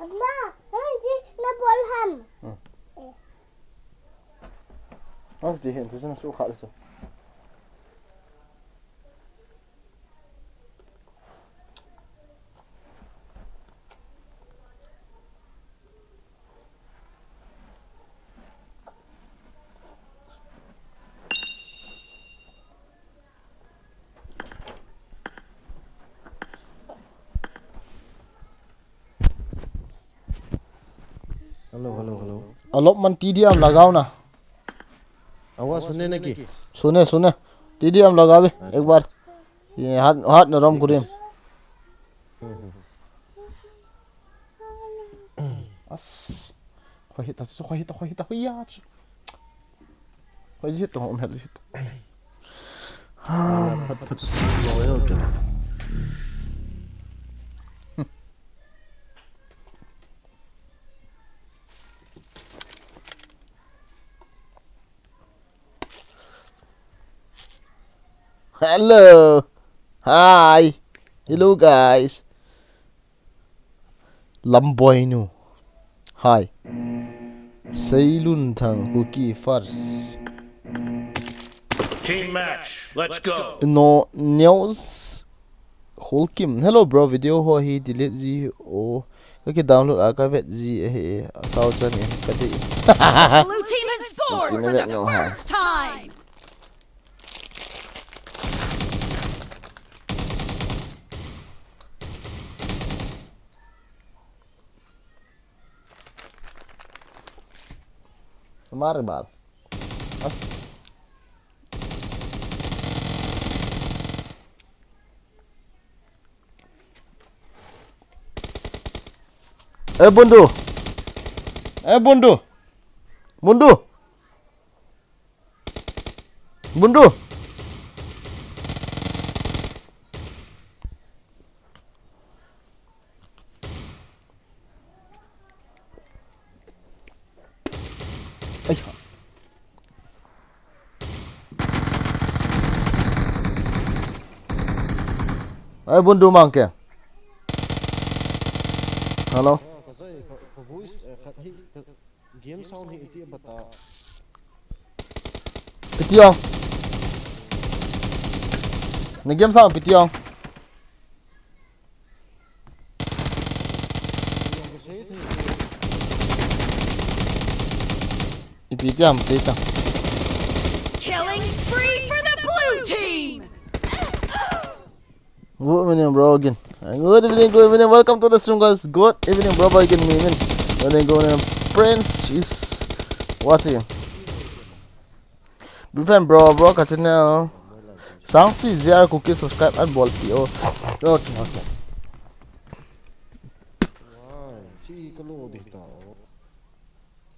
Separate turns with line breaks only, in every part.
Abba, nanti nak bolham.
Oh, sih, itu sana suka itu.
Hello
Allotment TDM लगाओ ना
आवाज सुनने ना की
सुने TDM लगावे एक बार ये हाथ नरम करें अस खोई या खोई जित तो हम हेल जित
फट लॉयल क्या
Hello. Hi. Hello guys. Lamboy nu. Hi. Sailun thang cookie first.
Team match. Let's go.
No news. Holkim. Hello bro. Video ho hi delete ji o. Okay download archive ji sao chan ni kadi.
Blue team has scored for the first time.
Mari bal. As. Bundu. Bundu. Bundu mangke. Hello.
Game sound ही इतनी बता
Pitiong. Ni game sama Pitiong. Pitiam sita.
Killing spree for the blue team.
Good evening, bro. Again. Good evening. Welcome to the stream, guys. Good evening, bro. Again, me. Good evening, Prince is watching. Big fan, bro. Kat channel. Sang si zia cookie subscribe and ball PO. Okay.
ची कलो दिखता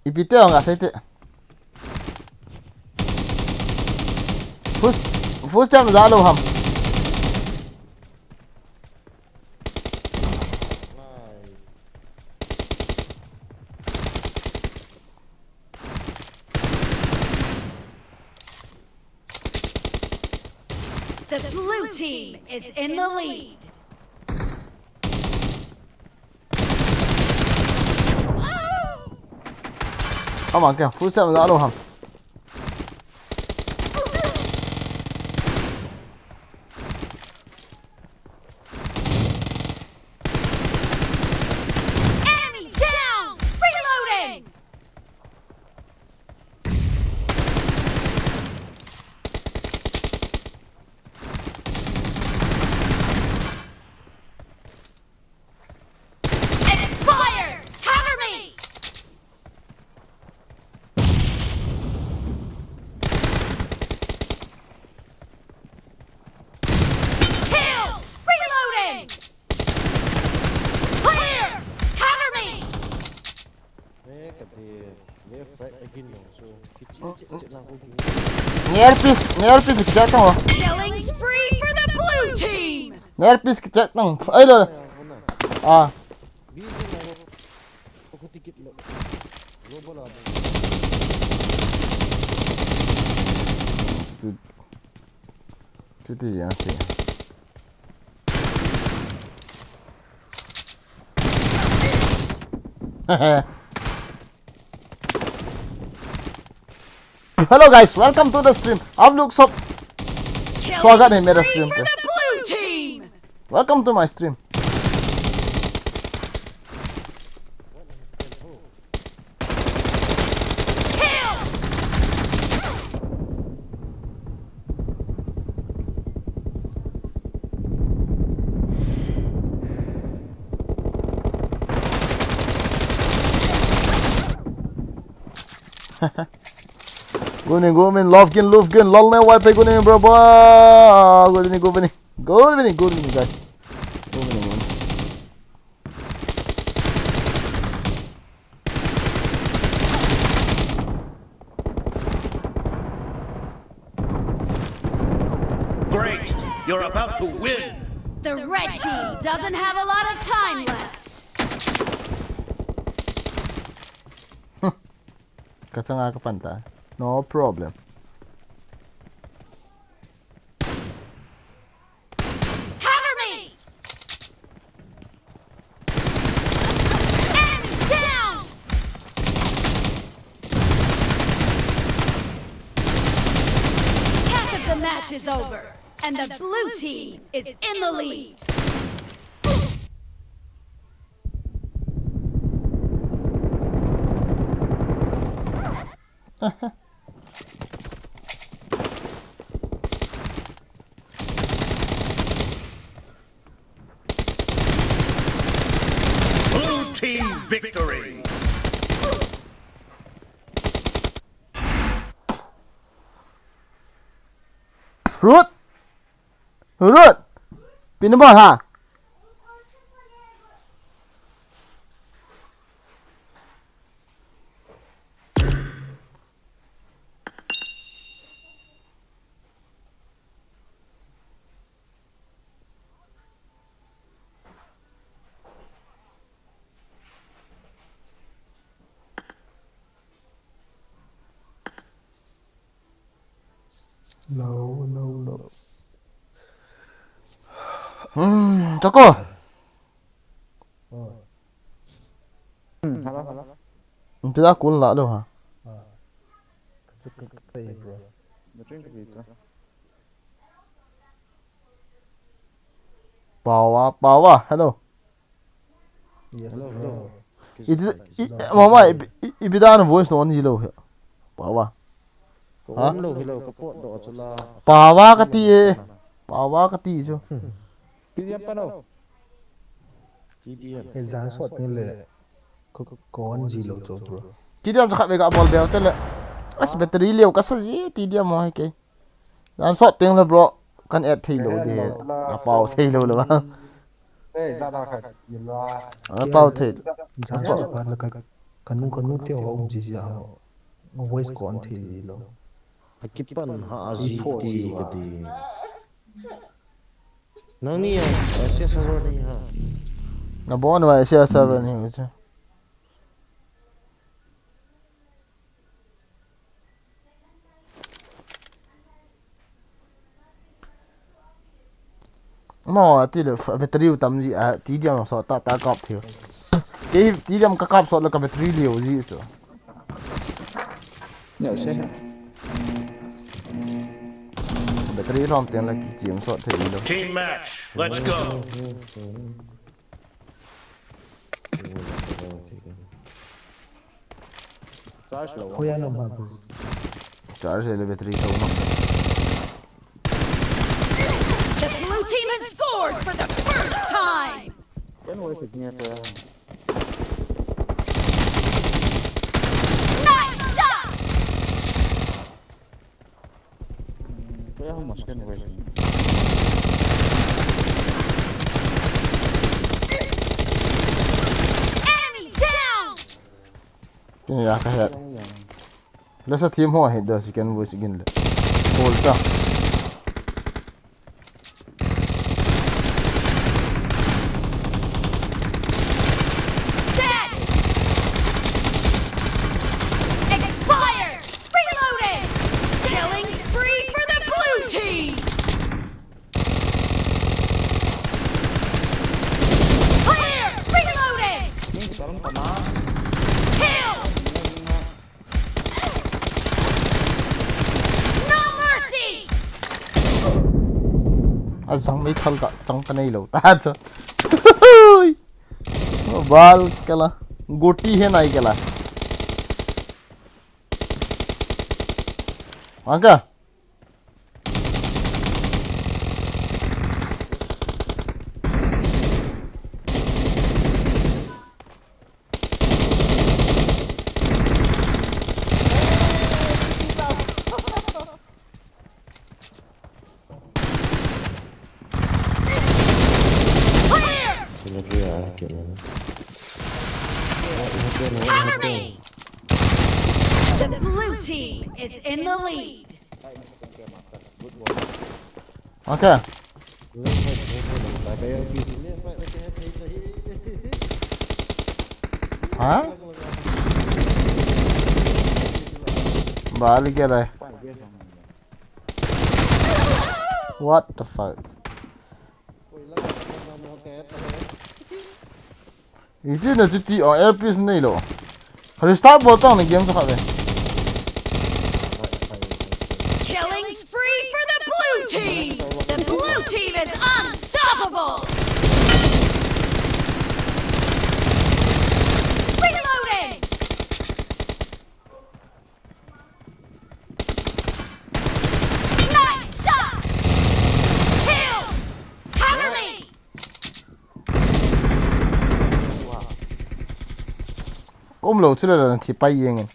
Ipite ang asite. First time zalo ham.
The blue team is in the lead.
Come on, first time zalo ham.
Enemy down! Reloading! Expired! Cover me!
near piece ki jack tang
Killing spree for the blue team.
near piece ki jack tang ai lo ah tu ya ti Hello guys, welcome to the stream. आप लोग सब स्वागत है मेरा
Killing
stream
spree
पे.
for the blue team.
Welcome to my stream.
Kill.
Go in, love kin, lol ne wipe go in, bro. Go in, guys. Go in, man.
Great! You're about to win!
The red team doesn't have a lot of time left.
Kata nga ka panta. No problem.
Cover me. Enemy down. Half of the match is over, and the blue team is in the lead.
Blue team victory!
Root! Pinabal ha?
No.
Choco. Inte da kun la đâu hả? Bảo à, hello.
Yes, bro.
Mama, ibidan voice on hello. Bảo à.
Hello, kapot do chula.
Pawa kati jo.
PDF pa đâu? PDF. Exam sort ni le. Kon gì lo cho bro.
Tidiam sa kami ka ball bell tele. As battery liu ka sa ji tidiam mo ke. Dan sort ting la bro. Kan add thei lo de. Apau thei lo la ba. Apau thei.
Exam sort pa la ka kanung teo om ji ja. Voice kon thi lo. Akipan ha ji ti gadi. Nang ni Asia server ni ha.
Na bon wa Asia server ni ho cha. Mo ti le battery utam ji ti diam so ta kap thio. Ke ti diam ka kap so la ka battery liu ji cho.
Nhớ xem.
Battery rom tiền là chiếm so thei lo.
Team match, let's go!
Thôi anh ông bà bro.
Charge le battery thau no.
The blue team has scored for the first time. Nice shot. Enemy down.
Cái này là cái hệ. Let's a team hoa head does you can voice again. Hold up.
Dead! Expired! Reloaded! Killing spree for the blue team! Clear! Reloaded! Kill! No mercy!
Azang may khal ka chang ka nei lo ta cha. Bal kala goti he nai kala. Maka
Clear!
Sila dia kira.
Cover me! The blue team is in the lead.
maka ha bal kala. What the fuck? Itu na cuti or airpiece nei lo. Restart button ni game tu khabe.
Killing spree for the blue team! The blue team is unstoppable! Reloading! Nice shot! Killed! Cover me!
Kom lo tu la thi pai yeng.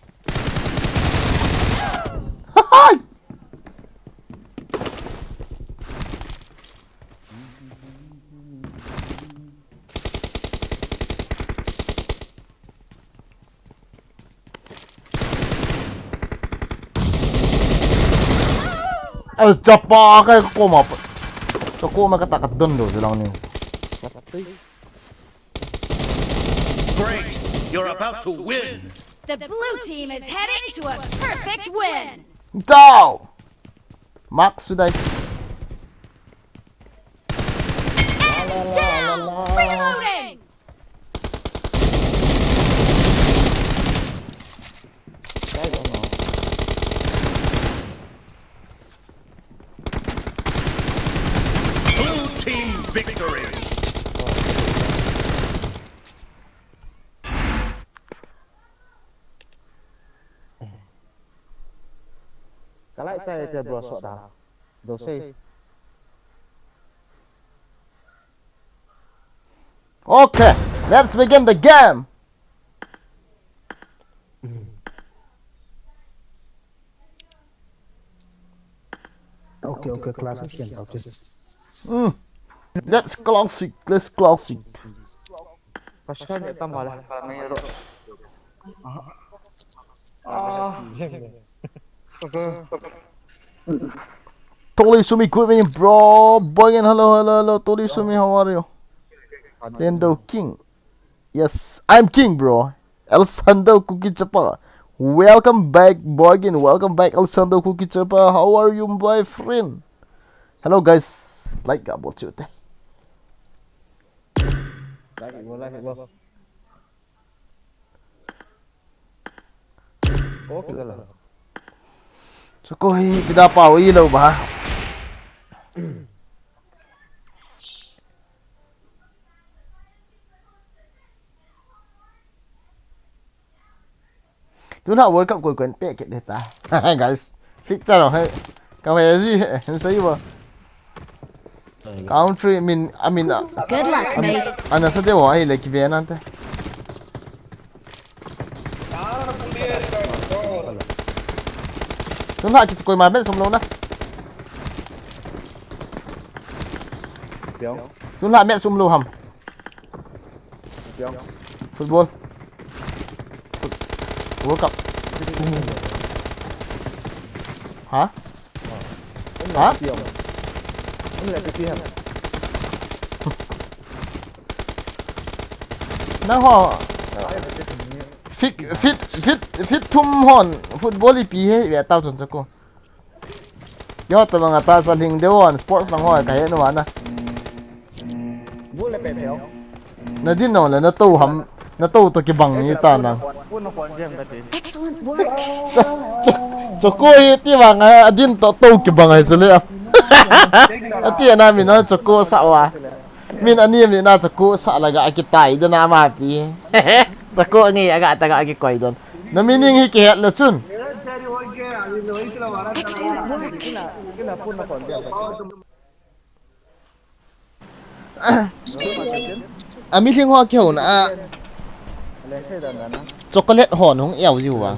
Ay chapa kay ko ma. So ko makatakat don do silang ni.
Great! You're about to win!
The blue team is heading to a perfect win!
Dow. Max sudah.
And down! Reloading!
Blue team victory!
Cái lại chạy thì bro sợ đào. Đồ xe.
Okay, let's begin the game.
Okay, class again. Okay.
Let's classic. Let's classic.
Pasal dia tambah lah.
Totally Sumi equipment, bro. Boyan, hello. Totally Sumi, how are you? Lendo King. Yes, I'm King, bro. El Sando Cookie Chapa. Welcome back, Boyan. Welcome back, El Sando Cookie Chapa. How are you, my friend? Hello, guys. Like about you.
Okay lah.
So, koi tidak pau ilaw ba? Chúng ta World Cup quên pe cái đấy ta. Guys, fix ra rồi. Cà phê gì? Em thấy chưa? Country, I mean,
Good luck, mates.
anh sẽ tiêu hỏi like về anh thế. Chúng ta chỉ coi mà biết xong luôn đó. Chúng ta biết xong luôn hầm. Football. World Cup. hả hả nó họ fit thum hòn football đi pi he về tao chuẩn cho cô do tao bằng ta sa hình đeo on sports năng hỏi cái nó na nó đi nó là nó tàu hầm nó tàu tôi cái bằng như ta nè
Excellent work.
cho cô ấy tí bằng à đi tàu cái bằng hay rồi à tí anh mình nói cho cô sao à mình anh em mình nói cho cô sao là cái tài đó na mà pi cho cô nghe cái ta cái quay đó nó mình nghĩ cái là chun
Excellent work.
à mình hoa kiểu nè chocolate hòn không eo gì vậy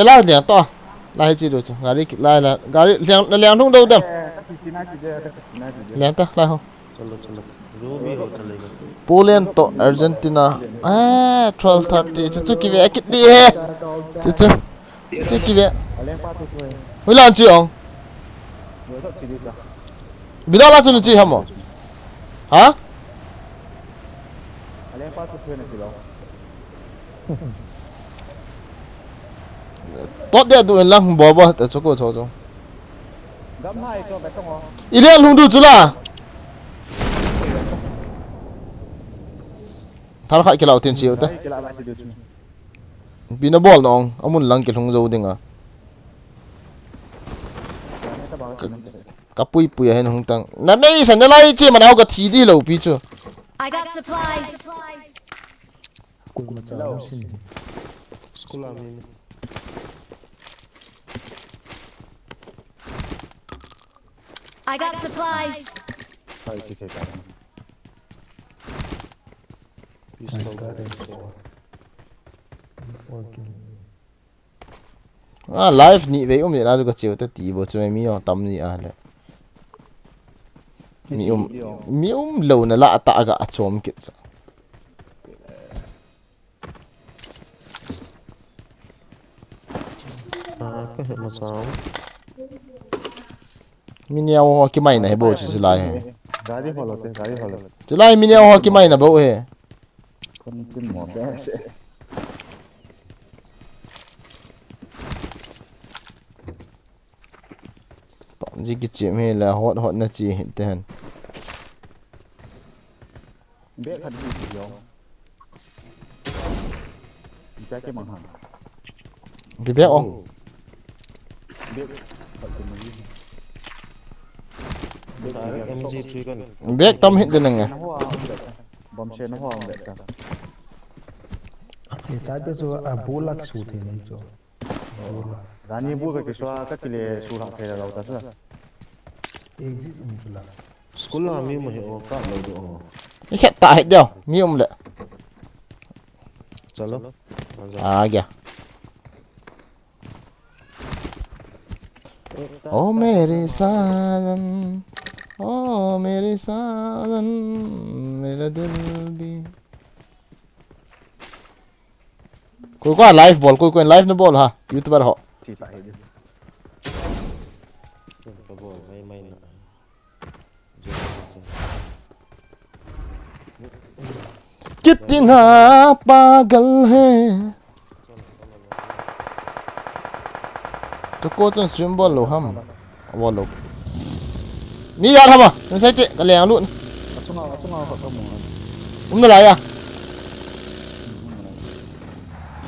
lao điểm to lai chi được gari lai là gari liang không đâu đâm liang ta lai không Poland to Argentina à 12:30 chú kì về kít đi he chú kì về với làm gì ông bị đau là chú gì hả mà hả tốt đẹp tụi lăng bò bò để cho cô cho ý liên hung đủ chú là thằng khai cái lão tiền chiếu ta bị nó bol nong ông muốn lăng cái hung dâu đinh à cặp pui pui hay hung tăng nãy mấy sản nó lấy chi mà nào cái thí đi lâu pi chưa
I got supplies. I got supplies.
à live nhị vậy ông vậy là cái chiều tới tí bộ chơi mi ở tầm gì à đấy mi lâu nè lạ tạ gạ chôm kít
cái hệ một sáu
mi neo hoa cái mày này bộ chỉ lại
gari holo
chỉ lại mi neo hoa cái mày là bộ hè
con mỏ bé sẽ
bọn gì cái chuyện hay là hot hot là chỉ hiện tiền
bé thật gì đó bé cái bằng hàng
bị bé không bé tâm hiện tiền này
bom xe nó hoa vậy cả
trái cái số à bố lạc số thế này cho
rani bu cái số các cái lệ số học thế là đâu ta sao
exit một là
school là mi mà hiểu các lâu độ
cái khét tạ hết đeo mi ông lệ
chalo
à kìa ô मेरे साजन ओ मेरे साजन मेरा दिल भी कोई को live ball कोई live ना ball ha youtuber họ
chỉ phải đi
कितना पागल है तो cô chân stream ball lo ham ball lo mi ya tham à nó sai tệ cái lèo luôn
chung nào họ không
nó lại à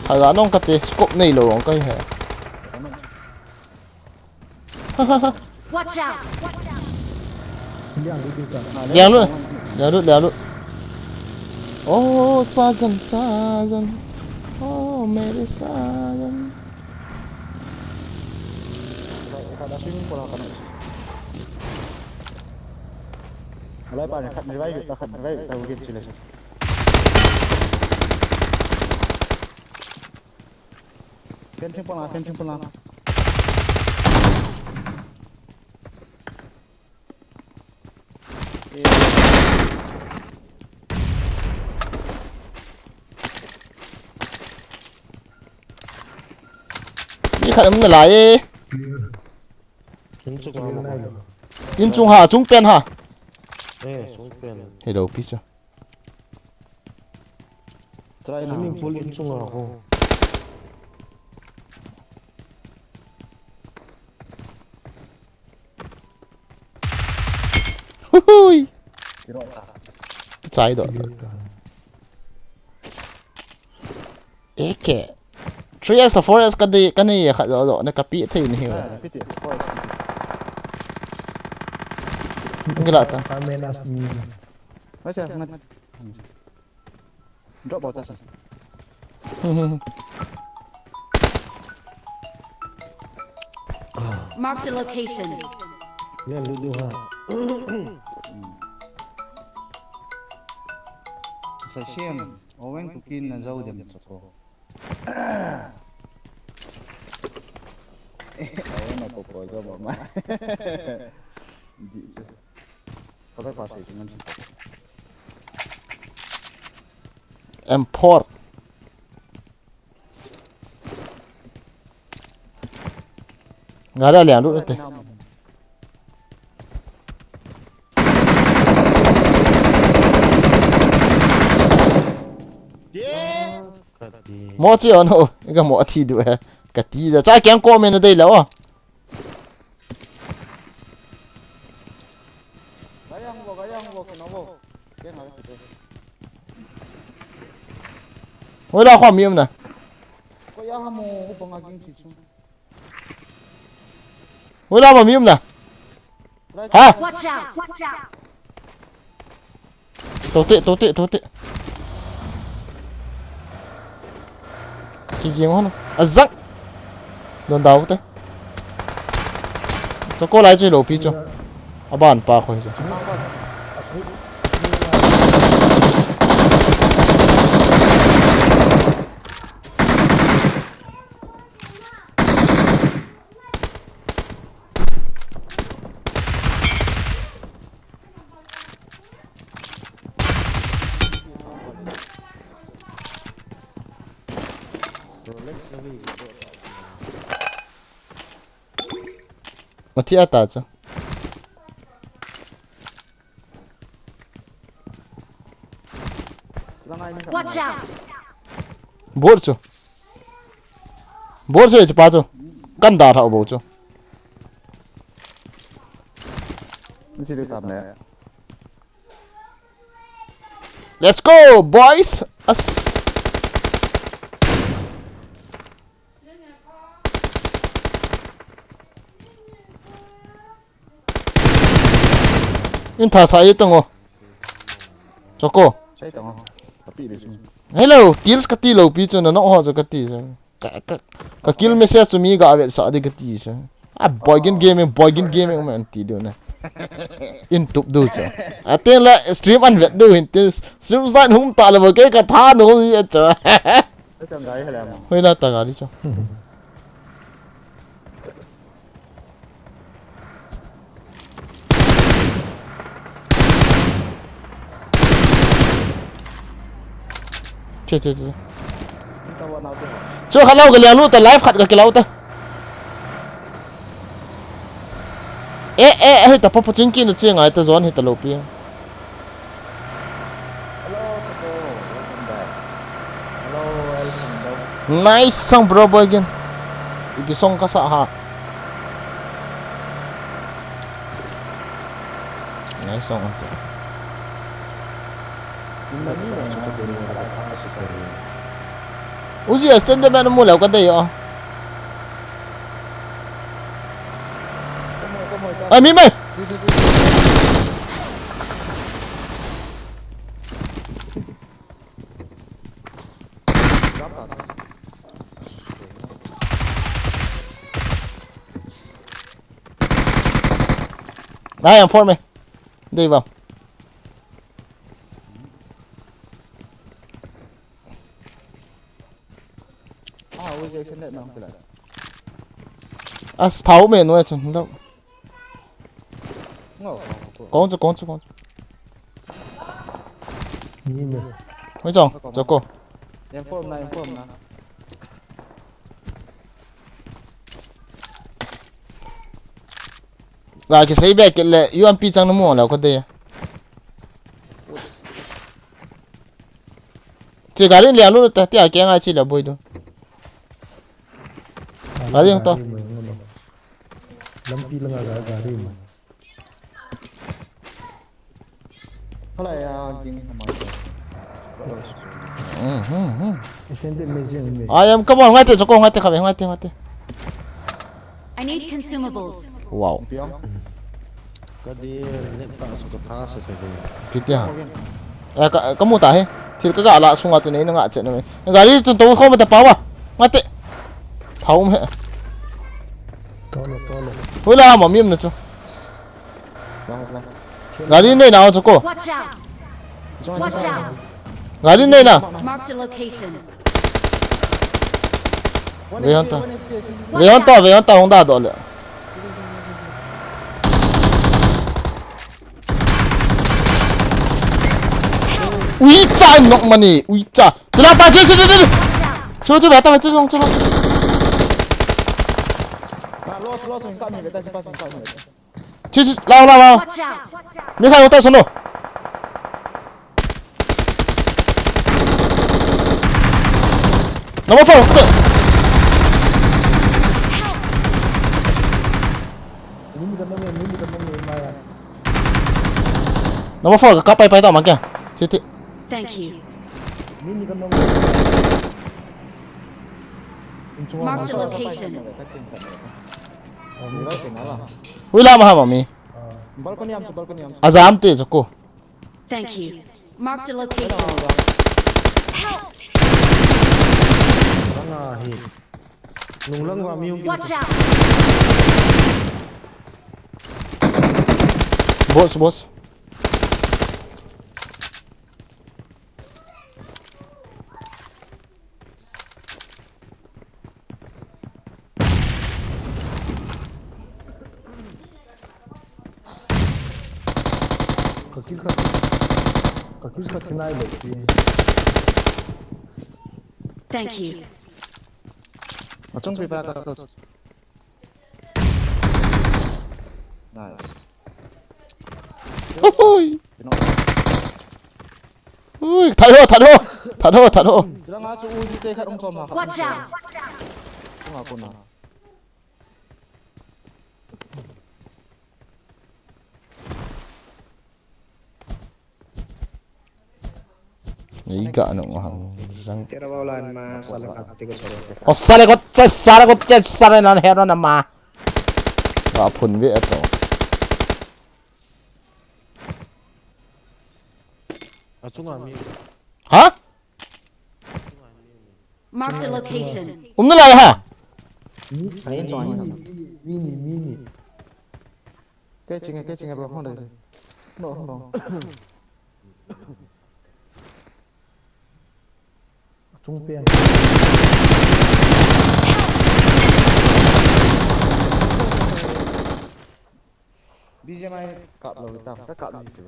thằng đó nó cái scope này lo cái hè
Watch out.
lèo luôn ô sajan ô मेरे sajan
ada swimming pool kan mulai banyak kat nilai kita kat nilai tahu gitu sih fencing pola
cái khả năng là lại
인쪽
clear
하고
này rồi.
in chung ha chung pen ha
네 송편
hello pizza
스위밍풀 인쪽 하고
hui trái đó
Clear cả.
AK 3x 4x cái này khá rõ rõ nó copy thì nhiều cái lại ta
Camera sini.
Marked a location.
그냥 누누하
sa siyem owen kukin na zaw dem tsako owen na ko ko zo ma di so pagay pa sa man
import ngã ra liền luôn đấy
까디
mua chi ở đâu cái mua thì được cái tí giờ trái kém qua mình ở đây là à
gayang wo kinobo ken ha kite
ôi là khoa miếng nè
ko ya mo upangaging kisu
ôi là mà miếng nè hả
Watch out!
tổ tệ cái gì mà à rắc đòn đầu thế cho cô lại chơi lẩu pi cho à bạn pa khỏi rồi mà thiệt ta chứ
Watch out!
bor cho chứ pa cho căn đà thảo bố cho
ni sila tam na
let's go boys as in thả sai tung ô cho cô
sai tong tapi de sum
hello kills cái tí lâu pi cho nó hoa cho cái tí cái kill message cho mi gặp vậy sao đi cái tí chứ à boy gaming mà anh tí điều này in tục đâu chứ à tên là stream ăn việt đâu hiện tên stream start không ta là một cái thá nữa gì hết chứ
sa chang gai hala mo
hơi là ta gà đi cho chết
ta wa na te
cho khăn lâu cái liang luôn ta live khát cái lâu ta ê ta papa chính kia nó chơi ngay ta zone ta lâu pi
hello tsako welcome back hello welcome back
nice song bro boy again iki song ka sa ha nice song ante uzi extend ba mo law ka day oh ai mi mai đây em for me đi vào
wo je sen na pala
à tháo mền nuôi chừng đâu
ngo
con
Nhìn mình.
mấy chồng cho cô
em form na
Gà cái xây bè cái lệ UMP chẳng nó mua là có đây. Chỉ gà đến liền luôn ta tiếc cái ngay chỉ là bôi thôi. Gà đi không to.
Lampi lang agak gari mah.
เท่าไหร่จริงทำไม
Extended measure me.
I am come on ngate soko ngate khabe ngate.
I need consumables.
Wow.
เปียง
Kadi nek tak suka thas saja.
Piti ha. Kamu ta he. Thil ka ga la sunga chu nei nga che na me. Gari chu to kho ma ta pawa. Ngate. Thau me.
Tolong.
Hula ma mim na chu.
ลองลอง
Gari nei na chu ko.
Watch out! Watch out!
Gari nei na.
Marked a location.
Ve han ta hong da do le. Ui cha nok mani. Ui cha. Chula pa che. Chu ba ta ma chu long.
รอถึงกันเลยแต่สิบ8
去来。
Watch out!
没看我带手喽。那么放这。
Mini kan maya.
那么放个白到嘛干？这。
Thank you.
Mini kan
Marked a location.
มีร้อยเก่งแล้ว
为啥嘛哈妈咪？
balkoni am balkoni am
Azam te soko.
Thank you. Marked a location.
Tengah hit. Nunglang wa miung.
Watch out!
Bos.
Kaki suka tinai lagi.
Thank you.
macam prepare terus nice
Ui, thả đô.
jangan masuk uji tekat sama
Watch out!
aku nak
Ý gạ nó ngon răng.
Kira bawalan mas salah kati ko sorot.
Ồ sare nó hero na ma. Và phun vi eto.
Acunga mi.
Hả?
Marked a location.
Nó lại hả?
Mini.
cái chuyện bro không được no
Acung pian.
DJ main cặp rồi tao các cặp gì chứ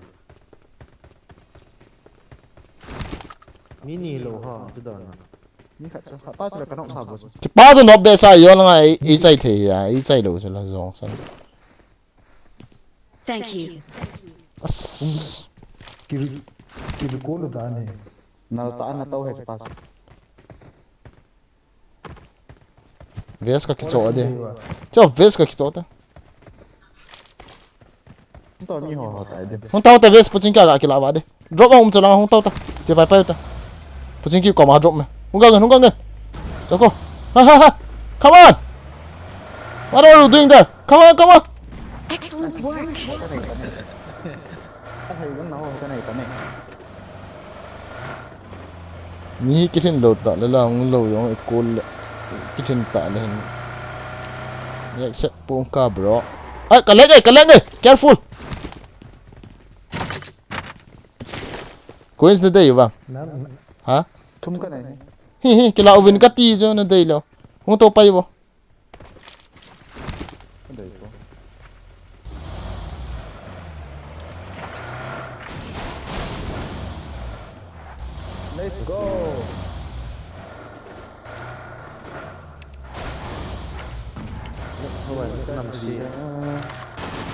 Mini lo ha, tu dah.
ni khách cho tao sẽ là cái nọng sao rồi
Thì bao giờ nó bé sai yếu là ý chạy thì ý chạy đâu cho là rong sân.
Thank you.
Kiri ko lo dah ni.
nào tao hết tao
Vest ka kicho de. Cho vest ka kicho ta.
tao như họ tại đây
Hong tao ta vest puchin ka la wa de. Drop home cho la hong tao ta. Je pai pai ta. Puchin ki ko ma drop me. Hong ga. Cho ko. Ha. Come on. What are you doing there? Come on.
Excellent work.
cái này vẫn nấu cái này
Ni kitin lo ta la hong lo yong cool. Kitin ta le. Yak set pung ka bro. Ai kaleng ai. Careful. Coins the day ba? Hả?
thum cái này
Hi cái lão vin cắt ti cho nó đây lo. Không to bay vô.
cái này có let's go
Thôi, cái nằm gì?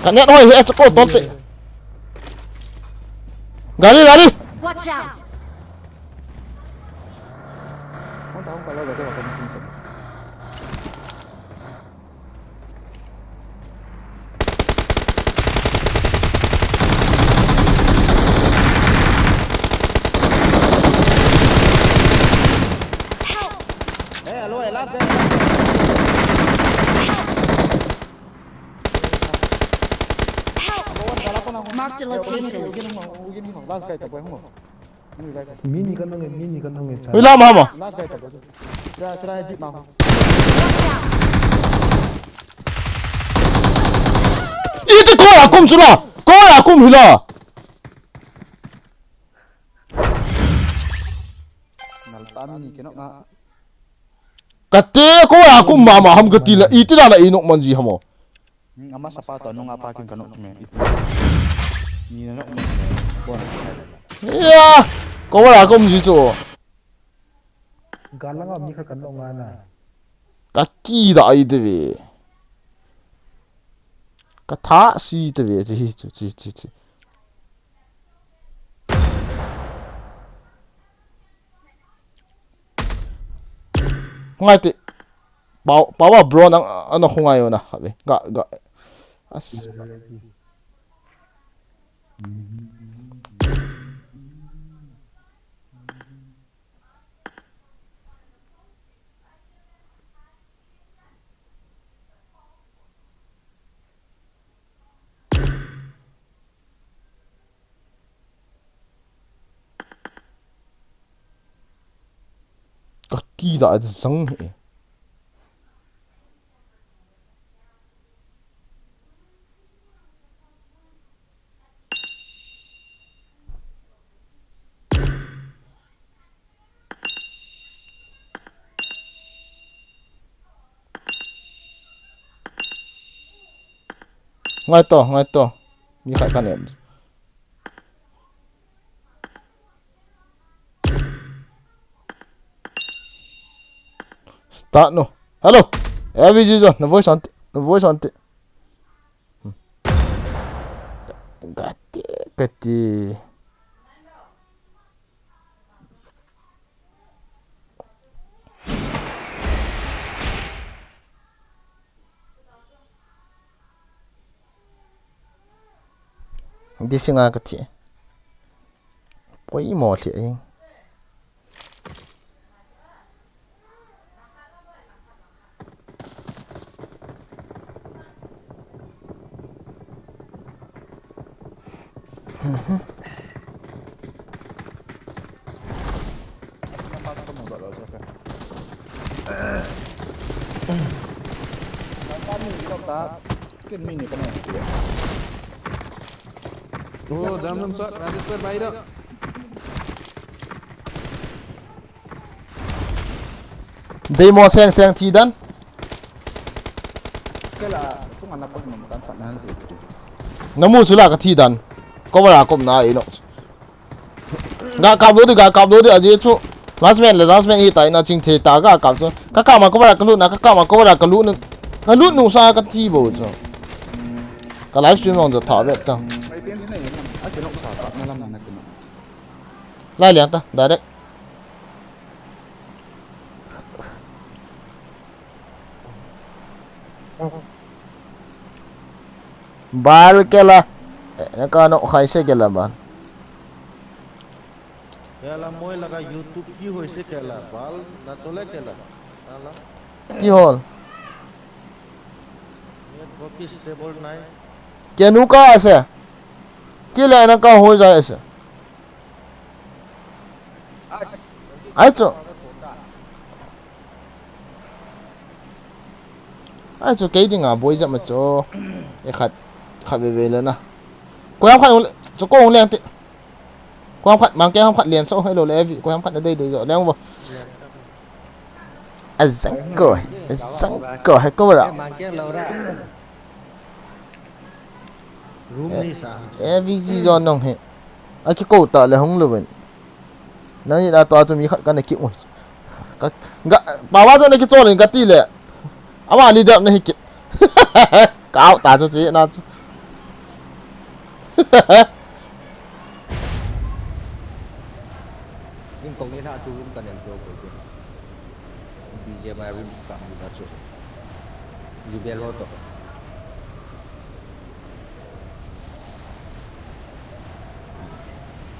Kan net hoi he ceko top se. Gari.
Watch out!
Không tahu kalau ada waktu mesin satu. Alo, last guy.
Marked a location.
Last guy tak boleh ngomong.
Mini kan nang
Ui la ma.
Last guy tak boleh. Cerai jeep mau.
Itu kau akum sudah. Kau akum hila.
Naltan ni kena ngah.
Kate kau akum mama ham ketila. Itu dah nak inok manji hamo.
Amas apa tu nung apa kin kena cuma. Ni nak bon.
Ya. Kau akum jitu.
galang am ni kha kan ngana
Kaki dah itu be. Kata si itu be. Ci. Ngai ti. Bawa bro nang ano hungayo na habe. Ga. As. Kaki dah ada sang he. Ngay to. Mi khai kan em. Start no. Hello. Every season. The voice on. Gati. Di singa gati. Poi mo ti ai.
Nampak tu muda lah siapa. Kami kita tak mungkin mini kena.
Oh, dalam shot, Rajasthan baik dah.
Demo seng ti dan.
Kela, tu mana pun memang tak nanti.
Namu sula ka ti dan. Kau bara kom na ino. Ga kap lo de aje chu. Last man itai na ching the ta ga kap chu. Ka ma ko bara ka lu na ka ma ko bara ka lu nu. Ka lu nu sa ka ti bo chu. Ka live stream on the top bet ta.
Mai tian ni memang aja nak usah tak malam nak kena.
Lai liang ta direct. Bal kela. Nakano khai se kela ban.
Kela moi laga YouTube ki hoise kela bal na tole kela ala
Ki hol.
net copy stable nai
Kenu ka ase. Ki le na ka ho jai ase. Ai chu ke ding a boy jam chu. E khat ve le na. Ko am khat chu ko leng ti. Ko am khat mang ke am khat lien so hello le vi ko am khat đây rồi leng bo. Azang ko hai ko ra.
mang ke lo ra room ni sa
Every season nong he. A ki ko ta le hong le ben. Na ni da to chu mi khat kan ne ki oi. Ga ba wa zo ne ki zo le ga ti le. Ama leader ne hikit. Kau ta chu chi na chu.
nhưng có nghĩa là chú cũng cần em cho của tôi bây giờ mà cũng cảm thấy chú dù biết lo đó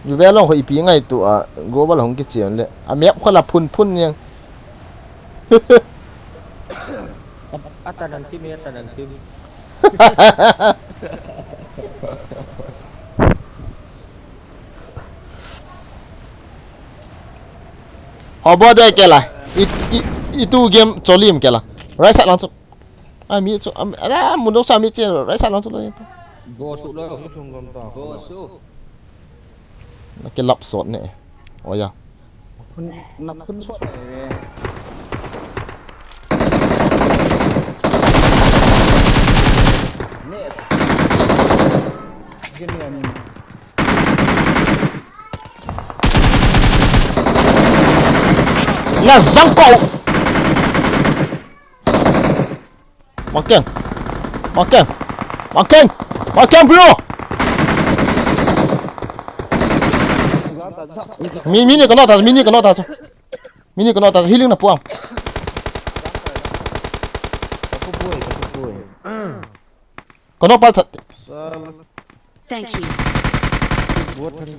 อยู่แวะลองอีปีไงตัวกูว่าเราคงกิเจียนเลยอ่ะเมียคนละพุ่นยัง
ata nang tim ya ata nang tim
ฮอบอได้แกล่ะอีตู้เกมโจลีมแกล่ะไรสัตว์ลังสุดอ่ะมีสุดอ่ะมุนต้องสามีเจนไรสัตว์ลังสุดเลย
gosok lo gosok
นักเก็ตลับสดเนี่ยโอ้ย
นักขึ้นสดเลยเนี่ยกินเงิน
น่าจังเก่ามาเก่งbro มีนี่ก็นอตาฮิลิ่งนะพวง
aku boy
ก็นอปัด
Thank you.
buat kan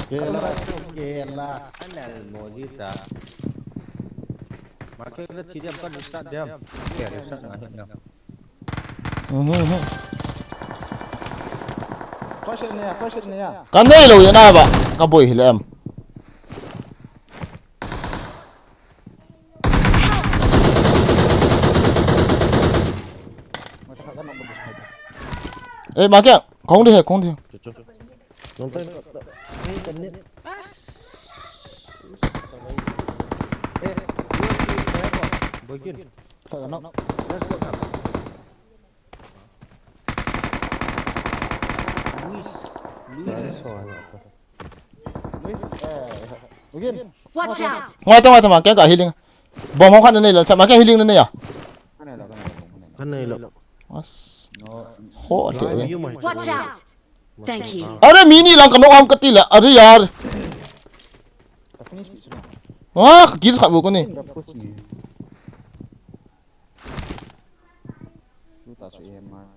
Gela anal mojita makanya tidak kan rusak dia ya rusak akhirnya
fresh ya
กันได้เลยนะบ่ก็บ่อยแหลมเอ้ยมาแกของดิของดิ
nonton ini tenit bagian
kalau nak
let's go come Luis
begin
Watch out!
มาแต่มาแกก็ฮิลิ่งบ่มองคันนี่เลยจะมาแกฮิลิ่งนั่นเนี่ย
kan này lo
โหดเลย
Watch out! Thank you.
อะไรมีนี่หลังกันน้องอามกติละอะไรยาร์
finish bisa
wah kiri sak bukan nih
udah push nih lu tak sih emang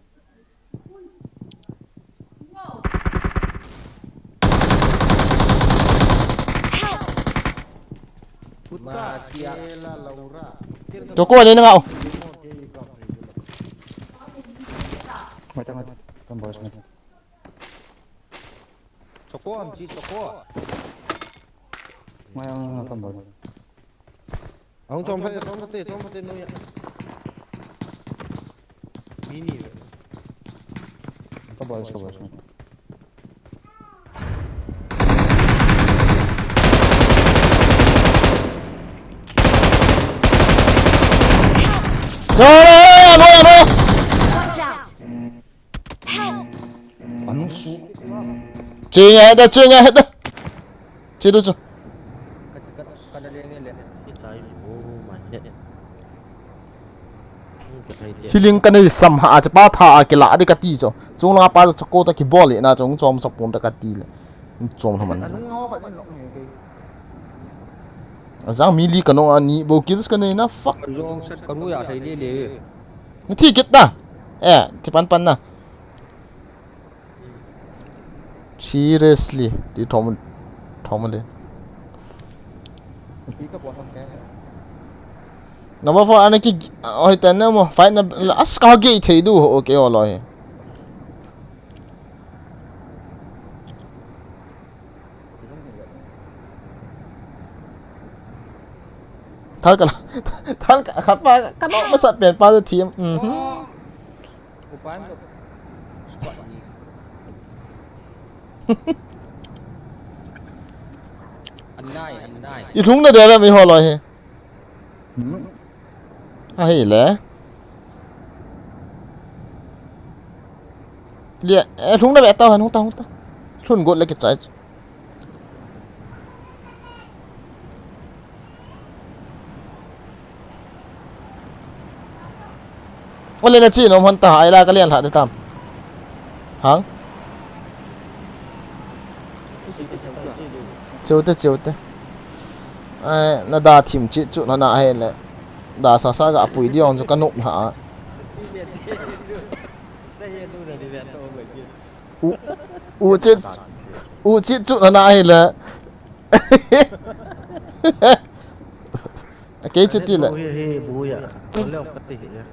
Matiela Laura
Joko ada ni ngau
macam kan bos nih
Soko amci soko
mayang akan bos
Ông trong phải nó ya Mini
kan bos nih
no
Watch out! Help!
panusu
Cengnya ada Cik tu
Kada dia ni lihat kita oh banyak
Healing kan ni samha aja patha ke la ade kati so chung la pa so ko ta ki ball na chung chom sa pon ta kati le chom thaman
anu ngau pak ni lok ni
azang mili kanong ani bo kills kan na fuck
Zong set kamu ya thấy dia dia
ni thi kit na ti pan na seriously ti thom le
tapi ka bos kan
number 4 ana ki oi tan na mo fight na as ka ge thei du okay oloiท่านครับว่ากันออกมาสัตว์เปลี่ยนปลาทีม
Upan tu Squad ni อันได้
อีทุ่งน่ะเดี๋ยวไม่พอเลยอ่ะเฮ้ยแหละเดี๋ยวทุ่งน่ะแบบต่อทุ่งต่อทุ่งกดเลยก็ใจวันเล่นจีนอมพันตาไอ้ลาก็เลี้ยงหลานได้ตามหังเจ้าเต้ไอ้น่าด่าทีมจีจุน่าหน้าให้เลยด่าซากับปุ๋ยเดียวจะกันนุกหาอูจิจุน่าหน้าให้เลยเก๋จุดที่เลย
เฮ้ยบูอย่าคนเลี้ยวปฏิเหตุ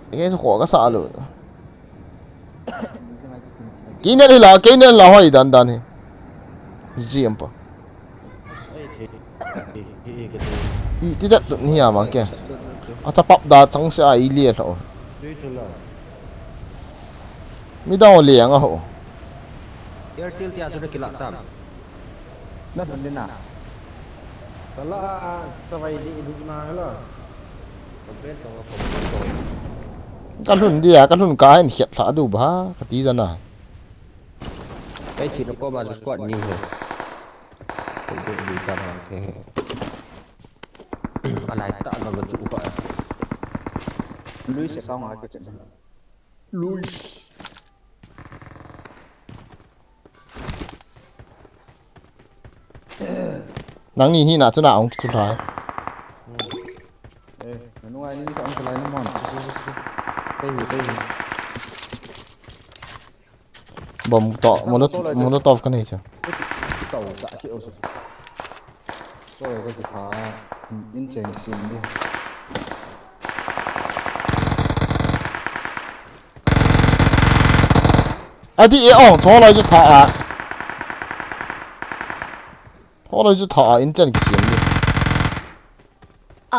เก๋จะหัวก็สาเลยกินเนี่ยล่ะกินเนี่ยล่ะหอยดันๆจีมปะอีที่เด็ดตัวนี้อ่ะมั้งแกอาจจะปั๊บดาจังเสียอีเลี้ยเหรอไม่ต้องเลี้ยงอ่ะโห
Airtel dia sudah kila tam.
Dah benda nak.
Kalau sampai di hidup mana lah.
กันทุนเดียกันทุนกายเขียดขาดูบ้ากะตีจันน่ะ
Cái chỉ nó có bao nhiêu squat như thế. Cũng được đi tầm thế. Mà lại tạo vào gần trụ vậy.
Lui sẽ không ai cái chuyện này.
Lui.
หนังนี่น่ะจะหนาของสุดท้าย
Nó ai đi chọn cái này nó mòn. Cái gì.
บ่มต่อมนุษย์ตอบกันนี่จ้ะ
Tàu dạ triệu rồi. Rồi cái gì thả in chèn xin đi.
ไอ้ที่เอ๋อท้อเลยจะถ่ายอ่ะท้อเลยจะถ่ายอินเจนกี่เสียงดิ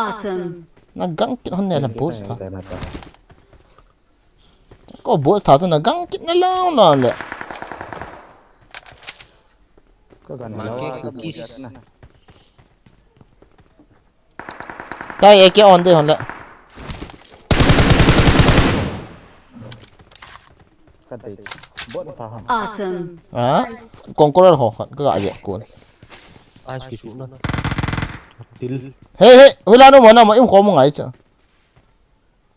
Awesome.
นั่นกังกินหันเนี่ยนะบูสต์ก็บูสต์จะนั่นกังกินนั่นแล้วนั่นแหละ
Có gần
Makai
đó
cookies.
ใกล้เอเกออนได้หันแหละ
cái gì. Bớt thả hẳn.
Awesome.
อ่ะกองก็ได้หอกก็อาเยอะกวน
Ai chỉ xuống đó.
Til.
เฮ้ยเวลาโน้มน่ะมาอิ่มขอมึงไงจ้ะ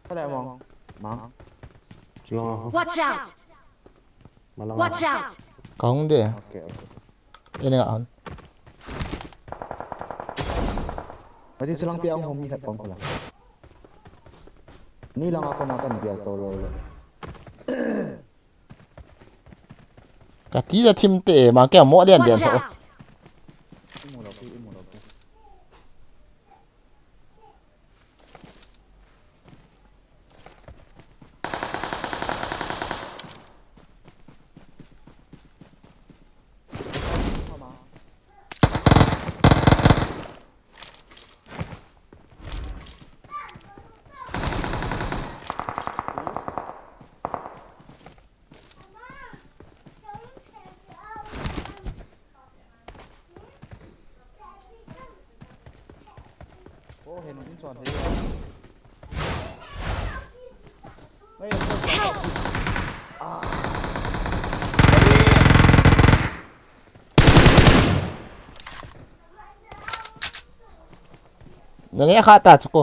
Cái này mong. Mong.
Watch out. Watch out.
กองเด้
Ok.
เอ็นอ่ะ
Berarti selang piang home ni tak pang pula. Ni lang ako nakan biar tolol.
กะตีจะทิมเตะมาแก้หมอเดียน
Watch
เถอะ
out.
Imu lagi. Oh, hen cũng tròn thế. Đây là
Help.
นั่นแหละค่าตัดสักกู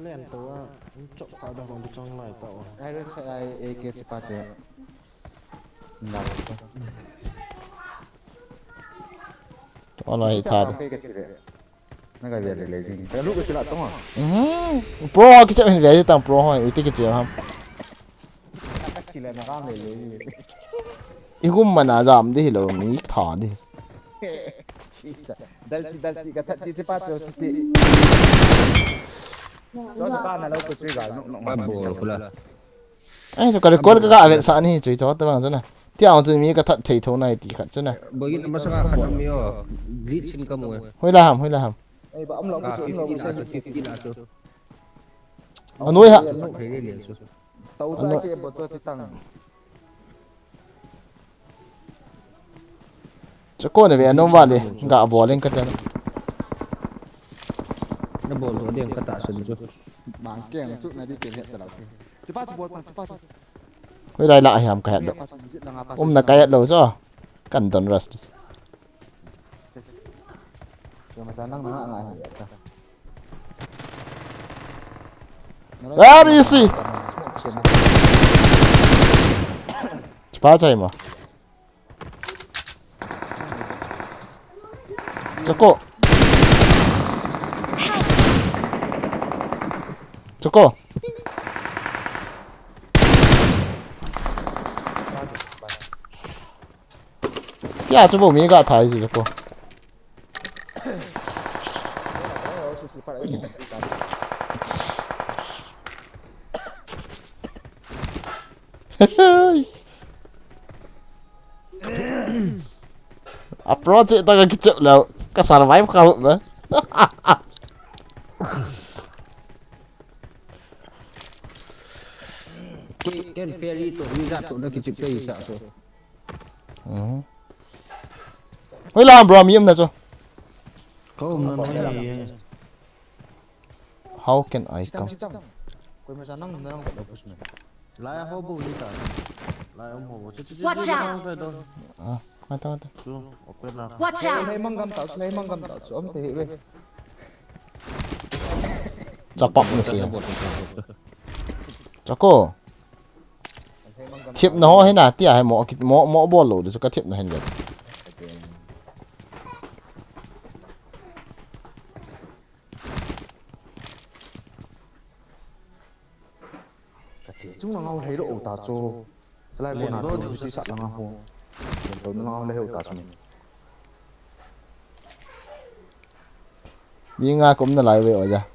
เล่นตัวจบเอาดาวของจังไรต่อ
ai rất sẽ ai AK sepat ya. Nah.
อะไรทาด
Oke kecil ya. Nah kayak biar lazy. Kalau lu kecil atau mah?
โปรกิจเป็นเวทีต่างโปรฮะอีที่กิจครับ
Kecil nak kan lazy.
อีกุมมันอาจามดิโลมีถาดิ
Dalti kata di cepat so si. Lo sekarang lalu kecil kan.
Mabur pula.
ไอ้สุกรกวนก็อาเวสานี่จุยจอดตัวบางซะนะ ที่เอาจะมีกระทัดเทยเท่าไหนตีขัดจ้ะนะ
Bagi masalah kan amio glitch in kamu ya.
ห้วยละหำห้วยละห
Ê, bà ông lộc cái chỗ ông lộc
Fifty
cái
lah
xe
tu, 50 lah tu.
ำอันนู้นฮะ
Very real tu.
tàu chạy kia bật cho xe tăng
จะโก้เนี่ยเวียนน้องว่าเลยกะบอลเล่นกันจ้ะ
Nó bol tu dia kata senju.
bảng kèm chút này đi kiểm hiện từ đầu cepat cepat cepat
ห้วยไรละหำกระหัดดอก นักกายดอกซะกันตอนรัส
rồi mà sáng năng nó lại
very easy จะพาใจมั้ยจะโก้จะโก้ที่อาจจะบอกมีก็ถ่ายสิจะโก้approach itu agak kecil lah ke survive kau bah
Kan ferry tu wizard tu dah kicip ke isa tu.
Hoi lah bro mium na so
Kau mana ni?
how can I come
quên mà sáng năng nó đang đâu có
Lai ho bu ni ta. Lai om ho.
Watch out!
mata mata
Watch out!
lấy măng găm tạo xuống thì về
capak ni sih Joko thiệp nó hay là tia hay mỏ bò lỗ để cho cái thiệp nó hình được
chúng nó ngao thấy độ tà trô lại bộ nào trô thì sẵn là ngao hồ tôi nó ngao lấy hiệu tà cho mình
vì nga cũng là lại về ở ra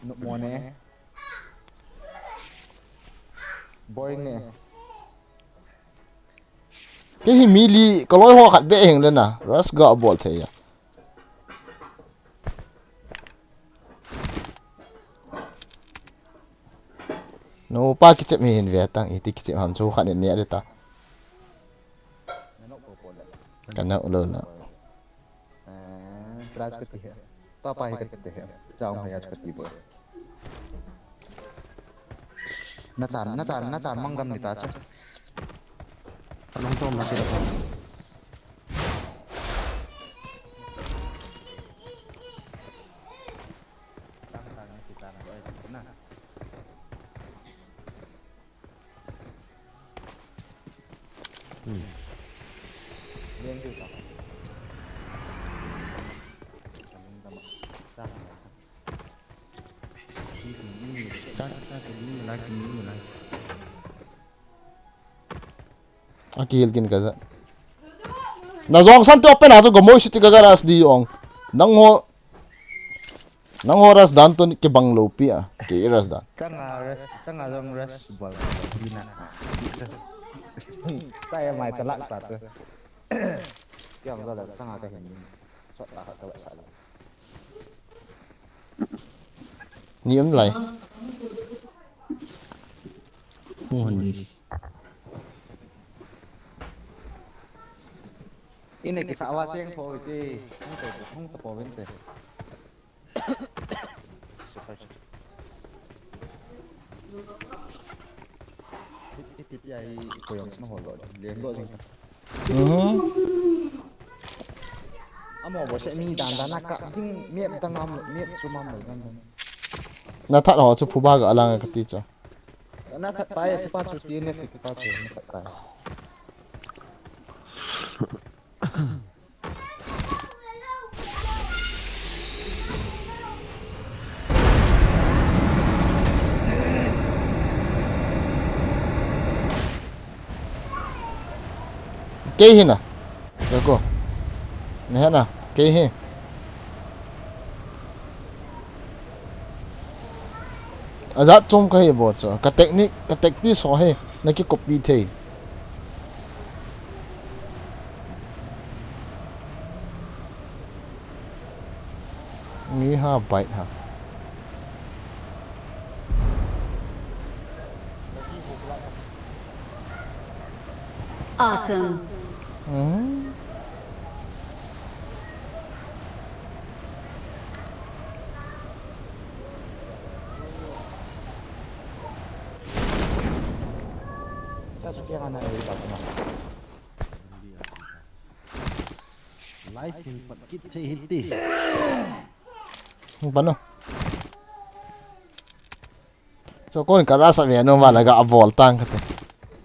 nụ mùa nè boy nè
cái hình mili có lối hoa khát vẽ hình lên à ras gọ bọt thế à no pa kicep mi hin vẽ tăng iti kicep ham chu khát nè đấy ta karena ulun
tras ketiga papa hi ketiga chào hay ketiga nó chán măng găm người ta chứ
Anong chom na kita.
akil kin kaza na zong san to pe na to gomoy shiti kaga ras di ong nang ho ras dan to ke banglo pi a ke ras dan
Sanga dong res bal dina. Saya mai celak ta tu.
yang ra là sang cái hình chọn là các bạn sai
nhiễm lại
ini kisah awas yang thôi chứ không tập vào bên tề cái tiếp dây của ông nó hồi rồi liền rồi mà bố sẽ mi đàn đàn nạc nhưng miệng tăng âm miệng số mâm bảy năm
na that ho chu phuba ga alang ka ti cho
nó thật tay sẽ phát số tiền này thì tao tiền thật tay
ke hin à được cô nè nào ke hin azat chom ka he bo cho ka technique ka tactics ho he na ki copy the mi ha bite ha
Awesome.
Sasuke ka na ay bago na.
Life in pakit hiti.
Bano cho con cả ra sa ve no ma la ga ball tang ka te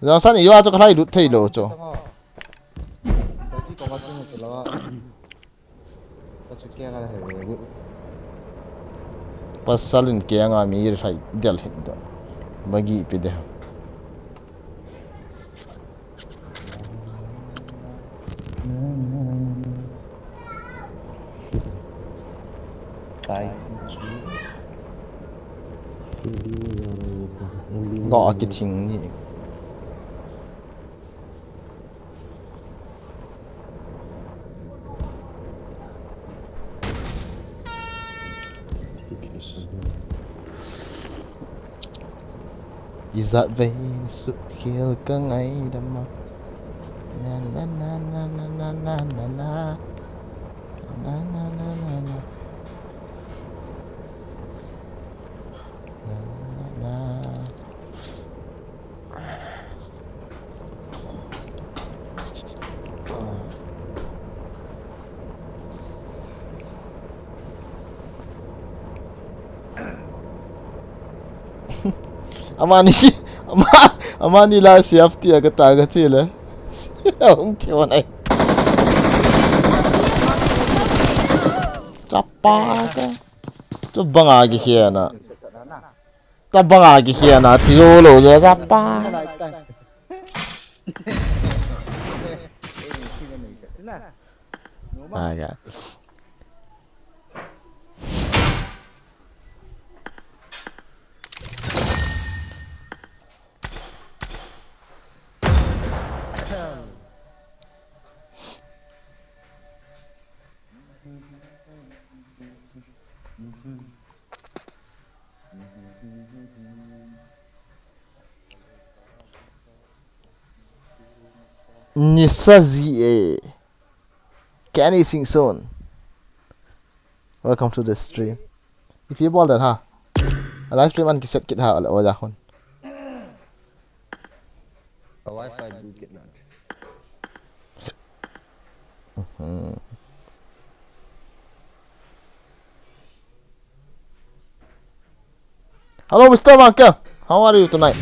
giờ san yo cho ka thai du thei lo cho
Tadi kau kata ni kalau Sasuke ka na ay
pasalin ke nga mi rai del hin da bagi pe de
Tai.
gõ cái thing ni izat ve su khil ka ngai da ma na na na na na na na na na na na na na na amani amani la safety aga taga chile ông theo này chapa ka cho banga ki hiana ta banga ki hiana thiyo lo je chapa aga Nisazi Kenny Singson. Welcome to the stream. If you ball that ha, a live stream an kiset kit ha o ja hon.
Wi-Fi du kit na.
Hello Mr. Marker, how are you tonight?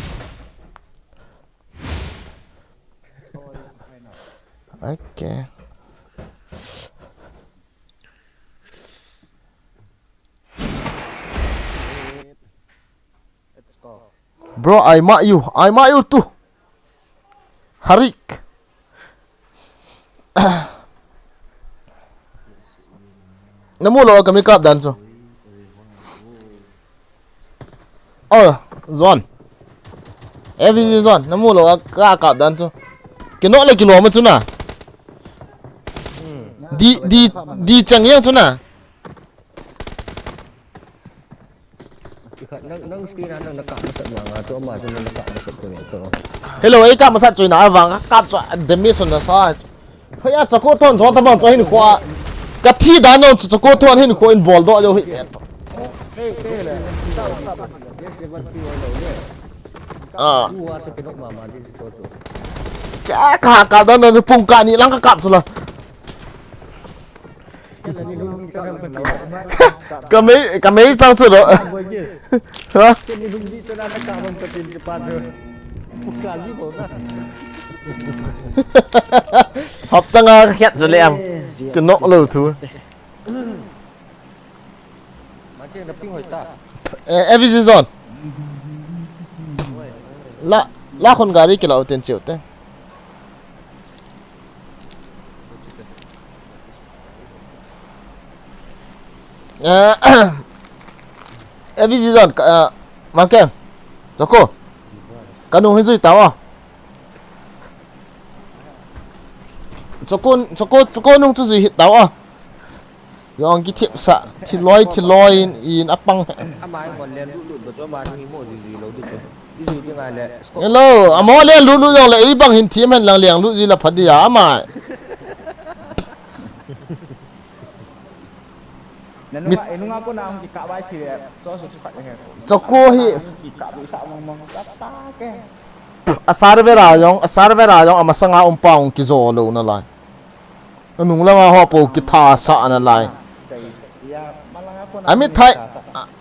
Okay.
Let's go.
Bro, I mark you too. Harik. Namulo kami kap dan so. Oh, Zon. Every Zon, namulo ka kap dan so. Kino lagi lo mo tuna. Di changyang tuna.
Nang screen nang nakamasat lang ato ma nang nakamasat ko nito.
Hello, ai ka masat choi na awang ka cha demi sun na sa. Hoya chako thon zo ta bang choi hin khwa. Ka thi da no chako thon hin kho in ball do jo hi. Ah.
Dua tu kenok mama di situ.
Ka da no pung ka ni lang ka kap su la. Kami sang su do. Ha?
Ni hindi tu nak kawan ketin cepat tu. Bukan lagi bona.
Học tăng khét rồi em. Cái nọ lâu thua.
Macam ada ping hoita.
Every season. La con gari cái lão tiền triệu thế. Every season มาแกมจโก้กันนูให้ซุยตาวะจโก้นุ่งซุยตาวะยองกิเทปสะที่ลอยอินอัปปัง
อามาหมดเรียนรู้บทว่ามาที่โมดีเราดูที่สุดยังไงแหละ
hello อามอเล่นรู้ยองเลยไอ้บังหินทีมันหลังเลียงรู้จีละพัดยาอามา
nung ako na ang kikawai si so sukat ni
จโก้ฮิ
kikabi sa mong tatake
อาซาร์เวรายองอามาสังอาปองกิโซโลนั่นแหละนุ่งละมาหัวปูกิทาสะนั่นแหละ
ya malang ako na
อามิไทย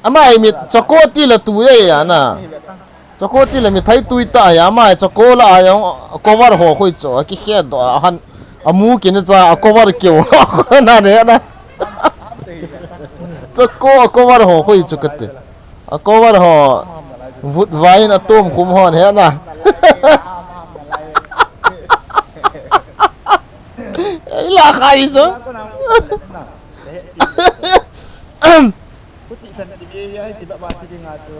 อามาไอมิจโก้ตีละตัวเอียนะจโก้ตีละมิไทยตุยตายอามาจโก้ละยองกวาร์หัวคุยจ่อกิเขียดหันอามูกินจะกวาร์เกี่ยวนั่นเนี่ยนะจโก้กวาร์หัวคุยจุกติกวาร์หัววุดไว้นะตุ้มคุมหัวเนี่ยนะไอ้ลาใครซะ
Kuti san di biya tiba mati di ngato.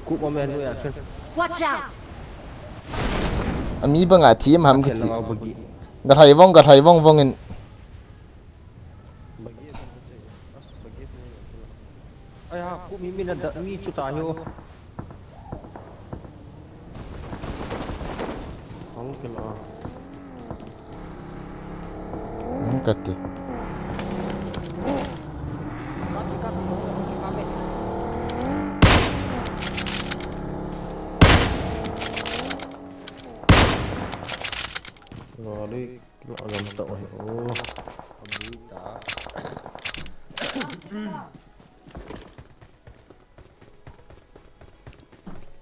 กูก็ไม่รู้อย่างเช่น
Watch out!
มีบางอาทีมหำกิ
เห็น
ติ
เราเมื่อกี้
กระไทยว่องเงิน
ไอ้ฮะกูมีนั่นมีชุดตาอยู่ของกินอ่ะ
กัดติ
Lari agam tak oh.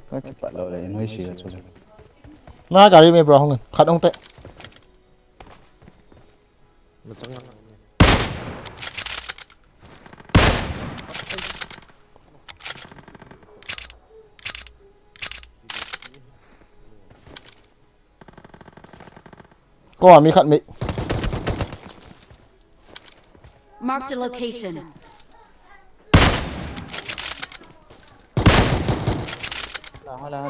Có cepat lah oleh Indonesia tu.
หน้าการีไม่ปลอดเงินขัดองเตะ
Macam mana?
ก็มีขัดมิ
Marked a location.
Hala.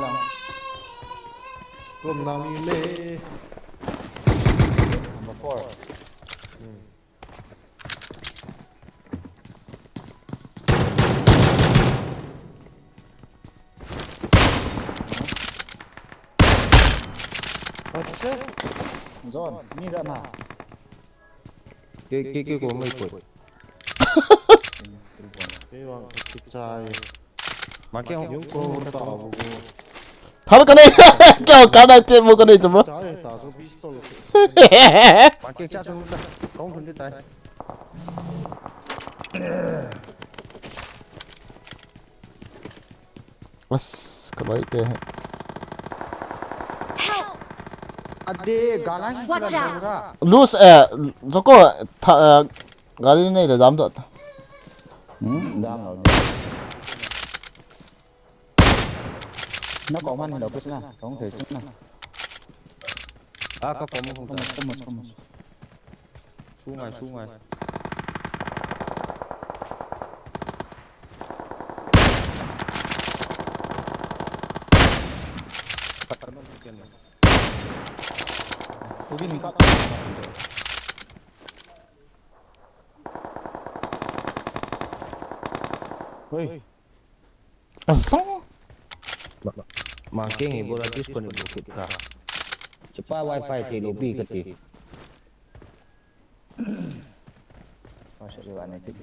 Belum nami le.
Number 4. Zon, ni Edam Nah.
Cái của mày quỷ. Cái bằng cái chai.
Mà cái
Yung cô tao.
ทำกันเองเกี่ยวกันได้เต็มกันได้จังมั้ย
Chai tao so pistol.
mà cái cha xuống ta không phân tay
วัสก็เลยเตะ
Help!
ade galang
Watch out!
ลูสจโก้การีนี่เลยจำตัว
Edam Nah. Nó còn anh đâu biết na, không thể chứ na.
à các phòng không ta
Không.
xuống ngay
Tôi ni kat. Oi,
ซ่ง
makin ibu lagi sekolah bukit kah cepat wifi di lobby keti
masuk juga ni tik.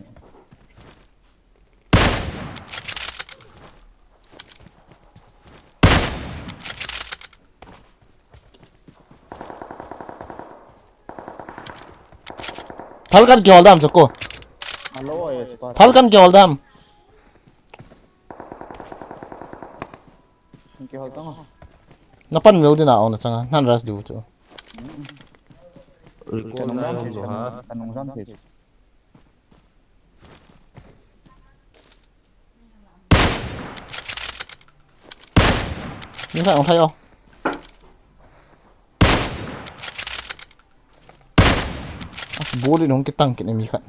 ทัลกันเกี่ยวดำจโก้
Halo ya cepat.
ทัลกันเกี่ยวด
Ke hal tengah.
ำนับปั้นวิวดีน่าเอาหน่ะจังนั่นรัสดูจ้ะ
Kanung sampai.
นี่ใครของไทยเอาบูรีนุ่งกิตังกินไม่มีขัน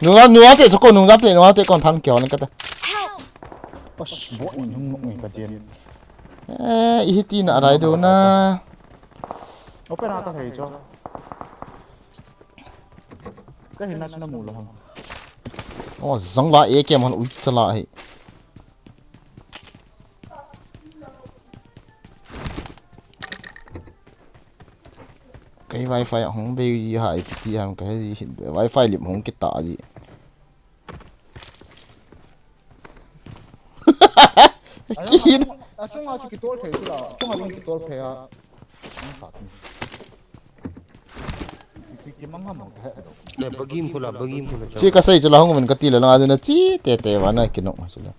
นุ่งเตะจโก้นุ่งเตะก่อนทันเกี่ยวนี่ก็ได้
Help!
Pas buat ni hung ni kajian.
Ihiti na aray do na.
Open ata thầy cho. Cái hình nó mù rồi.
Oh, zang la kem han ui chala hi. Cái wifi không bị gì hại thì hàng cái gì wifi liệm không cái tạ gì. Kín.
Chung acho que tol thầy chứ là chung là cái tol thầy à. Cái măng hầm cái.
Để bagim pula.
Chỉ cái xây cho là không mình cái tiền là nó là chỉ tè vào này cái nọ chứ là.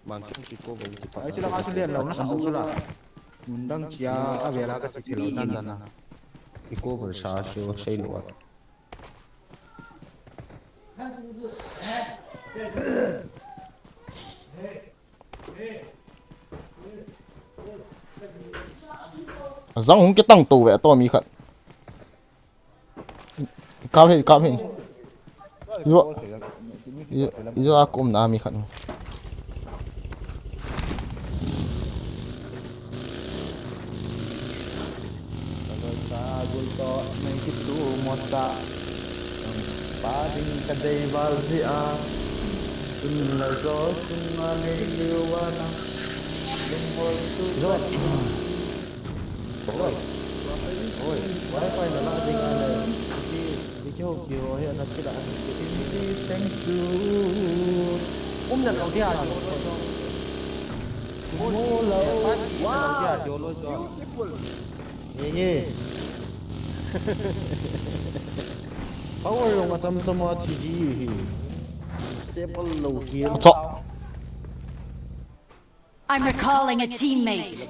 Man chung ki ko bang ki pa.
Ai sila acho lian lâu nó sắm chứ là. Undang chia avela cái chỉ lâu nan nan.
Ki ko ber sa sho sei lo.
Zang không cái tăng tù vậy to mi khẩn. Cao hết. Yo aku na mi khẩn.
Gulto may kitu mota paring kadai balzia sunna zo sunna liwana limbol tu oi wifi na lang ding ala di kyo kyo he na kila ni chang chu na lo dia jo mo lo wa dia jo lo jo ye power yung macam-macam TG staple low here.
I'm recalling a teammate.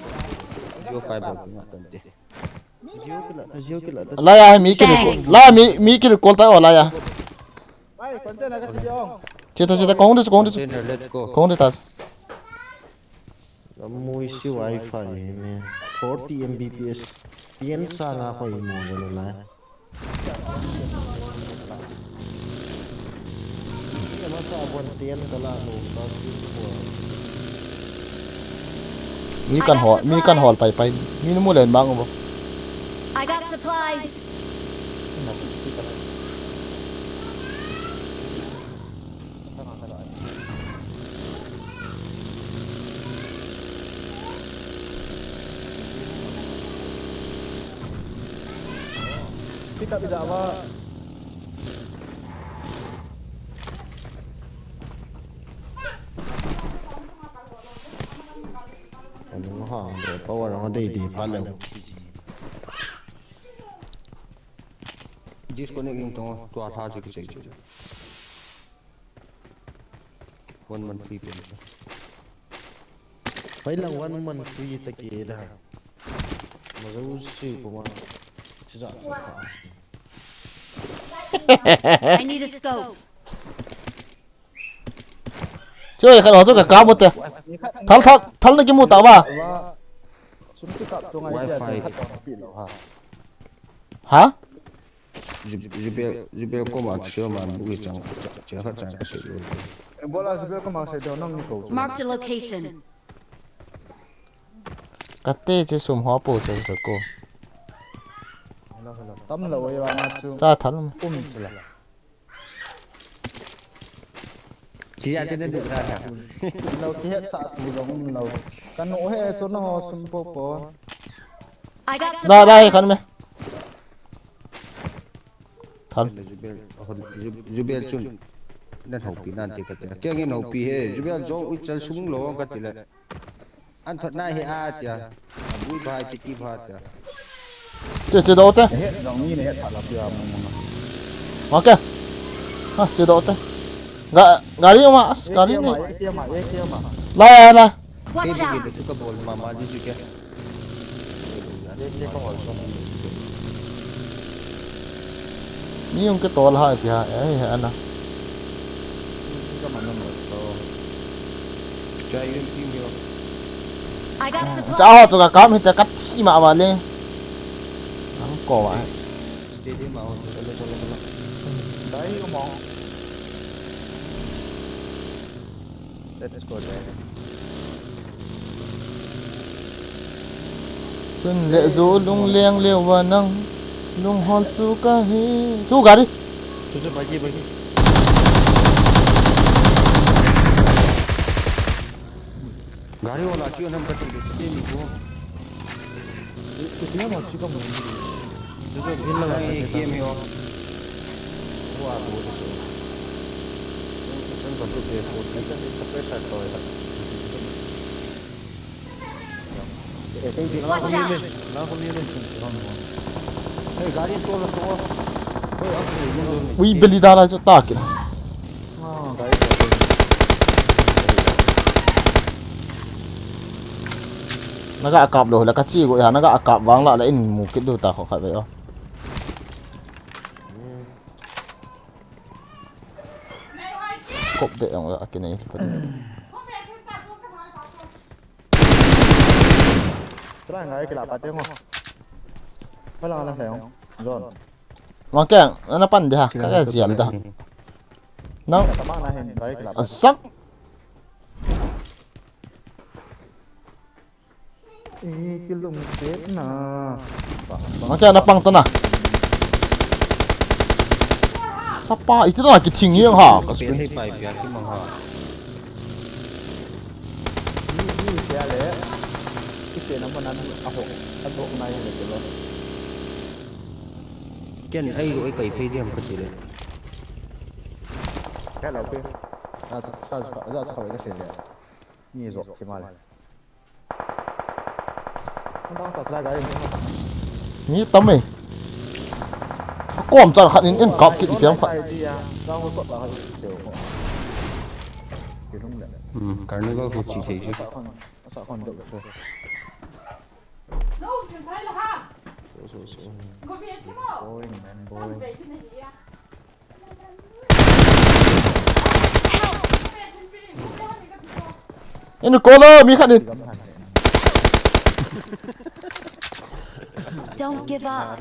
Yo fiber na tante.
La ya mi ki call ta wala ya.
Bye, content agad si Jong.
Cita kong de
Let's go.
kong de ta.
Amoy si wifi man. 40 Mbps. Piensa nga ako mo gano'n na. Hindi naman sa abon tiyan ka lang mo.
Mi kan hol pai. Mi nu mu len bang bo.
I got supplies.
Kita bisa apa?
Ano nga bro, power nga day pala.
जिसको नहीं तो आठा जी की चाहिए 1 month free पे
Pailang 1 month free take da. Mazusi kuma.
I need a scope.
Chơi cái đó cho cả cá một tè. Thal nó cái mu tao ba.
Sunti ka to ngay
Wi-Fi.
Hả?
Jibel ko mak sure man bugi chang cha ka se lo.
Bola sebenarnya kemang saya donong ni kau.
Marked a location.
Cái tê chơi sum hoa bổ chơi sao cô.
Tâm lâu vậy bạn chú.
Ta thal.
Sila.
Ki ya chen được ra hả?
Lâu ki het sa tu long lâu. Kan no he cho nó sum po.
I got
Đây
supplies.
khăn mẹ. Thal.
Jibel chun nên học pi nan ti ka te. Kya ngi no pi he Jibel jo u chal sum lo ka ti le. An thot na he a tia. Bui bai ti ki bha tia.
Chơi đâu tè.
Het dong ni ne het sa la pia mo.
Ok. Ha, chơi đâu tè. Gari mas, gari ni.
Kia mà.
La.
Watch
Ke
out.
bi tu ka bol mama ji ju ke. Ke ko hol so.
Mi yung cái to là hai pia. Anh à.
Chai yun ti mi.
I got supplies.
Cháu cho cả cá mình ta cắt chi mà vào lên. Nó cổ vậy.
Steady ma ho to lo.
Dai mo. let's go there
Xuân lệ dỗ lung liang liều và năng lung hòn chú ca hi chú gà đi
chú bagi
Gari wala chưa năm cái gì để mình mua.
dia mau sih kamu chú gila
Cái kia mình mua.
wah tuh chân còn được để một cái separate side rồi
Watch out!
nó không như lên chung không
Hey, gari to là to. Hey, up here.
ui beli darah cho ta kìa
cái
naga akap loh lah kacil kot ya naga akap bang lah lain mungkin tu tak khat vậy kop be yang lah kini
try ngay cái lạp tiếng không phải là làm phải không rồi
makang ana pan dia kaya siam dah nang
các bạn này hiện cái lạp
asak
cái lồng xếp nè
makang ana pang tanah apa itu lah kiting yang ha
Biến hay bài biến cái mong họ.
ini xe lẽ cái xe nó mà ăn ăn hộ này là cái đó
Cái này ai rồi cái phê đi không có gì đấy.
cái nào kia ra cái xe này như rồi thì mà này không đang tạo ra cái gì không
ni tam eh kom chan khat in en kap kit piam khat
ra một suất là kiểu kiểu không đấy
Cái này có chỉ thấy chứ.
sợ còn được rồi ôi man boy
en ko lo mi khat ni
Don't give up.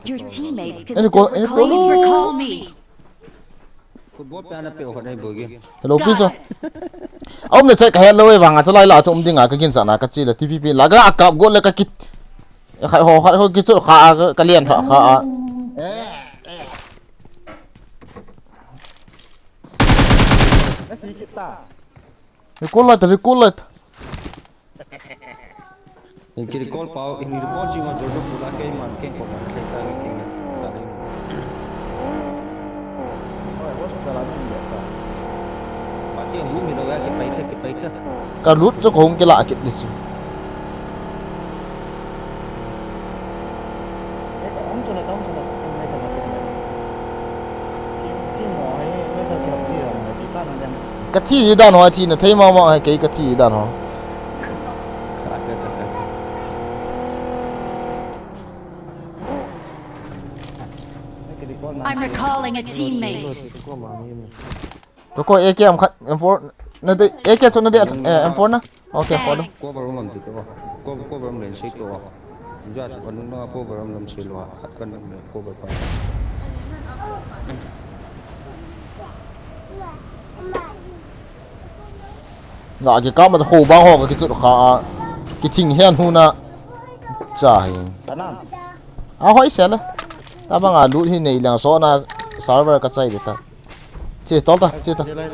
Your teammates can
Any
still
goal- any
recall,
goal?
please recall me.
Football pe ana pe ở đây bờ kia.
hello
Got
please
it.
ông này chạy cái hello ấy vàng à cho lại là cho ông đi ngã cái kiến sana cái chi là tpp là cái akap gol là cái kit khai ho cái chỗ khá cái liền khá
nó chỉ kita
recall lại
Cái call pau ini ball chỉ ngon rồi pula cái mà cái của mình cái cái cái
ôi bố chúng ta làm gì vậy ta
mà cái mũ mình đâu cái bay thế.
cái rút cho không cái lạ kit đi xí
ông cho này ông cho này không hay là cái mỏ ấy mấy thằng kiểu gì là người ta nó đem
cái thi đàn hoa thi là thấy mà hay cái thi đàn hoa
I'm recalling a teammate.
tôi coi AK M4 nó đây AK cho nó đây M4 na ok for đó
Cô vào làm gì đó. Cô vào làm gì đó. Giờ còn nó cô vào làm gì đó. Cần cô vào phải.
là cái cá mà hồ bao hồ cái chỗ khá cái thing hiền hu na trái
ta làm
hỏi xem đấy ta bằng à lũ thì này là số na server cái chạy được ta chơi tốt ta chơi ta
đi lên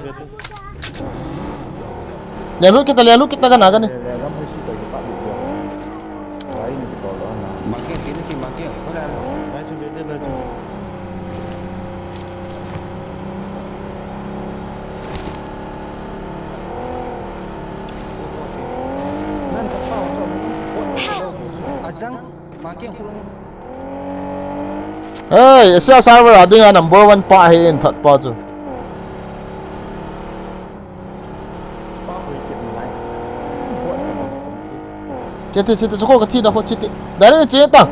về
lihat lu kita kan akan nih
để làm cái gì vậy các bạn được đấy như cái đó là
Makin ini sih makin. Kau dah.
đấy chúng đi lên chúng nên các bạn cho
Azang makin kurang.
hey siapa server ada yang number 1 pa hay in third pa tu Cete suko cái thi nào không cete dari cete tang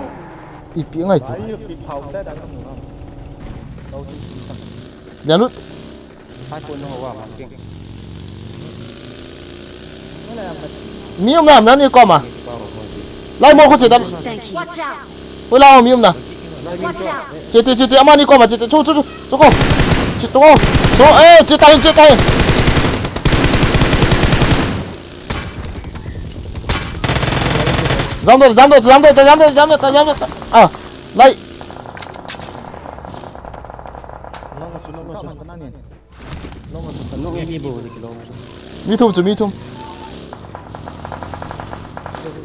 ipi ngai tu
đấy bị phao trái đang không đâu đâu chứ
lihat lu
Saya pun nak makin.
cái này là
mium nam nani ko ma lai mo ko cete
Thank you. Watch out.
oi lao mium na
Watch out.
cete ama ni ko ma cete cu suko so cete cete 잠들었다. 아, 라이. 미톰.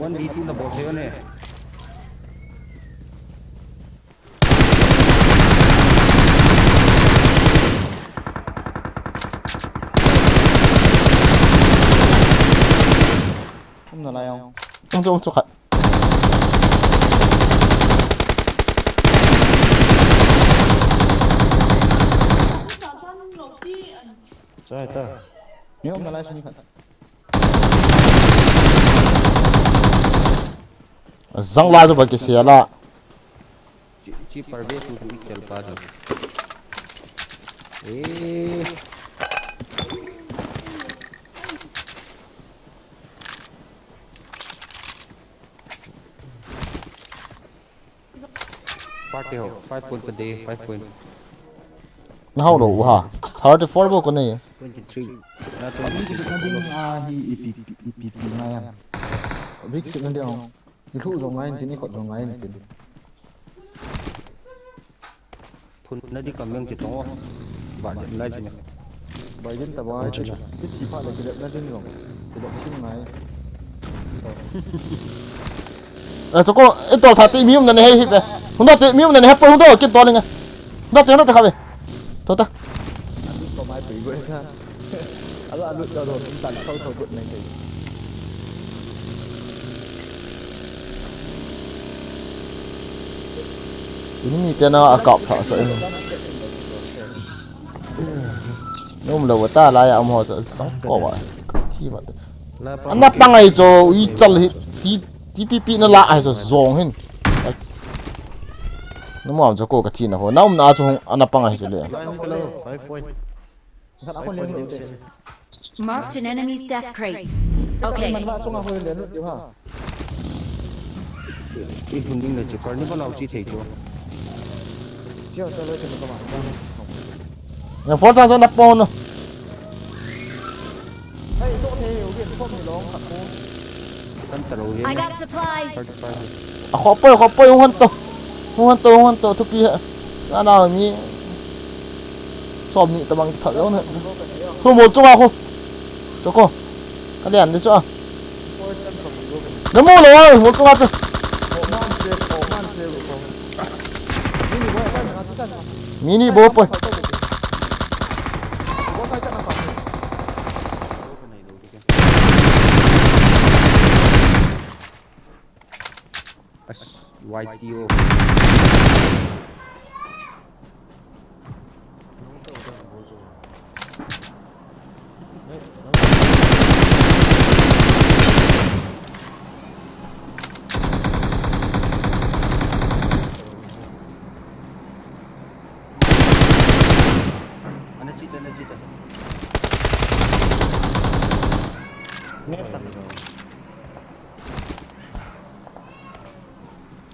One đi là bộ thế này.
Không là này không?
옹쪽 가.
Trời ta. Nếu không là này xong
Zang la jo ba ke sia la.
Chỉ par về tụ tụ chal pa rồi. Ê. Party ho 5 point per day 5 point.
Na hao lo ha. 34 bo ko ne.
23.
Ini kita ding hi ipi ngayan. Big sik ndia không? Ni thu rồi ngay thì còn rồi ngay thì.
Phun nó đi cầm miếng chỉ tông bạn lại chứ nhỉ.
Bài dân tập bài cái chỉ phải là cái đẹp nó dân rồi. Cái đẹp xin ngay.
저거 또 사태 미움 나네 해 해. 혼다 미움 나네 해버 혼다 게 또 하는 거. 혼다 가be. 됐다.
Có mai bị quên sao? Anh lựa cho rồi chúng ta thôi quên này thì.
Ini tena akap tak saya. Nom lo ta la ya am ho sang ko wa. Thi ba. Anna pangai jo i chal hi ti pi na la ai jo zong hin. Namo am jo ko ka thi na ho. Naum na jo anna pangai jo le.
5 point. Kan aku lihat dulu.
Marked an enemy's death crate. Okay.
Mình vào trong ngồi lên được chưa hả?
Cái phun đinh là chỉ phải những con nào chỉ thể cho.
Chưa cho lên thì các bạn.
Ya forza jo na pon.
Hey, chỗ thế hiểu điện xong thì nó khẳng cô.
Kan terus
I got supplies.
Khopo hon to thu pi na na mi. Som ni tamang thal lo na. Thu một chung không. Joko. Ka lian đi sao? Namo lo một chung chưa? Mini bo po.
YTO.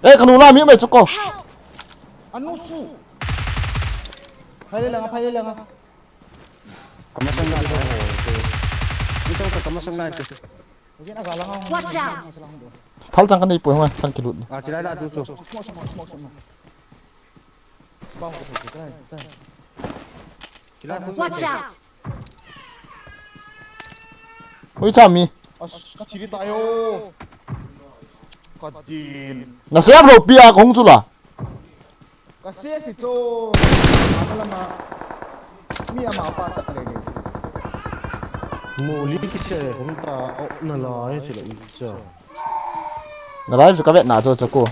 Ê, khanu la mi mai chuko.
Anu su. Hay lên lang.
Kamasang na ito. Ito ka kamasang na ito.
Mungkin agak lang.
Watch out.
Thal chang kan ni po ha, kan ki lut.
Ah, sila na ito.
Bang ko cái này.
Sila ko.
Watch out.
Oi cha mi.
Kaciri tayo. Kacil.
Na siap lo pia kong chu la.
Kasih itu. Apa lama? Mi ama apa tak lagi.
Mù lý cái xe không ta nó nói chỉ là ít giờ.
Na lai ju ka vet na jo chuko.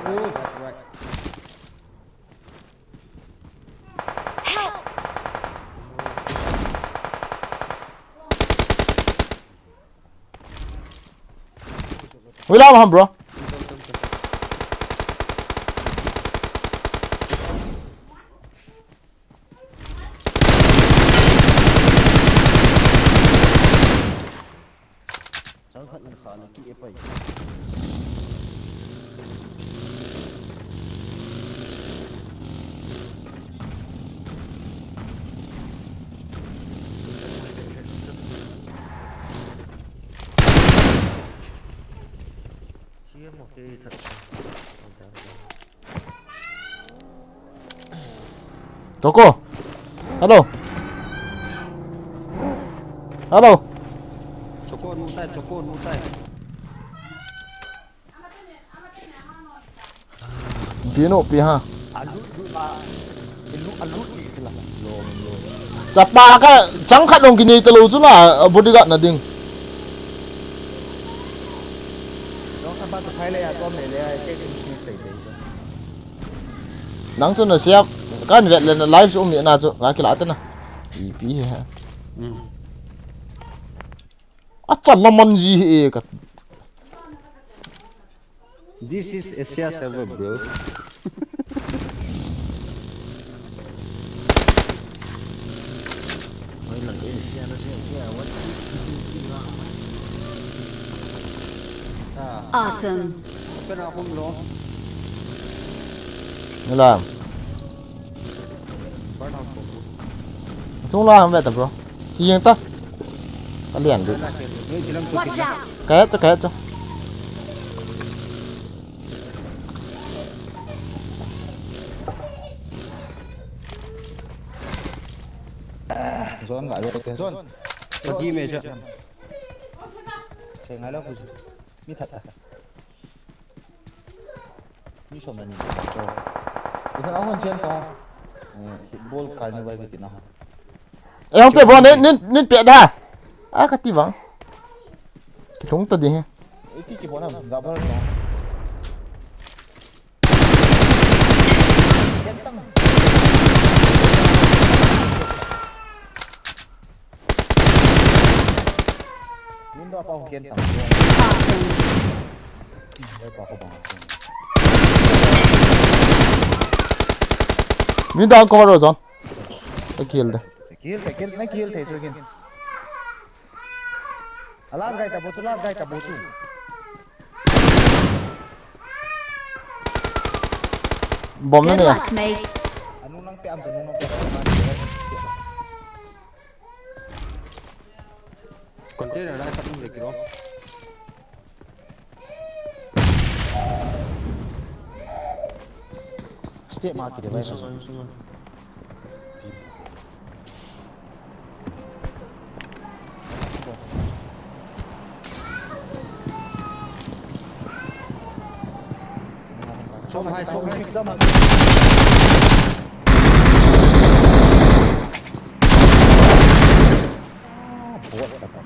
Oh, that's right.
Help.
We love him, bro.
Chẳng hạn khá là kỹ vậy. Chia một cái thật.
Toko. Hello. Hello.
Choko nu tai.
Pino piha.
Alut ni je lah.
Chapa ka chẳng khát đồng kini telu chu la bodyguard na ding.
Nó các bạn thấy là con này là cái gì đấy.
Nang chu na siap. Kan vet len live su mi na chu ga ki la ta na. Pi ha. Acha lamon ji he ka.
This is Asia server, bro.
Mấy lần cái xe nó sẽ cái what.
Awesome.
Cái nào không lo.
Ni la. Sung la ham vet bro. Ki yang ta. Ka lian du.
Watch out.
Cái cho.
Zon nggak ada ke Zon. Pergi meja.
Saya ngalah aku. Mi thật à? Mi sao mà nhìn cho. Cái áo hơn trên to. Football cái như vậy cái nào?
Ê không te bro nên pet da. Ka ti wang. Ki thong ta di he.
Cái chỉ bọn nào gặp hơn nó. Mình đã bao kiên tặng luôn. Đây bao không bằng.
Min da cover ro zon. Ta kill da.
Kill thế rồi kill. Alam gai ta botu.
Bom na
Good
ne.
luck, mates.
Anu nang pe am tu nang pe.
Container ada satu lagi kilo.
Step mati dia baik.
Chôm hai.
Buat kata.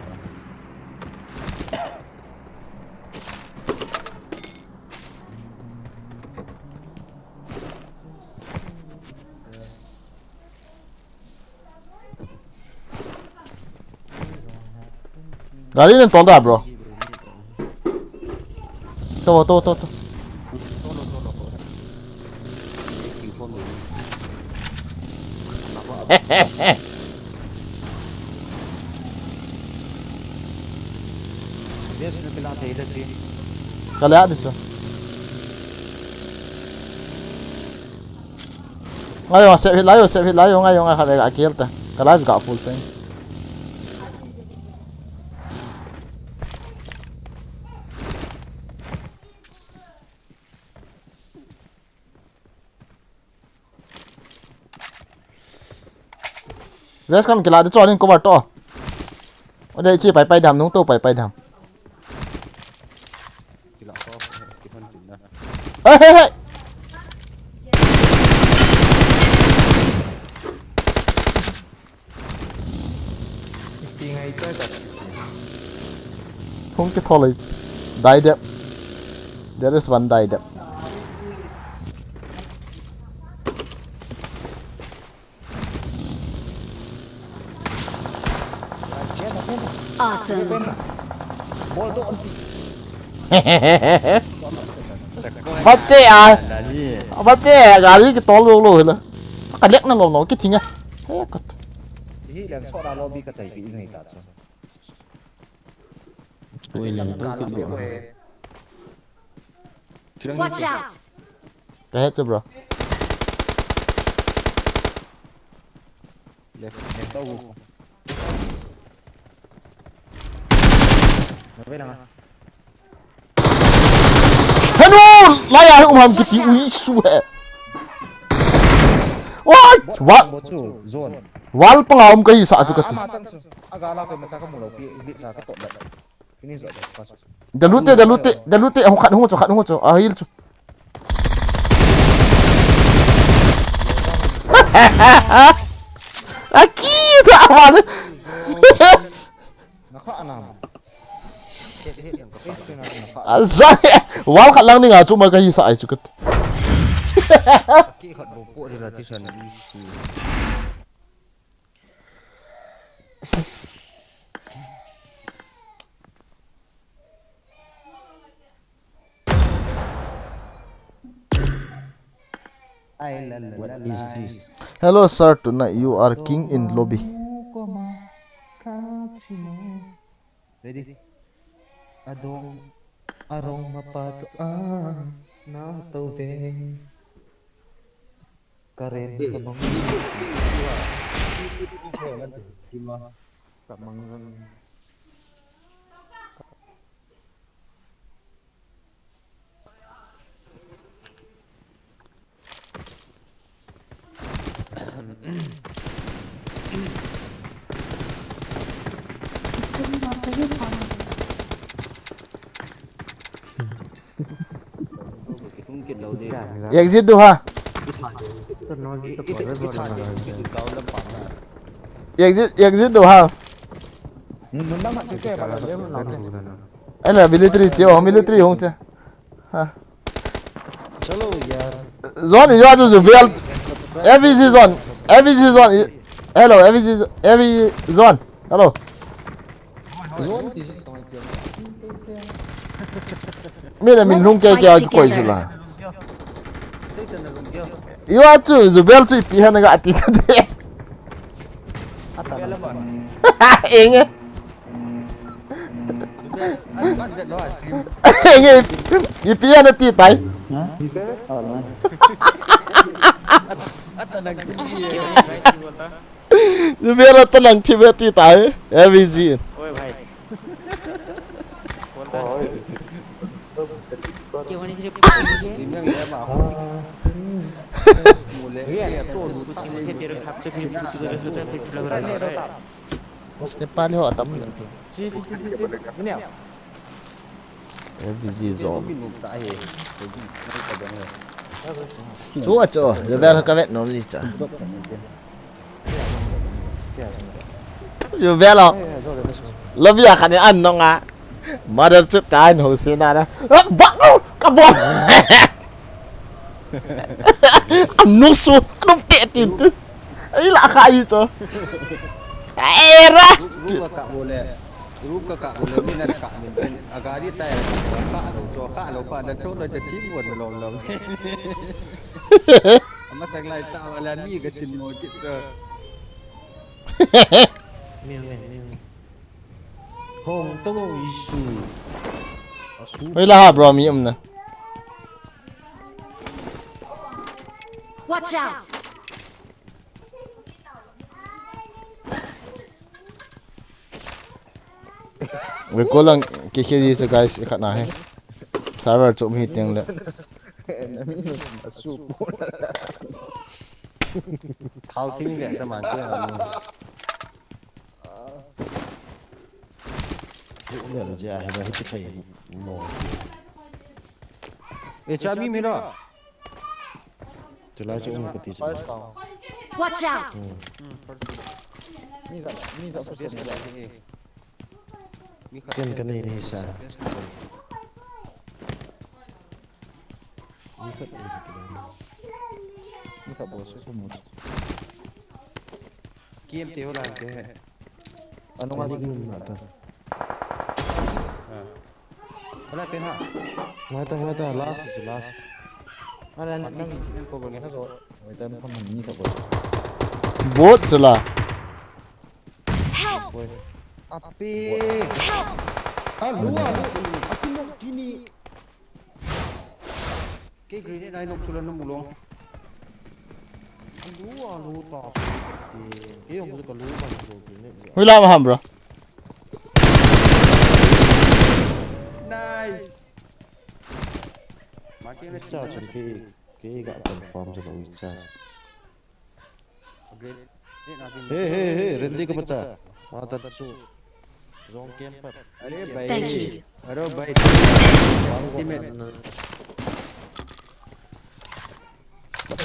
Gari nên tol da bro. To.
Dia sudah bilang tidak sih.
Ka la dis. Ngayo set hit layo ngayo nga ka kill ta. Ka live ga full swing. West kan kila de chon in cover to. Ode chi pai dam nung to pai dam.
Tidak kau kita tidak.
Hey.
Tinggal itu aja.
Không cái thôi die depth. There is one die depth.
Awesome.
Bol tu anti.
bắt trẻ à bắt trẻ gà đi cái to luôn rồi là cái lẽ nó lồng nó cái thing à thế còn
hi lang so da lobby ka chai pi ngai ta cha
ui lần tới cái độ
Watch out!
cái hết chưa bro
left tau về nào
hello lại à hàm cái gì ui su hệ what
zone
wal pangam cái gì sao chứ cái
agala ko masa ka mulo pi sa ka to da ini zo
da lute không khát không cho à hil chu aqui mano
na kha anam
sai wal khát lang ni ngà chu mà cái gì sao chứ cái
ki khat bo po de la ti san issue
what is this
hello sir tonight you are king in lobby
ready
adong arong mapato na to ve karen ka bang ka mangjang
tung kiện đầu đi
exit do ha exit do ha
mình đang chơi cái bạn đấy mình làm
anh là military chiếu military không chứ ha
chalo yaar
zone you are to build every season hello every zone hello mình không cái coi chứ là you are to build to pi han ga ti de anh ấy anh ấy pi han ti tai Zubera tenang tiba-tiba tahu, every Nepal ho atam every zone chúa Zubera ka vet nom li cha Zubera lebih akan an nong a mother chút cái hồi xưa na bắt ka bom anh nuốt xuống anh kẹt tiền chứ ấy là khai cho era
Rup ka boleh ni nak ka ni agari tay ka lo pa na chot loจะทิ้งหมดลงama saglay ta wala ni ka sin mo kit ka
hong to issue
Ôi là ha bro mi nè
Watch out!
Với cô lần cái gì sẽ guys khát nào hết server trộm hết tiếng lệ
thaoทิ้งvậy ta mà cái
nhận ra hay là cái thầy mồ
e chabi mi na
từ lá chỗ một cái gì
Watch out!
trên cái này thì sao
game te hola ke
ano nga di ganun na to
อะไรเป็นฮะ
Mata last is last. Ada nang ko ko ngena so. Mata kan ni ka boy.
bot sila
Help!
Boy.
Api.
Help!
Luar. Aku nak gini. Cái grenade này nộp cho lần nó mù luôn.
Luar lu ta. Cái ông có lu ban rồi ni.
huy la ma ham bro
Nice. Makin ni
Cha cha cái gak confirm je lo cha. Hey, rendi ko pecah. Mata su. Zong camper.
अरे भाई.
Thank you.
अरे भाई. Teammate.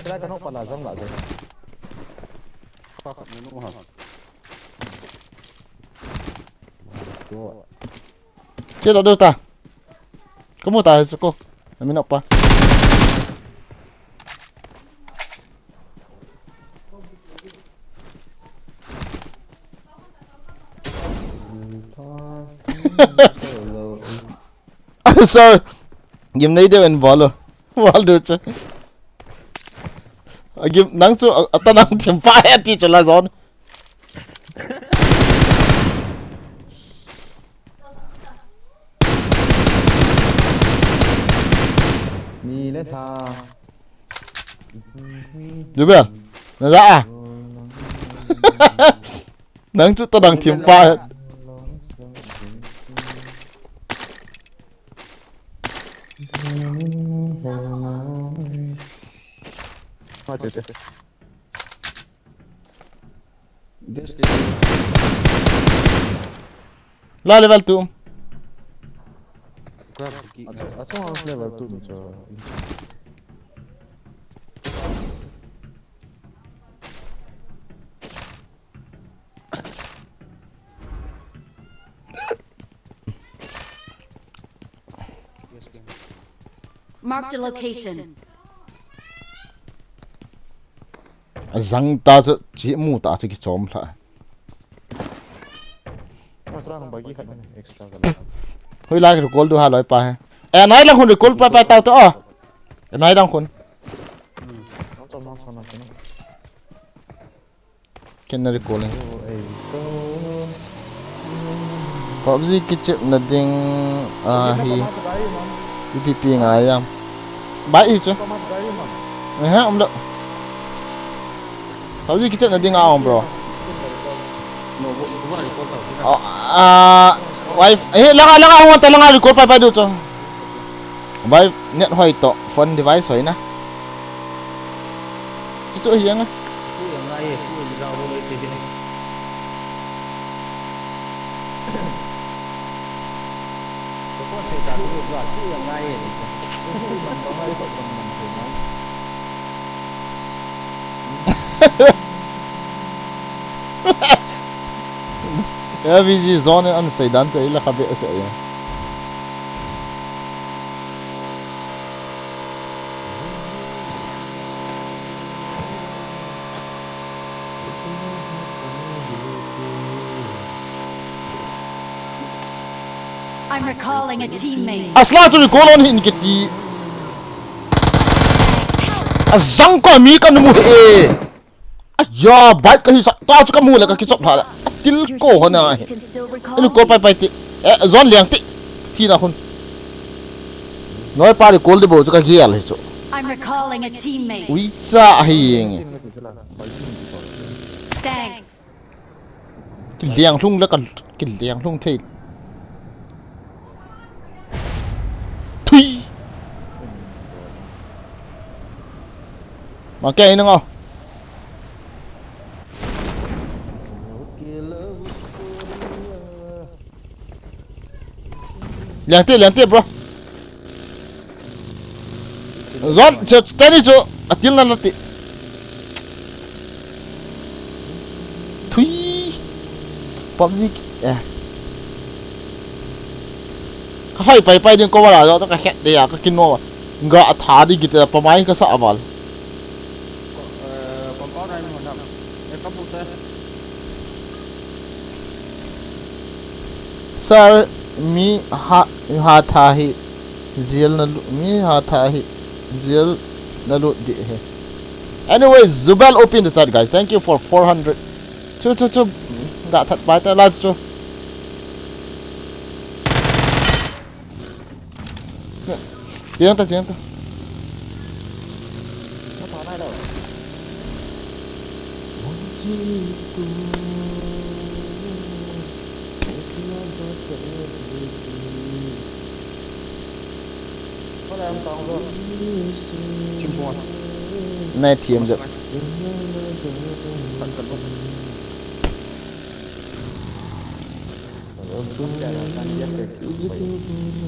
Kira kan pala zong la je.
Fuck, menu ha.
Go.
chết ở đâu ta có một tài sao cô mình nộp pa sao game này đều involve wall được chứ game nang su ata nang tempa ya ti chala zone
Ni le tha.
được chưa nó ra à nang chút ta đang tempa
Ha je.
la level 2
Aso harus level 2 macam.
Marked a location.
zang ta chu chi mu ta chu ki chom la
Masrang bagi kat mana extra kan.
hui la cái goal du ha loi pa he e nai lang hun goal pa pa ta to e nai dang hun
Macam sana sana.
ken na recalling
Oh, to.
PUBG ki chip na ding hi PPP ngai yam bai hi chu ha om do PUBG ki chip na ding aom bro wife langa ho ta langa record pa du chu wife net hoi to phone device hoi na chu hiang á
Aku yang lain, aku yang dah boleh TV ni. Cepat saya tak boleh buat, aku yang lain.
ya VG zone an sai dan sai la khabe sa ya
I'm recalling a teammate.
asla tu recall on hin kiti azang ko mi kan mu e ya bai ka hi sa ta chu ka mu la ka ki chop tha til ko hona he
Can still recall
inu ko pai pai ti zone liang ti ti na hun noi pa de kol de bo chu ka gial hi chu
I'm recalling a teammate.
ui cha hi yeng
Thanks.
ki liang thung la kan ki liang thung thei thui mà cây nó ngon liền tiếp bro zon tani cho atil na lati thui PUBG ka hai pai din ko wala do ka het de ya ka kinno nga tha di git pa mai ka sa aval
Còn có đây một năm. Em có một tên.
sir mi ha tha hi ziel na mi ha tha hi ziel na lu di he. Anyway, Zubel open the chat, guys. Thank you for 400. Chu đã thật bài ta live cho. Tiếng ta.
Nó thoát này đâu. Có lẽ em tòng rồi.
chim bò
Này thiểm được.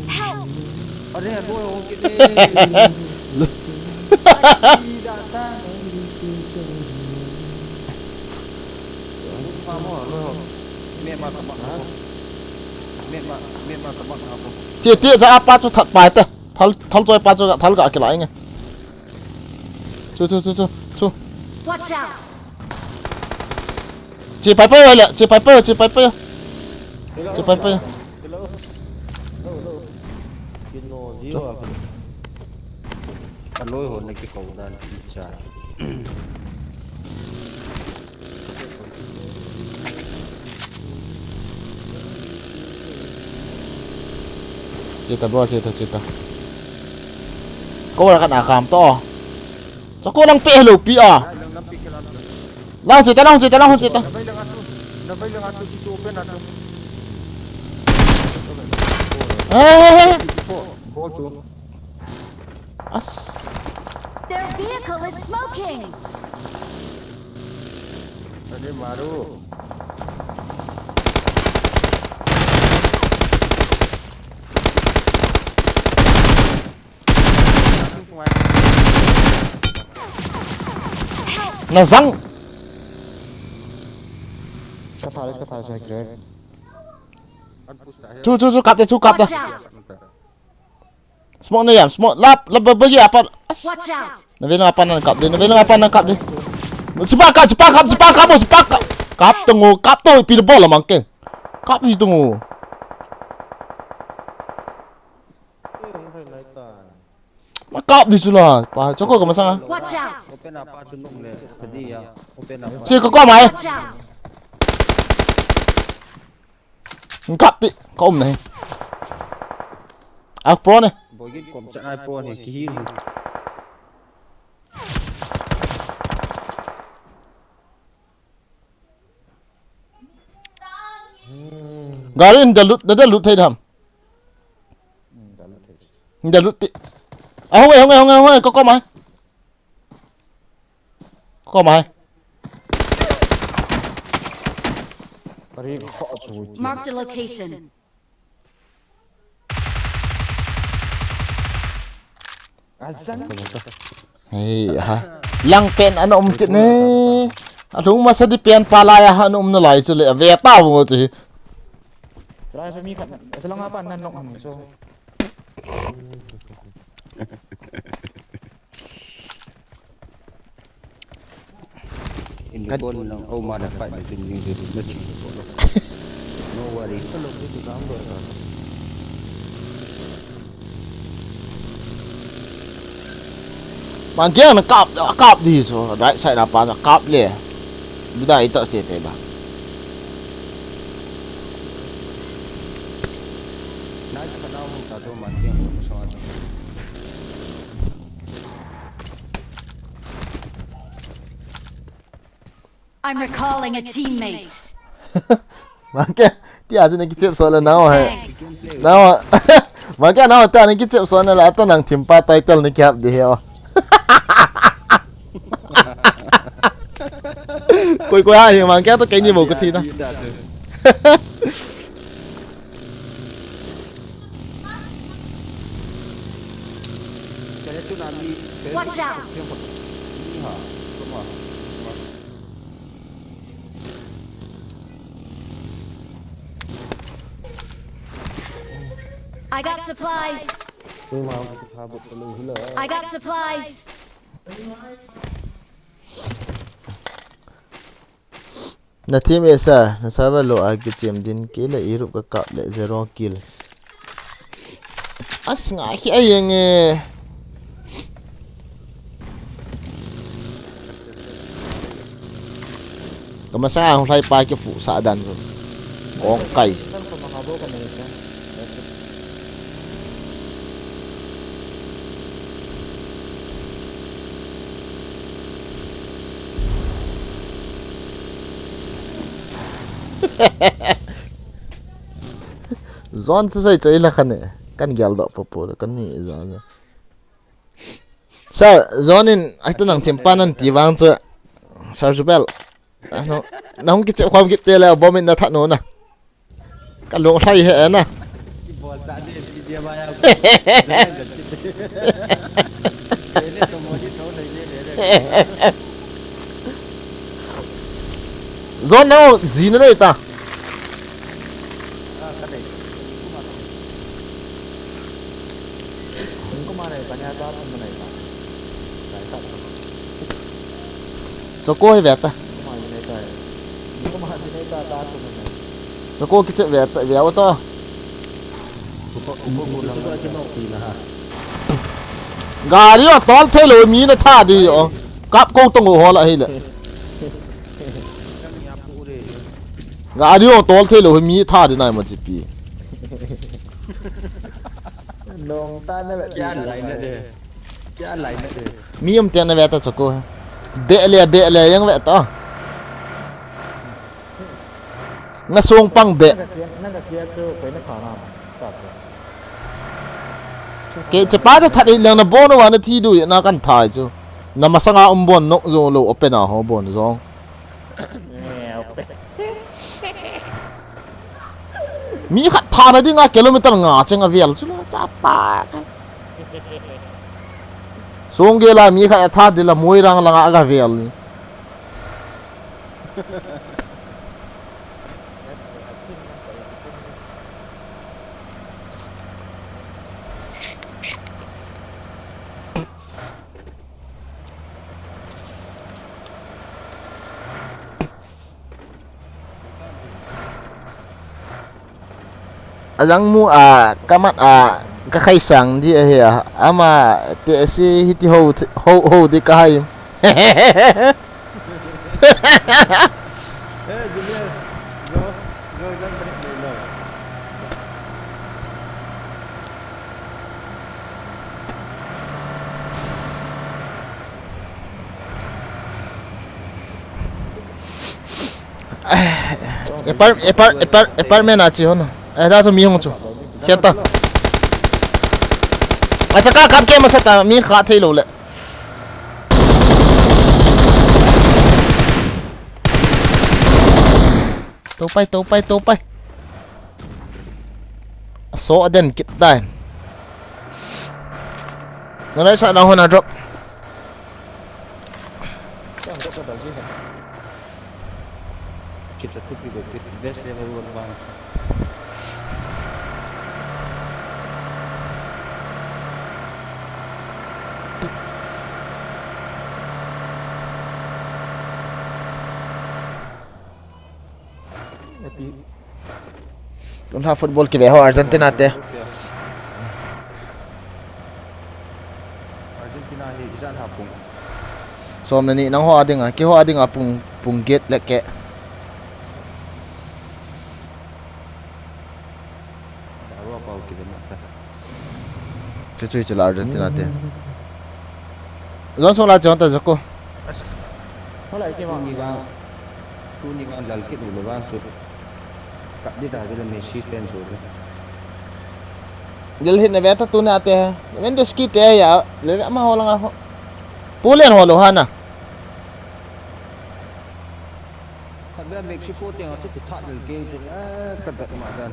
Help!
ở đây là đuôi ông kia đây mẹ mà các bạn học
Chị tiết ra apa cho thật bài ta. Thal cho apa cho thal cả cái lại nghe. Chu.
Watch out!
Chị phải bơi lại, chị phải bơi.
ăn lôi hồn này cái cầu đàn chả
Cita. Kau nak nakam to. So kau lang pe lupi ah. Lang cita.
nó vay lang ato dito open ato
Eh.
ball chu
As.
Their vehicle is smoking!
ada maru
Nó răng.
Cái thải sẽ kể.
Chu cặp đây.
Watch out!
Smoke na yan, smoke. Lap bagi apa?
Watch out!
Nabilang apa nangkap din. Cepat kap. Kap tu pinball lah mangke. Kap di tunggu. Kap di sula. Pa, cokok ke masang?
Watch out!
open apa chu nung le tadi ya open apa
Si kau mai.
Watch out!
Kap ti, kau này. Aku pro này.
boy git kom cha ai pro ni ki hi
Garin dah lut thay dham. Dah lut ti. Không nghe, có mai. Có mai.
Marked a location.
Hey, ha. Lang pen ano cit ni. Aduh masa di pen palaya ano na lai chu le ve tao ngo chi.
Saya semi kan. Selang apa nan nok ni so.
in con lang oh ma da fight between you nó chỉ no worry
Kalau itu gambar kan.
Mang kia nó cặp đi so. Right side apa na cặp le. Bida ito si te ba.
nãy chắc nào không ta đâu mà tiếng sao
I'm recalling a teammate.
Mang kia ti aja ni kicip soal nawa hai.
Thanks.
Nawa. Mang kia nawa ta ni kicip soal na ata nang timpa title ni cap di heo. Koi ai mang kia to cái gì một cái thi đó.
Watch out! I got supplies.
Tôi mau habut dulu hula.
I got supplies.
na team esa na server lo agi chem din ke la irup ka kap le 0 kills as nga hi ayeng kamasa ang lai pa ke fu sa dan ko ong kai
Kan sama ngabo kan ni kan.
zon tu sai choi la khane kan gyal do popo kan mi zon sir zon in ai tanang timpanan tiwang chu sir jubel ano nong ki che khom ki te la bom in na tha no na kan long sai he na
bol sa de ki dia ba ya ele to mo di to le le
zon no zin na ta
Kemana ya? Tanya apa mana ya?
so ko he vet ta
Kemana ini saya? Kemana ini saya tak tahu mana.
so ko ki che vet ta ve to gari wa tol the lo mi na tha di o kap ko tong ho la hi le gari wa tol the lo mi tha di nai ma chi pi
Nong tan này vậy.
kya lai na de
mi am ten na vet ta so ko be le yang vet ta nga song pang be
那个接车回那跑那大车。
ke che pa cho that lang na bon wa na thi du na kan thai chu na masanga bon no zo lo open a ho bon zo mi khat tha na dinga kilometer nga chenga vel chu cha pa song ge la mi kha tha de la moi rang la ga vel Alang mu kamat ka khaisang di he ama te si hiti ho di kai
Julian go jan break le lo
apartment achi ho no da so mi hong chu kheta acha ka kap ke masata mi kha thei lo le to pai so aden kit dai na sa na ho na drop
kita tu pi best level 1 bang
Tun ha football ki ve ho Argentina te
Argentina hi izan hapung
som ni nang ho adinga ki ho adinga pung gate le ke
dawa pau ki de mata
chu chu la Argentina te zon so la chon ta joko
Thôi lại cái
tu ni gang lal ki du bang su ka di da jele Messi fan su
gel hin na veta tu na te when the ski te ya le ma ho la ho pulen ho lo hana
ka ba Mexico te nga chu tha dal ke chu ka da ma dan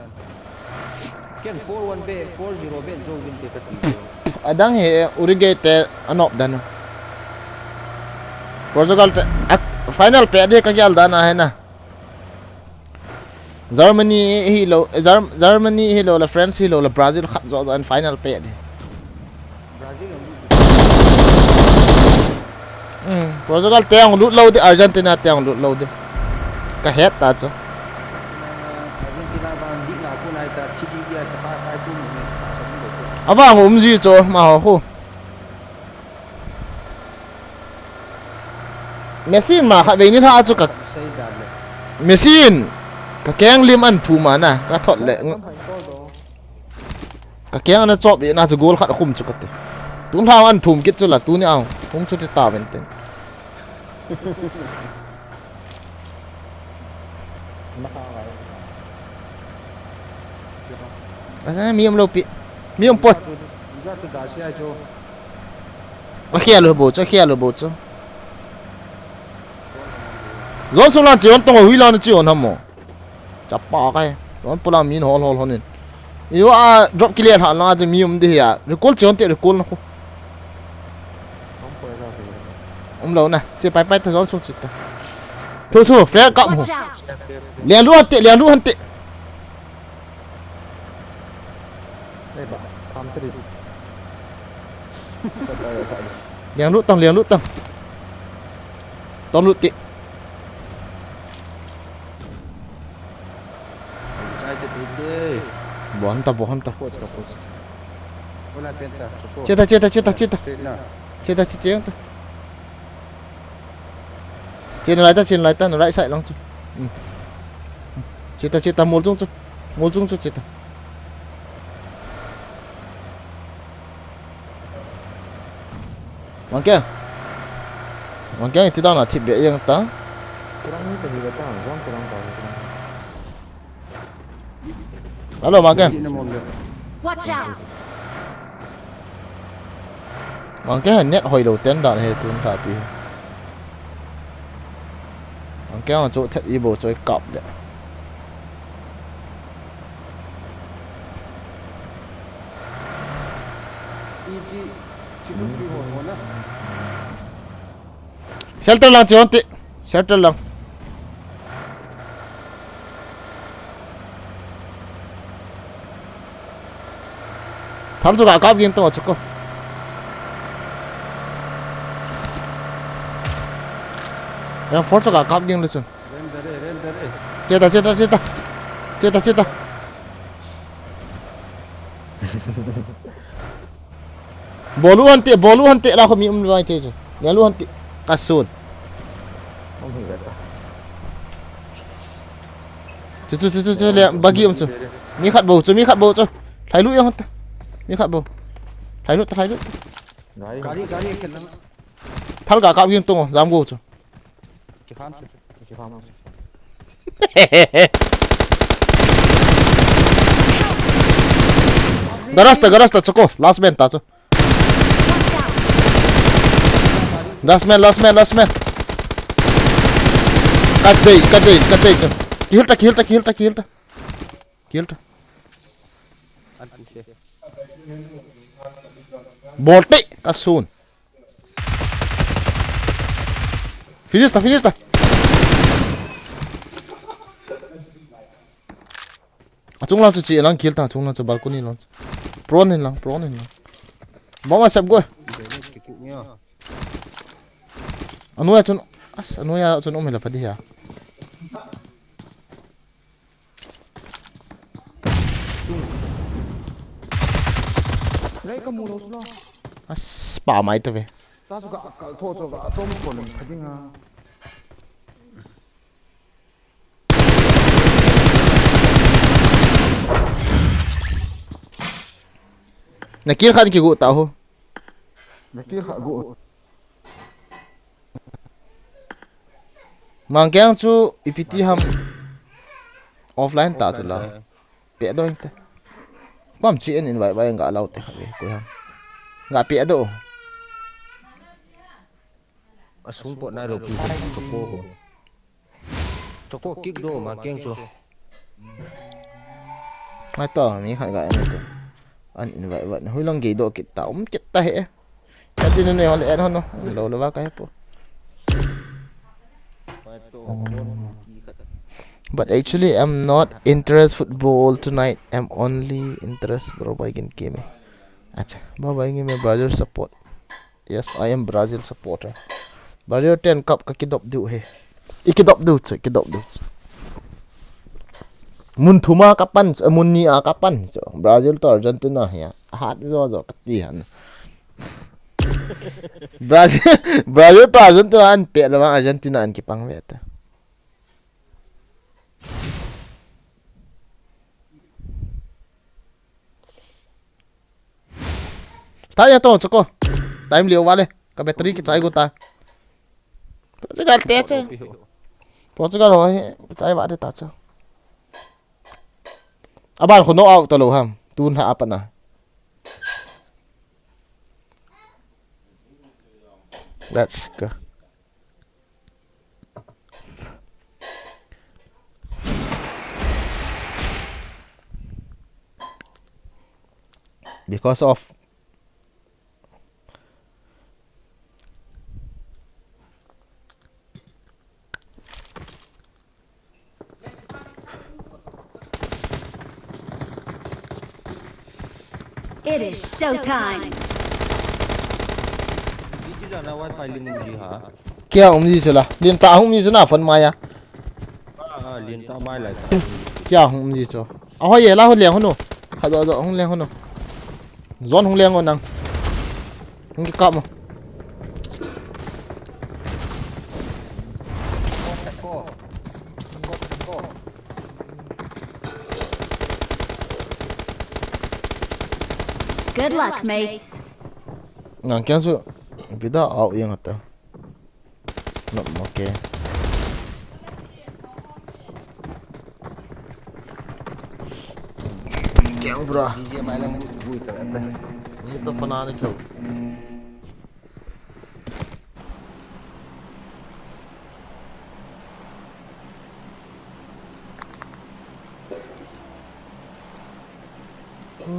ken 4-1 be 4-0 be zo win te ka ti
adang he urige te anop dan Portugal te final pe de ka gyal dana hai na Germany hi lo la France hi lo la Brazil khat zo an final pe de
Brazil
Portugal te ang lut lo de Argentina te ang lut lo de cái hết ta chứ
Argentina ban đi nào cô này ta chỉ kia ta ba cái cũng mình sao cũng được
à vâng gì cho mà họ khu Messi mà khai về như thế cho cả
xây đàn này
Messi cả keng liêm ăn thù mà nè cả thuận lệ cả keng nó chọn bị na cho goal khát khum cho cái tuấn thao ăn thùm kết cho là tu nhau không cho ta bên tên à miếng lâu bị miếng bột
ra cho đá xe cho
à kia rồi bộ cho rồi xong là chỉ còn tông ở huy lan chỉ còn hầm mỏ chắp ba cái rồi bữa nào miếng hol nên yêu à drop clear hả nóจะมีมันดีอ่ะrồi call chỉ còn tiệt rồi call nó ông lâu nè chỉ bay tới rồi xuống chết thôi flare cộng
Watch out!
liền luôn tiệt
đây bạn tham cái gì
liền lút tông tông lút tiệt
trái từ từ
bọn ta
cô này bên ta
chết ta trên lại ta nó lại sải lắm chứ chết ta một dung cho chết ta mang kia thì đó là thịt bẹ yang ta
kurang ni tadi kata zon kurang tahu sekarang
alo mang kia
Watch out!
hình nhất hồi đầu tiên đạn hệ tuần thả bị mang kia ở chỗ thật y bộ chỗ cọp đấy shelter lang chỉ tị shelter lang tham gia các game to chụp ya force các game listen chết bolu han tị là khôngมีvai thế chứ nhà lu han tị kasun
không hiểu được
chứ bagi om chứ mi khát bầu chứ thấy lũ không ta mi khát bầu thấy lũ
gari
gari cái nó
thal cả các game to dám go chứ
cái farm
garasta choko last man ta chứ last man cắt đây chứ kill ta
ăn củ xe
bolte kasun finish ta chung lang chu chi lang kill ta chung lang chu balcony lang prawn hin lang mama sab go
cái kiểu nhá
anuya chun omela padi ya
gari kamu dah sudah
as pa mai ta ve
saya suka thô cho gak trong còn cái nga
na kill khan ki go ta ho
mesti hak go
mang kyang chu ipt ham offline ta chu la pe do inte kwam chi en invite ba nga lau te khabe ko ham nga pe do
asung pot na ro pi choko kick do mà keng cho
mai to mi khan ga en ko an invite ba hoi lang ge do ki ta chết ta he ta tin ne hol en hono lo lo ba ka he po but actually I'm not interested football tonight. I'm only interested bro by game. Acha bro by game Brazil support. Yes, I am Brazil supporter. Brazil 10 cup ka kidop du he. Ikidop du. mun thuma kapan mun ni a kapan so Brazil to Argentina ya hat zo katihan Brazil to Argentina an pe la Argentina an ki pang vet Tanya to choko time liu wale ka battery ki chai go ta Portugal te che Portugal rồi chai ba de ta cho Aban ko no out to lo ham tun ha apa na Let's go because of
It is showtime.
Ini dah na wifi limung ji ha.
kia gì rồi liên tạ không gì nào phần mai à
Liên ta mai lại.
kia không gì rồi hỏi gì là hồi liền hơn nô rồi không liền hơn nô giòn không liền hơn năng không cái cọp mà
Good luck, mates.
ngang kia su bị đó ảo yên hết nó ok kéo bro
Dia mai lang vui tak ada.
ini tuh pernah nih kau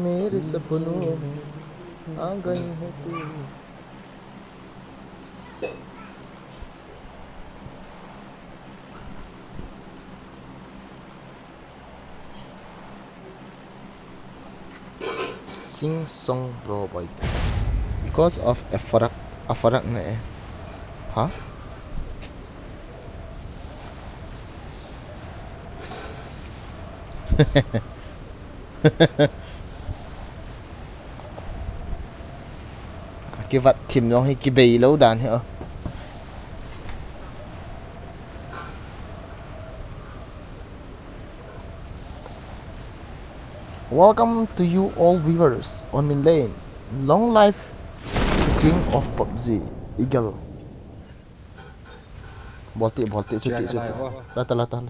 मेरे सपनों में आ गई है तू sing song bro boy because of afarak na eh huh cái vật thìm nó hay cái bì lâu đàn hả Welcome to you all viewers on my lane. Long life the king of PUBG Eagle. Bolti cuti. Lata.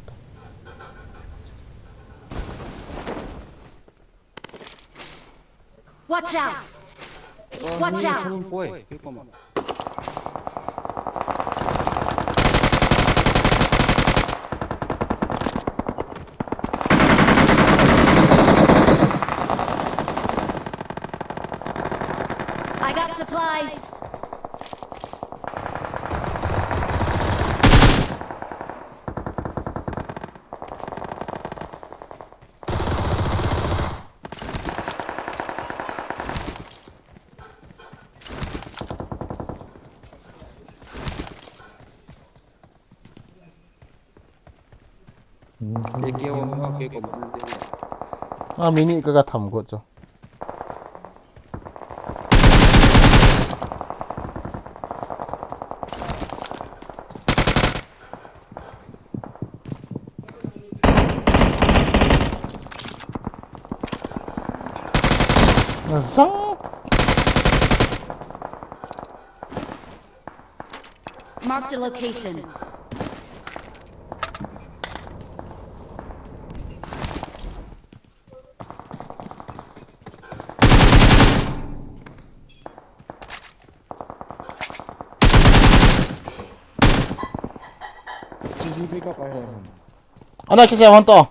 Watch out! Watch out!
Oi, que como?
I got supplies.
Dia kêu ok como.
mini cái thầm của cho răng
Marked a location.
anak kisah wanto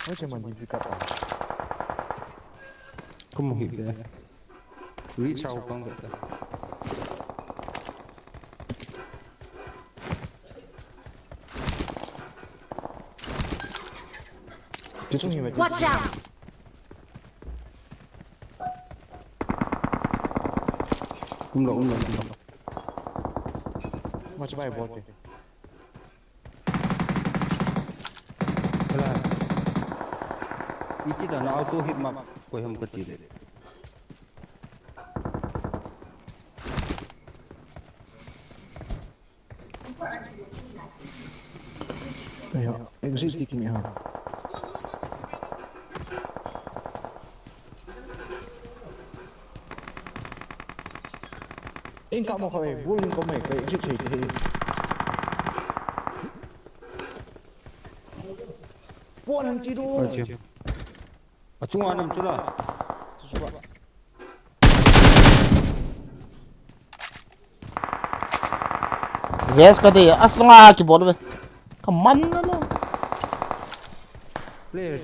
Macam mana dia kata?
Como que é? Reach out bang kata.
Watch out!
Umlo.
Macam mana bot dia?
Iki dah na auto hit mak koi hum kati le.
Ja, exit taking me out. Anh cầm một cái bull có mấy cái exit thì buồn hơn chi đâu.
Acha. Achung anam chula.
Vest ka de asla ki bol ve. Kaman na lo.
Player.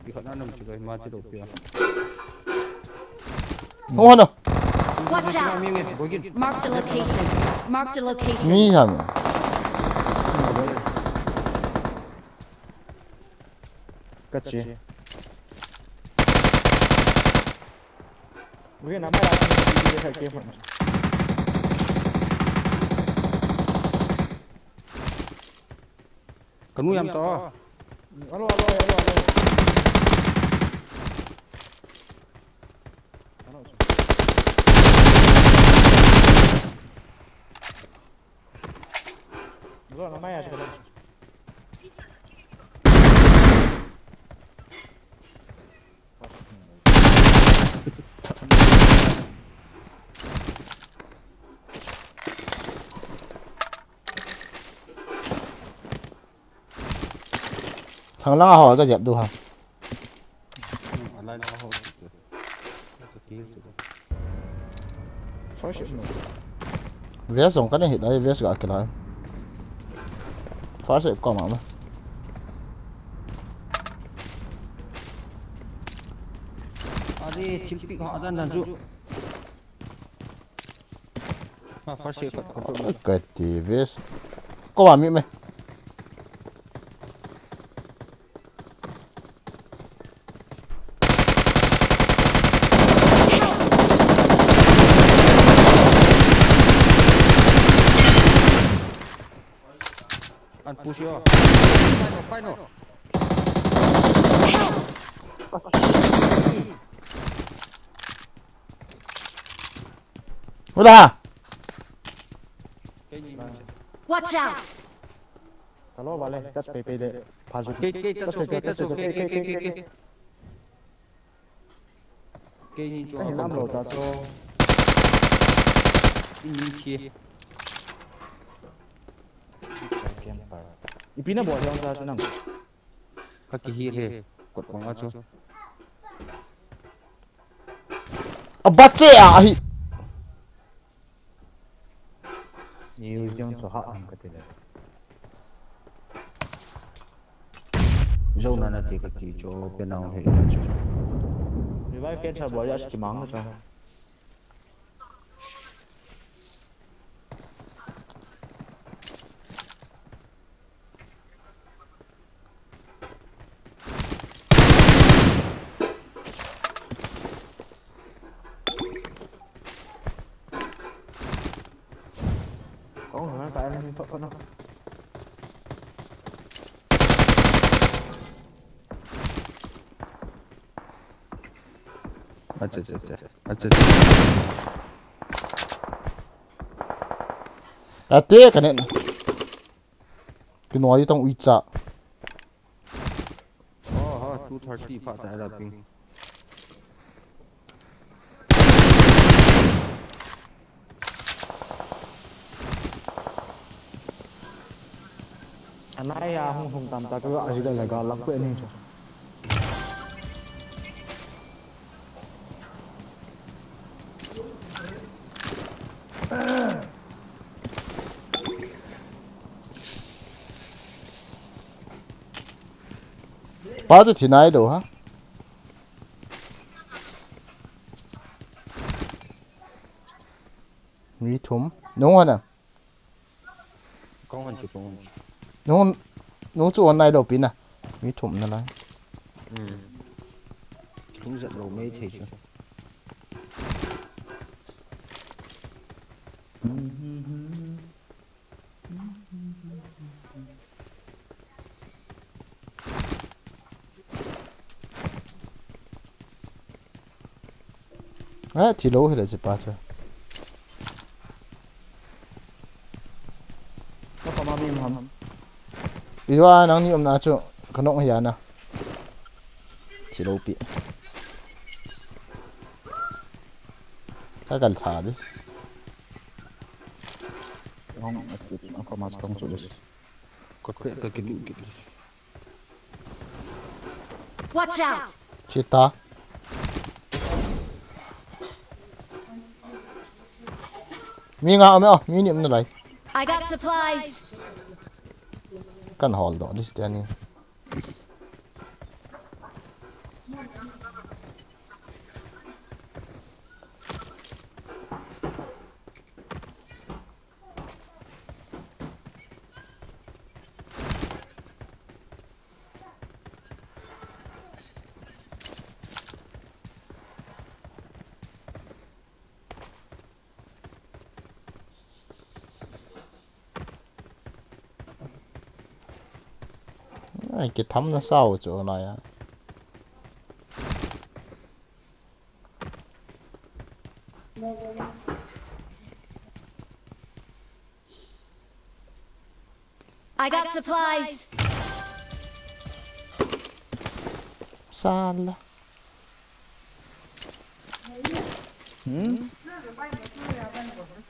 Di khat anam chula ma chi do pia.
Oh no.
Watch out! Marked a location. Marked a location.
Mi ham.
Kecil. Mungkin nama lagi dia kayak apa?
Kanu yam to.
Alo. Lo namanya siapa?
Thằng lá hỏi có dẹp được không?
Alai na ho.
First no.
Vest dùng cái này hiện đây vest gọi cái này. Phát sẽ có mà.
Ade chimpi ha dan dan ju. Ha first shot ko.
Cái tí vest. Có mà mày.
An push yo. Final.
Udah.
Watch out!
Kalau balik, tas PP deh. Pasuk.
Ke ni cho.
Cái năm đầu ta cho.
Ni chi.
Ipina buat yang ta senang.
Kaki hit he. Kot bang acho.
Baca ah.
Nhiều yang cho hak ang kata dia.
Zona na te kaki cho penau he.
Revive cancel buat ya sikit mang cho. Có người phải anh phật nó.
Acha.
Ate cái này. Cái nói trong uy chạ.
Oh, 230 pa ta ra ping.
Anh ấy không tầm ta cứ gọi gì đây là gà lắc quên đi cho.
Bao giờ thì này đâu hả? Mỹ thúng. Đúng không nào?
Con con.
Nó chỗ này đâu pin à? Mỹ thủng nó này.
Cũng giận đầu mấy thế chứ.
뒤로 해야지 빠져.
Apa mami Muhammad?
이리 와 낭니 엄나 좀 그놈 해야나. 뒤로 삐. 가갈 차지.
Aku masuk tong sudah.
Có khỏe cái đủ cái
Watch out!
싫다. 미가 오면 미니 없는 라이.
I got supplies.
간 홀도 디스테니. 이렇게 담는 싸우죠 나야.
I got supplies.
살라.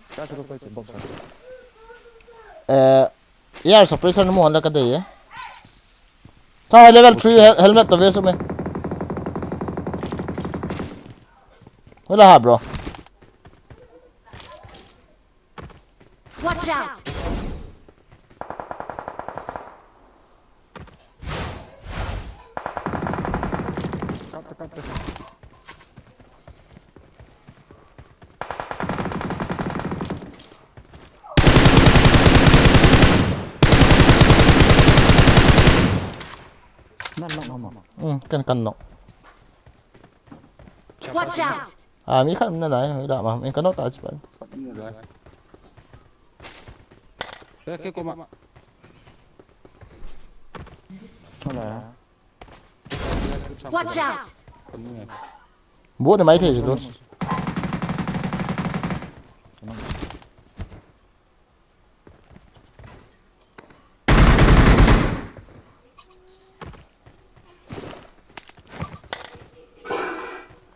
Kita cukup baik box.
यार suppressor में मोहल्ला का दे ये था level 3 helmet तो वैसे में होला हा bro
Watch out!
Kata. Nah.
kan no
Watch out!
mi khát nó lại đã mà mình có nốt tại chứ bạn
cái cô mà
Hola.
Watch out!
bố để máy thế rồi luôn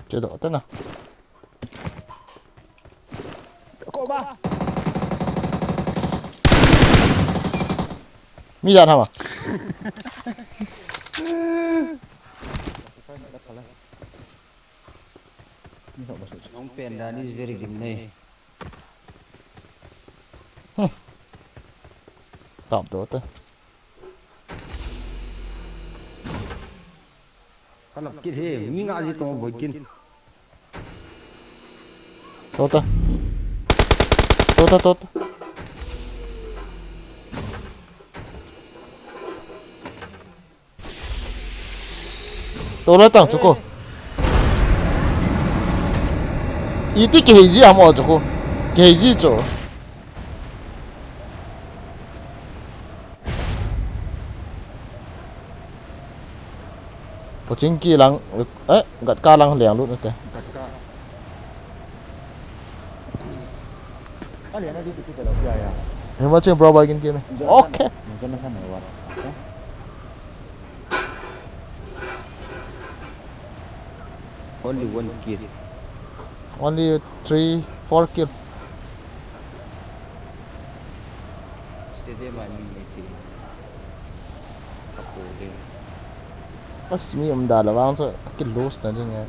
chế độ tức là
Kok ba?
mi ra hả mà
ông pen dan is very dim này
tạm tốt thôi
cái lập kia thế mi ngã gì to bồi kín
tốt thôi tốt tôi nói tặng cho cô ý tí cái gì à mà cho cô cái gì cho có chính kỳ lăng ấy gặt ca lăng lẻng luôn ok
Ali ana di kita dah biaya.
em mà chơi pro bagin kia này ok
Macam mana kan lewat.
only one kid
only 3-4 kill
stadium anh này thì aku dia
bas mi dah lah bang so kill loss na din ya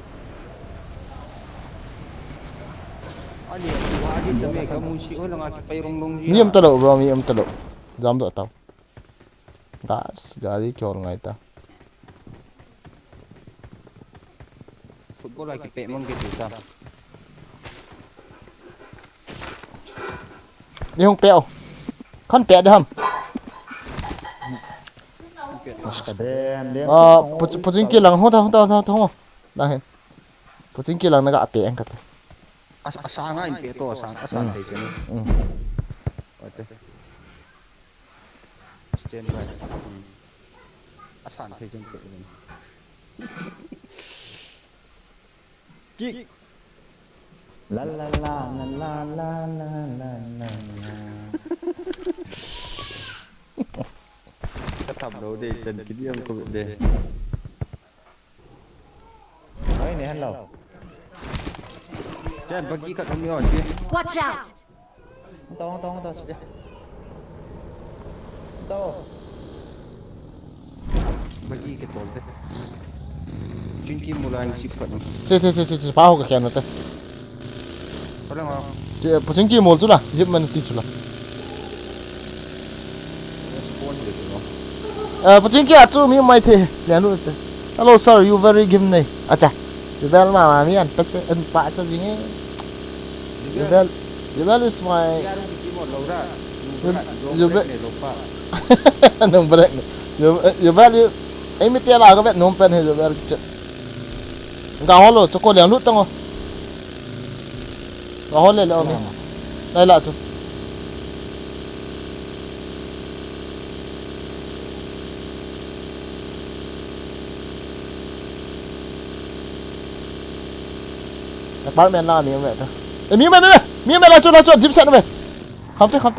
ali wajib demi kamu si orang aki payrong long
mi talo bro mi talo jam do tao gas gari kyo ngai ta
football aki pe mong gitu ta
đi không peo con peo được không
Mas kaden dia.
puting kia lang hota không đang hiện puting kia lang naga ape ang kata
asanga in pe to asang thấy cái này stand by asang thấy cái này
La la la la la la la la la la.
Cái thầm đồ đi chân kính em có bị đề.
Nói này hello.
Chân bác kỹ cận không nhớ chứ.
Watch out!
Không to chị. To.
Bác kỹ cái tổn thế. Chuyên kim một lần xịt cận.
Chị phá hộp cái kèn rồi thế.
Có đang không?
Chị chính kia một chút là giúp mình tí chút là.
Spawn được không?
Chính kia chú mi mai thế liền luôn thế. Hello sir, you very give này. À chà, you very mà mi ăn bắt sẽ ăn bạ cho gì nghe. You very is my. You very. Nông bẹt. You very is. Em biết là cái bẹt nông bẹt hay you very chứ. Gạo hoa lô cho cô liền lút tông không? Gạo hoa lên đâu nè. Đây là chú. Bắt men la miếng vậy thôi. Miếng mày là cho tiếp set nó về. Không thế.
Không.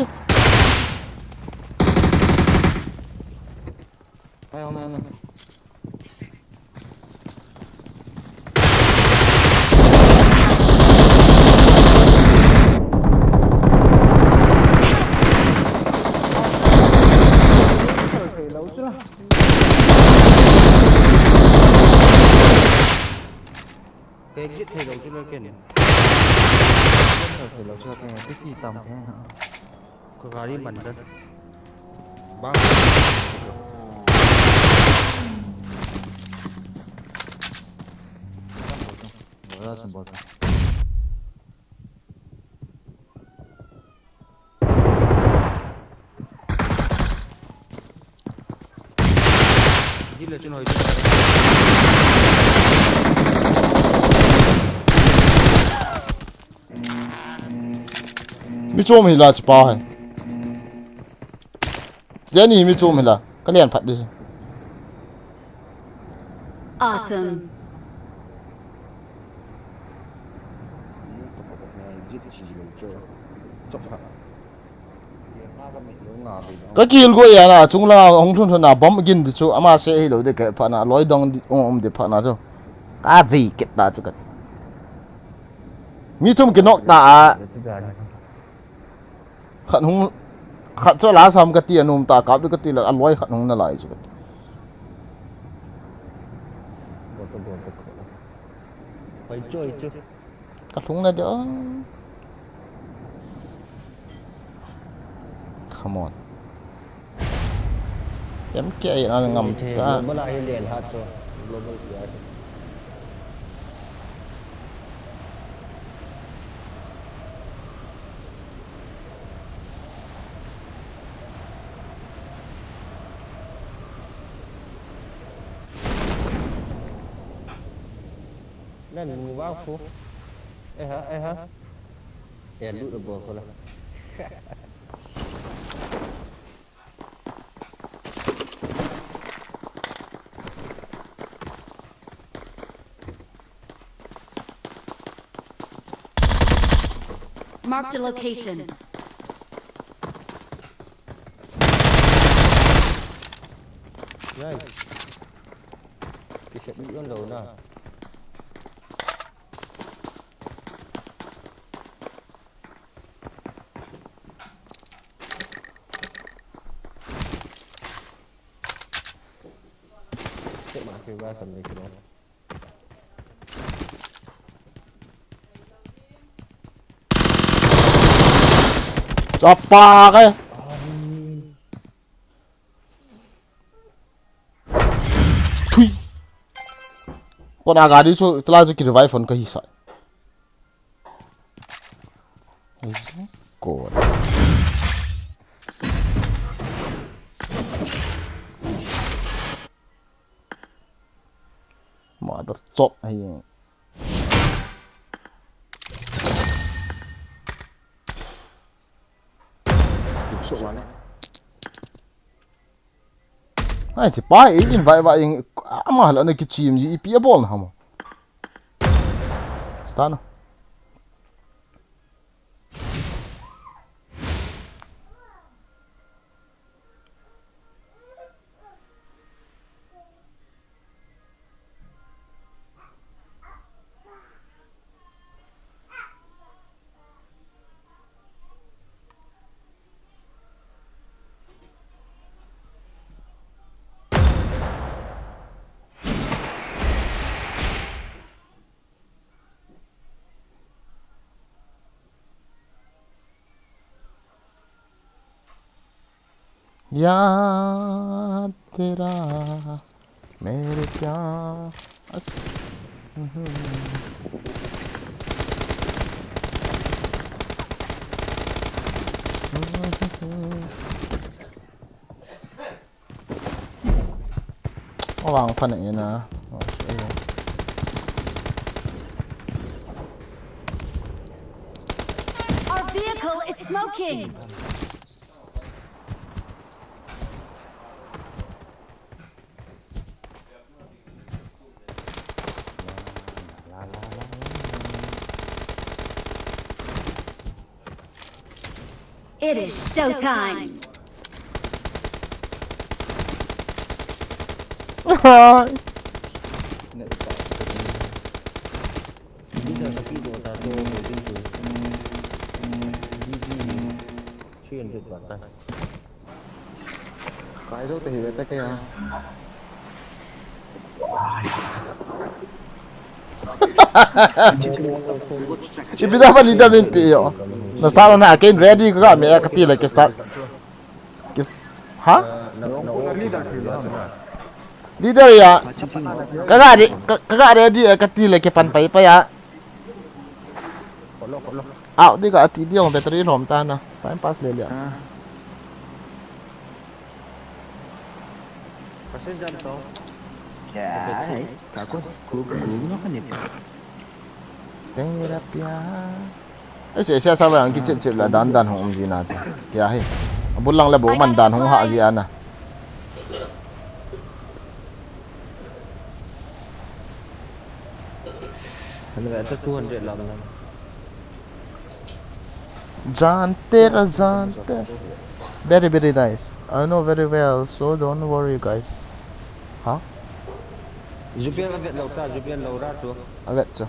Cái exit thầy đầu cho nó kìa.
Thầy lâu chưa cái gì tầm thế hả?
Có gà đi mặn đó. Bang.
뭐야 좀 뭐야.
Đi lên trên hồi.
Mi chôm hila chỉ bao hay. Giờ này mi chôm hila, cái liền phát đi.
Awesome.
Cái kia của nhà là chúng là ông thôn là bấm gin thì chú ama sẽ hiểu được cái phần là lối đông ông để phần là chú. Cái gì kết là chú cái. Mi chôm cái nóc ta. Khẩn cho lá xăm cái tiền ông ta cáp được cái tiền là ăn lối khẩn ông nó lại chú cái.
Phải chơi chứ.
Cái thùng này đó. Come on. Em kia nó ngầm ta.
Mới lại liền hạt cho. Nên mình vào phố. Ê hả? Đèn lụi được bờ rồi.
Marked a location.
Này. Cái sẽ bị con đầu nào. Sẽ mặc cái ba phần này cái đó.
Apa cái. Thui. Con agak đi số telah tu kira revive on ke hisai. God. Mother chop hay.
Số mà này.
Ai chỉ bài in vậy mà là này cái chim gì pia ball hả mà. Stano. याद तेरा मेरे प्यार vàng phần này nè.
Our vehicle is smoking. It is showtime.
Cái dấu thì về tay kia.
Ipida pa leader din piyo. Na start na again ready ko kami akati like start. Ha? Leader ya. Kaga ready akati like panpai pa ya. Out di ka ati di yung battery rom ta na. Time pass le liya.
Kasi dyan to.
Kako kuno kan itu.
Tera pyar. Ai se sa ba ang kichit chit la dan dan hong ji na cha. Ya he. Bulang la bo man dan hong ha gi ana.
Ano ba ito 200 lang lang.
Jante. Very very nice. I know very well, so don't worry guys. Huh?
Jupian avet lauta, Jupian laura tu.
Avet cha.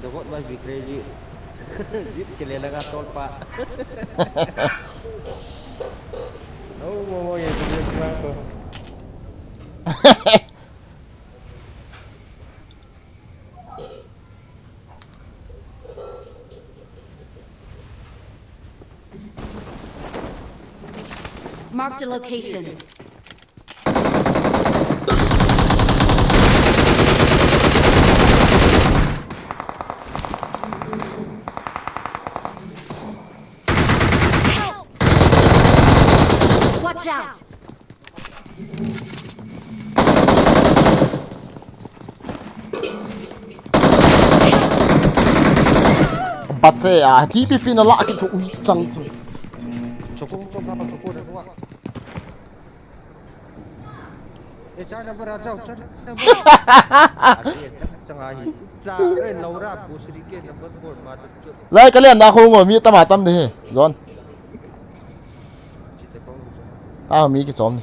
Dokot ba bi crazy. Zip kelela ka tol pa.
Oh, mau yang dia kenapa?
Marked a location. Help! Watch out!
Bat se ah TPP na la ki chu chang chu.
Cukup dah kuat. Cara berajau, cara Cengahi. Laura bu sedikit number 4 mata cut.
Lai kalian dah ko mi tamatam de John.
Cita kau.
Ah mi ki chom.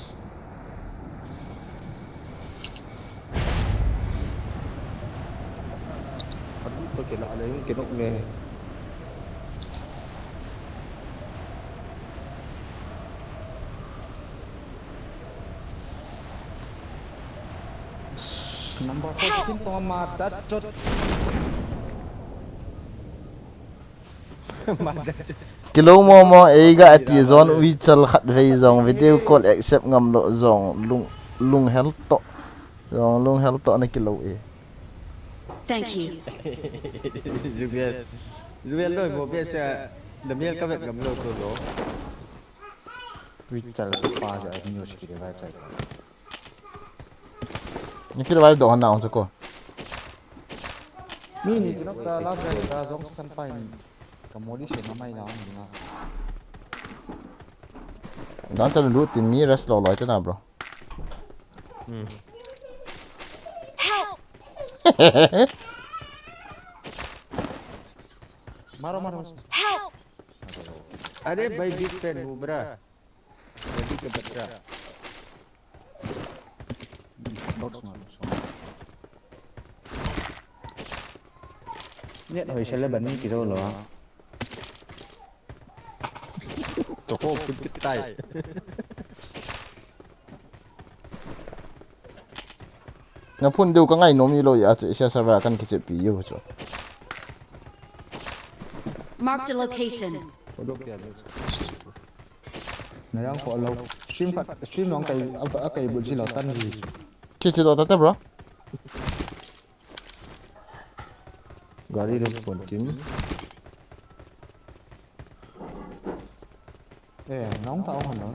Aduh, kau kena ada yang kena ni.
Number 14 to mata cut.
Kilo mo eiga at zone we chal khat vei zong video call accept ngam lo zong lung health to zong lung health to na kilo e.
Thank you.
Jubian lo mo biasa demiel ka vet ngam lo tu lo.
We chal pa ja news ki vai chal.
Ni kilo vai do na on ko.
Mini kita last guy dah zong sampai kamoli siya na may lang na.
Dan chal loot in mi rest lo lai ta na bro.
Help!
Maro.
Help!
Ada by big pen bra. Jadi ke betra.
Box maro.
Net hồi sẽ lấy bánh kỳ đâu rồi.
Cukup kita.
Ngapun deu ka ngai nom ni lo ya chu sia server kan ki che pi yo chu.
Marked a location.
này đang có lâu stream nó cái bữa gì là tan gì
kia chỉ đồ tao bro
gari được còn tím nóng tao hẳn đó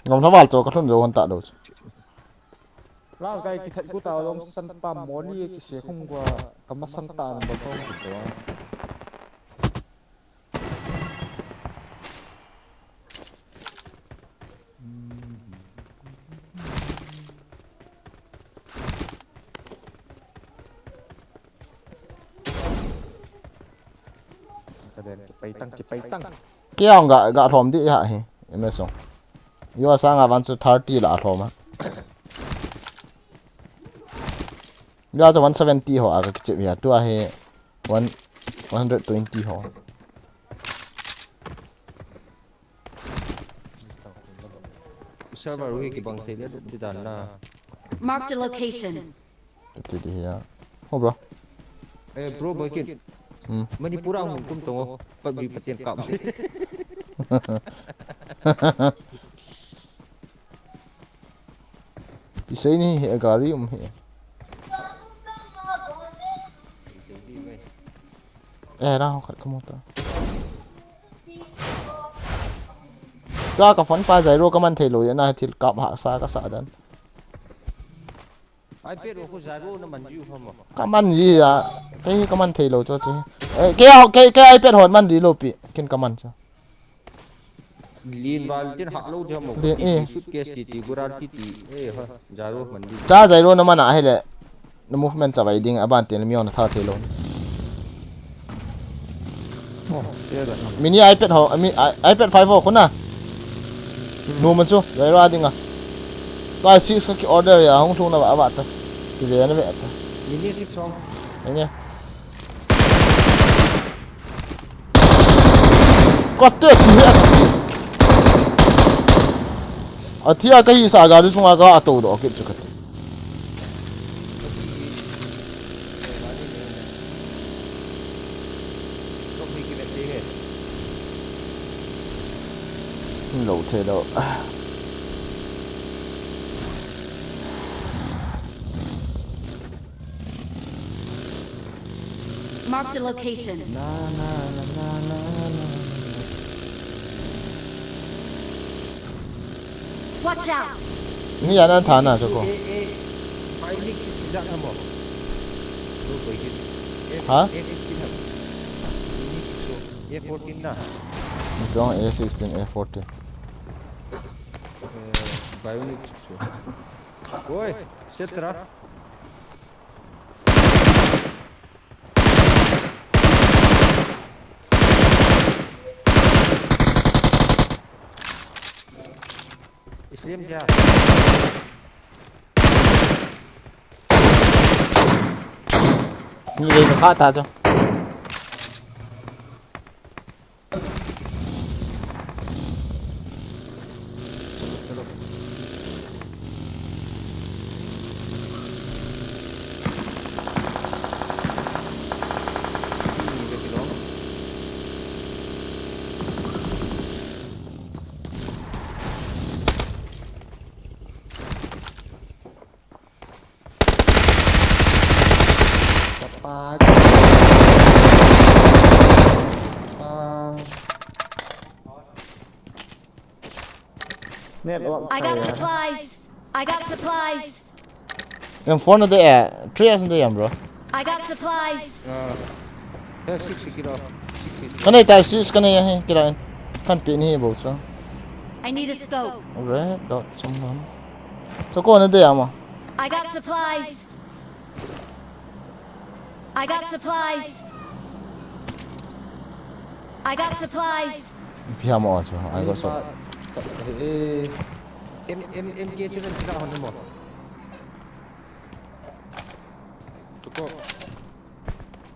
ngom tháo vào chỗ có thôn rồi còn tạ đồ
lao cái thạch của tao ông săn pam món đi cái xe không qua cầm mắt săn tàn bao không được đó cái tăng
kia ông gạ thom đi hả hi em xong yo sang à 130 là thom á giờ cho 170 ho aga kiche ya tu he 120 ho
server wi ki bang thele du dan na
Marked a location.
ti di ya ho bro
bro boy kid mani pura hum kum to pag bi patien kam
isai ni he gari he ra ho khat kamu ta ra ka phone pa zai ro ka man thei lo ya na thil kap ha sa ka sa dan
ai pe ro ko zaro na man ju hom
ka man yi ya cái ka man thei lo cho chứ cái ipad hot man di lo pi kin ka man cha
lin wal tin ha lo de mo suitcase ti guran ti ha zaro man di
cha zai ro na man a hele no movement cha vai ding aban tel mi on tha thei lo mini ipad ho ipad 5 ho khona no man chu zai ro adinga ta 6 ka order ya hong thung na ba ba ta ti le na ve ta
mini 6 song
nghe có tuyệt nữa à thì cái gì sao cái chúng ta có tàu đó cái chút cái lâu thế đâu
Marked a location. Watch out.
nghĩ là anh thán à cho cô
ai nick chi ra tham mo bro boy kid
hả
A14 na
trong A16 A14
bionic oi setra Islim ja
như vậy nó khá ta cho
I got supplies. I got supplies.
em phone nó đây 3 years đây em bro
I got supplies.
6 kilo
cái này tại sao cái này hay cái này kan pin hi bo cho
I need a scope.
rồi đó trong đó số cô nó đây mà
I got supplies. I got supplies. I got supplies.
phía mà cho ai có số
em kia cho nên kita hon mo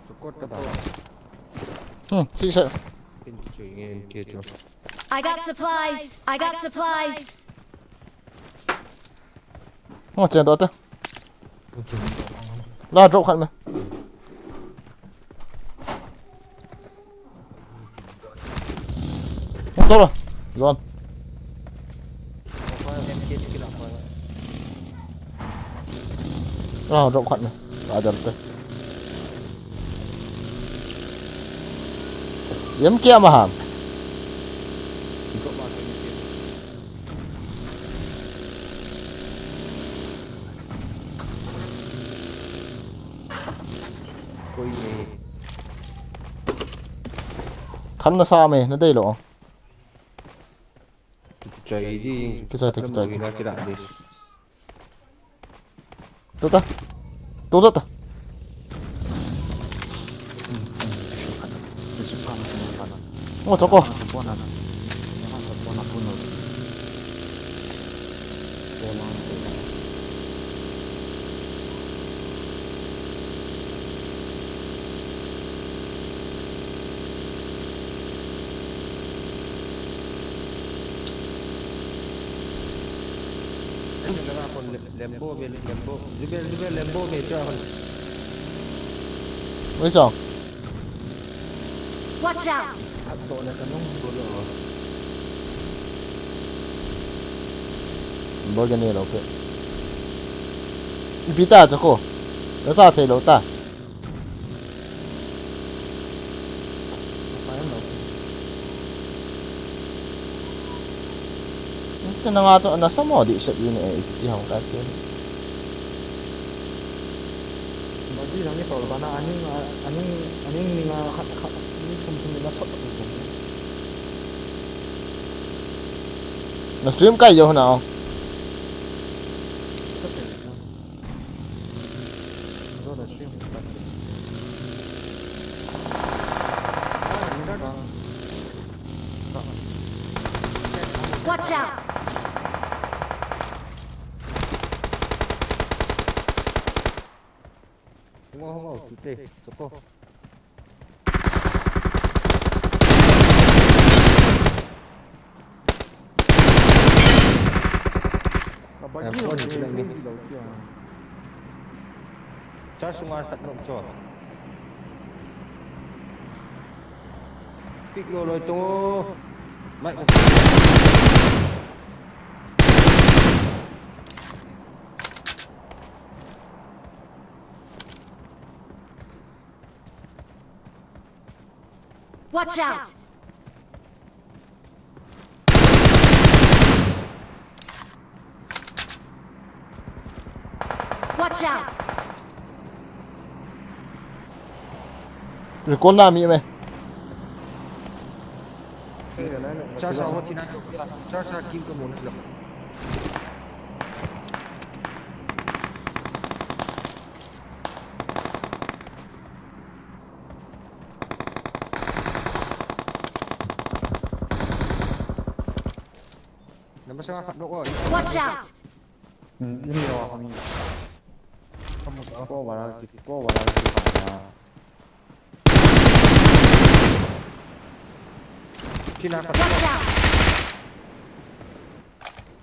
cukup ka tao
chị sợ
pin chơi em kia cho
I got supplies. I got supplies.
một chuyện đó thôi lo trộn khăn mày không tốt rồi rộng khoản này được rồi yếm kia mà hàm
Ikut makan mungkin. Koi ni.
thắm nó sao mày nó đây lộ
Cai di.
Cái gì thì cái gì.
Kita tidak di.
tốt ta tốt ta 저거
Lembo, lembo. Jubel lembo me tu apa?
mấy giờ
Watch out!
Atau nak kanong bola.
뭘 cái rồi ok bị ta 저거 nó ra thấy lỗ ta
Apa yang nak?
cái nó ngã chỗ nó sao mà đi sợ gì này chỉ hỏng cái kia
Bagi yang ni kalau mana aning ni ngah ni kum nasab tu.
nó stream cái gì nào
Watch out!
Tengok, putih. Soko.
Bagi yang ni
Charge sungai tak nak cor. Pick lo itu. Mai.
Watch out! Watch out!
rồi con nam gì mày
Charge awak tina. Charge kim ke mun lo. Nama saya kat dok.
Watch out!
ini awak kami. Kamu kau barang mana?
Cina kat.
Watch out!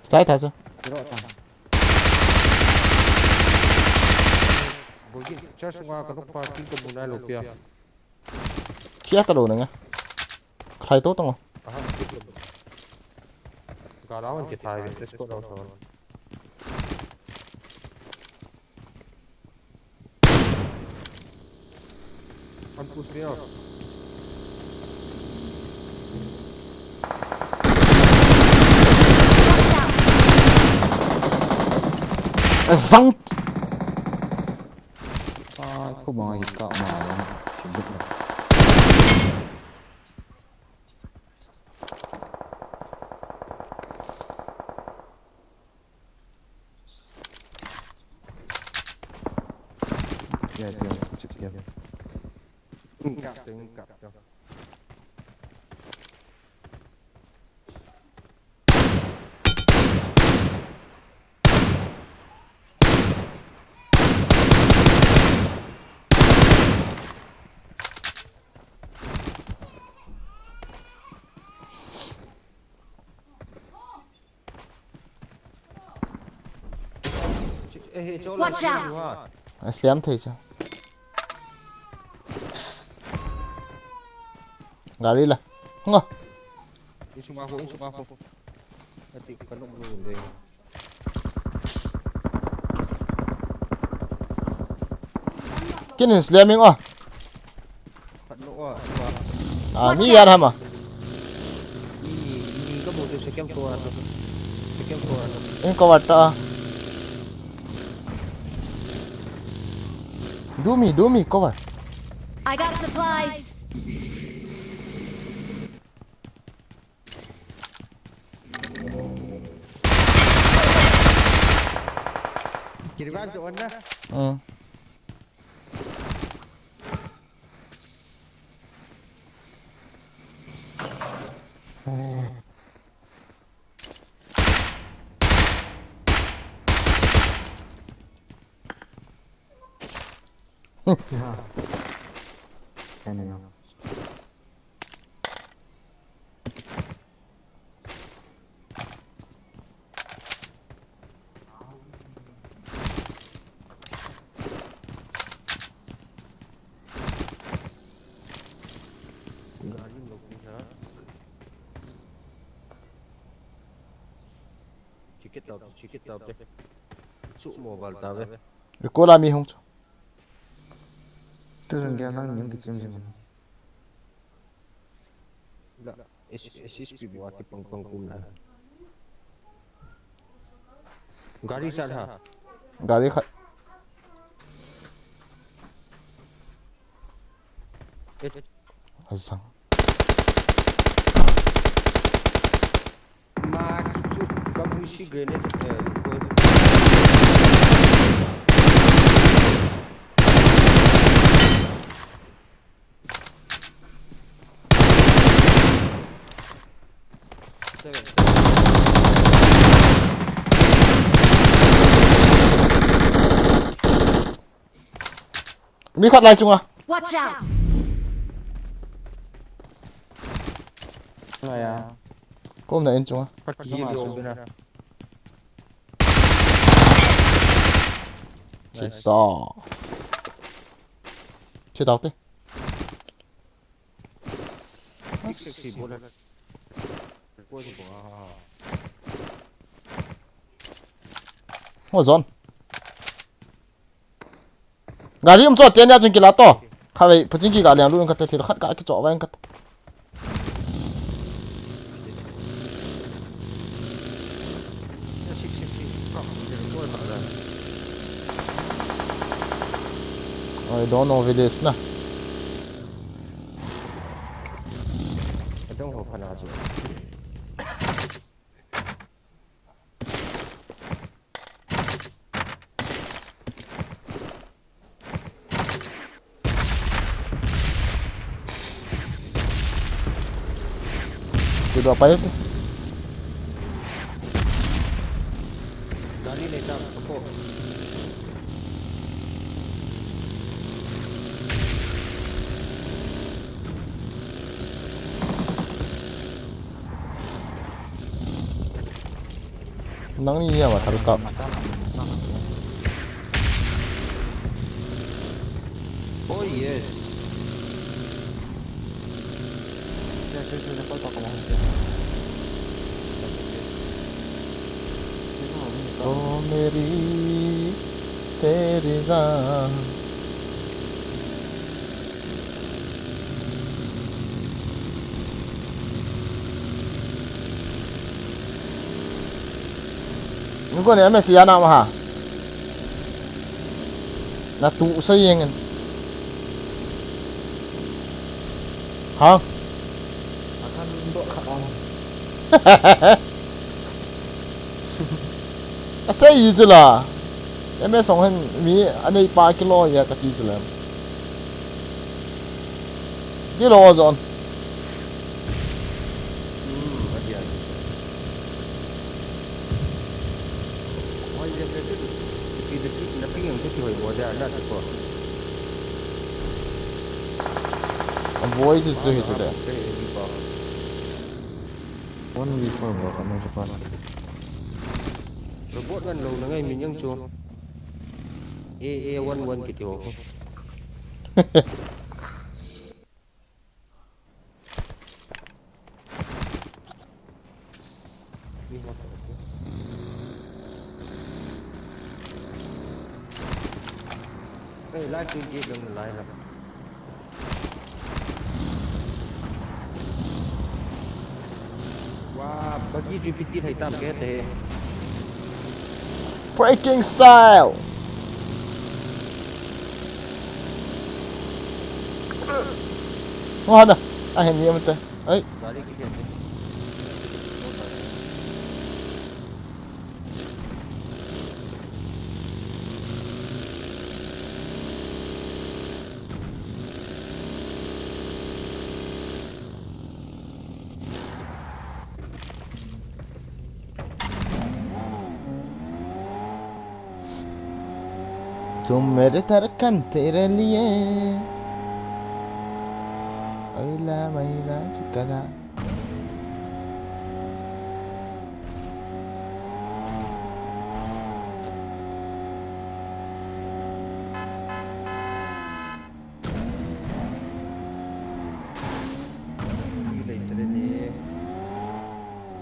trái thật chứ
Kira tak.
Bagi charge sungai kat dok parking ke mun lo pia.
kia tao đồ này nghe khai tốt không
Galawan kita hai. Let's go down soal. Kampus dia.
răng
Aku mau ikut malam. Sibuk lah.
Ya, dia. Enggak.
Watch out!
xém thì sao gari lah nggak
Isung aku. Nanti kan dulu deh.
Kinin slamming ah.
Phát lỗ à.
Mi yan hama.
Ini có một cái second floor à. Second floor à.
In cover ta. Do me cover.
I got supplies.
Kiri bang tu anda. Sikit tau deh. Suk mobile tau deh.
Recola mi hong.
Terus dia nang yang kecil macam ni.
Dah, SSP buat peng kumla. Gari sana.
Gari khat. Azang.
Mak itu kamu isi grenade.
Mi khat lai chung ah.
Watch out.
Lah ya.
Kom na in chung ah.
Phát kiri dia benar.
Kita. Chết tao thế.
Sexy bola. Pode boa.
Hoa zon. Gari cho tiền ra chung kia là to. Khai vậy, phải chính kia cả liền luôn cái thì nó khát cả cái chỗ vậy cái. I don't know with this na.
Don't hope I know.
Itu apa itu?
Dari ni tak support.
Nang ni ya, taruh kap.
Oh yes.
Saya kau tak kamu.
Oh मेरी तेरी जान. Ini ni MS ya nak mah. Na tu sayang. Ha?
Asal untuk kau.
Asal itu lah. MS orang ni ada 4 kilo ya kaki jelam. Kilo zon.
Hadiah. Wah, dia kata dekat tapi yang tu kau buat dia ada support.
Boy itu tu itu dah.
1v4 buat kami cepat.
Robot kan lâu là ngay mìnhยังchuông. AA11 gitu. ไล่ปืนจีบลงไล่ครับว้าเมื่อกี้จีพิจิตรให้ตามแกเตะ
breaking style ว่าน่ะเห็นเยอะมันเตะเฮ้ย
गाड़ी की है
तुम मेरे धड़कन तेरे लिए ओला मैला चिकना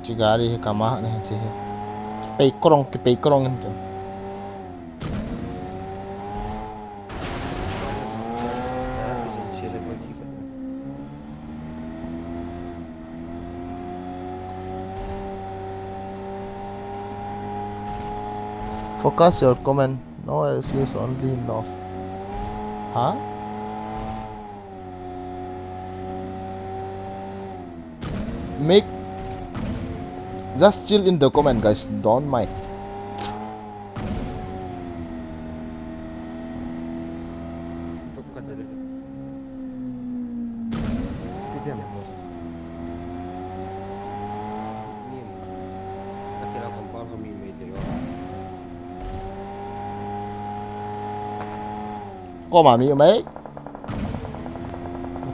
चिगारी है कमा नहीं चाहिए कि पे Karong itu focus your comment no excuse only love huh make just chill in the comment guys don't mind có mà mi mấy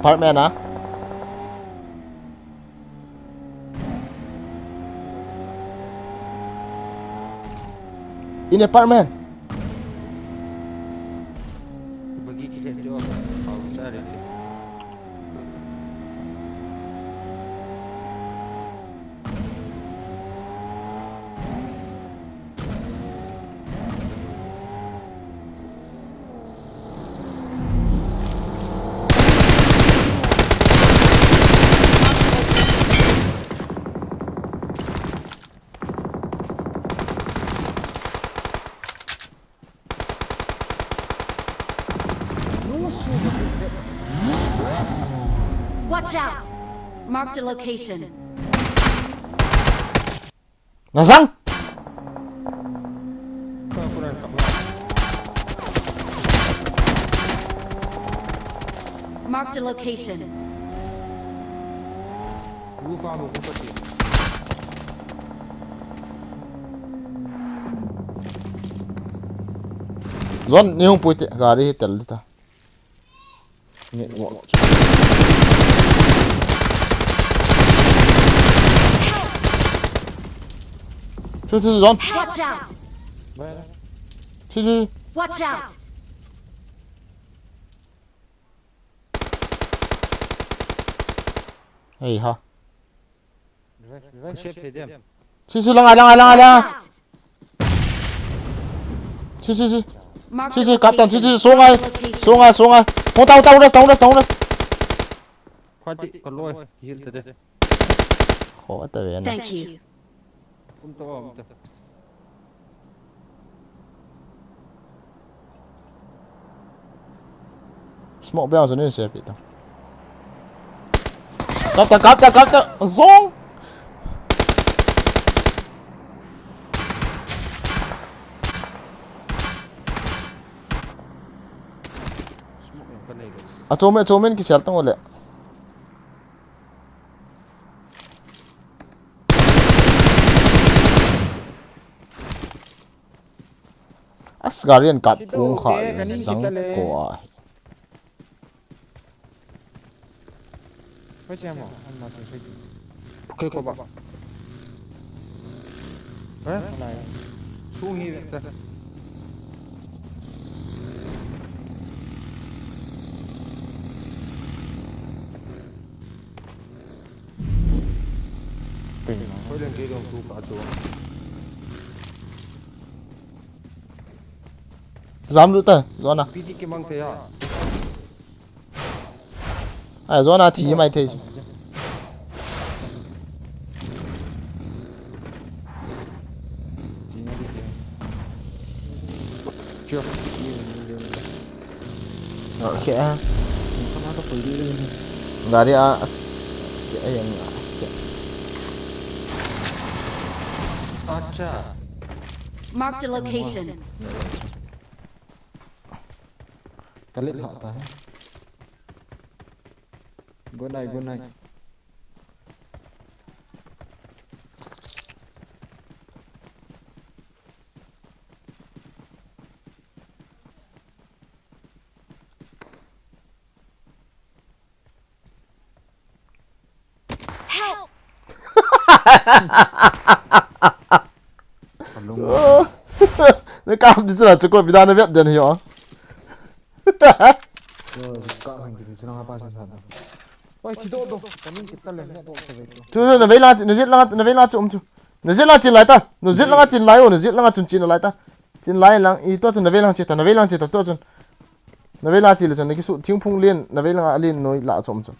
apartment hả in apartment
bagi kita jawab kalau besar ini
Watch out! Marked a location.
Nasang?
Marked a location.
lupa mau kupati
Zon ni hong puiti gari tel ta. Ni wo. Zon.
Watch out!
Ci.
Watch out!
Hey ha.
chef Edam
Ci lang. Ci.
Marked
Ci
a
kapten
location.
ci sungai. Hong tahu udah.
pati kalau hil tadi
Oh, ta ven.
Thank you.
untuk
Smoke bounce ni siya pito. Kapten. Zong. Achomen ki siya tong ule. Asgarian kap kung kha zang ko ai.
Facciamo al massimo sei tu.
oke kok pak
Dai.
sungi Thôi lên kia đường tu cả chúa
Zam lu ta zona
PD ke mang te ya
ai zona thi mai the
Chỉ nó đi kìa.
chưa
okay
Không nó có tự đi lên.
ngari as yang
acha
Marked a location.
Kali họ ta. Good night, good night.
Help!
nó cam thì là chúng tôi bị đàn nó biết đến hiểu
Rồi cọ hành thì sẽ nó ba trăm thật. Ôi chỉ độ đồ, cái mình kita lên nét độ sẽ về.
chú nó về la nó giết la chú nó giết la chín lại ta nó giết la chín lại nó giết la chín lại ta chín lại lang ý tôi nó về la chín ta tôi nó về la chín là cho nó cái sự thiên phung liên nó về la liên nói lạ chôm chú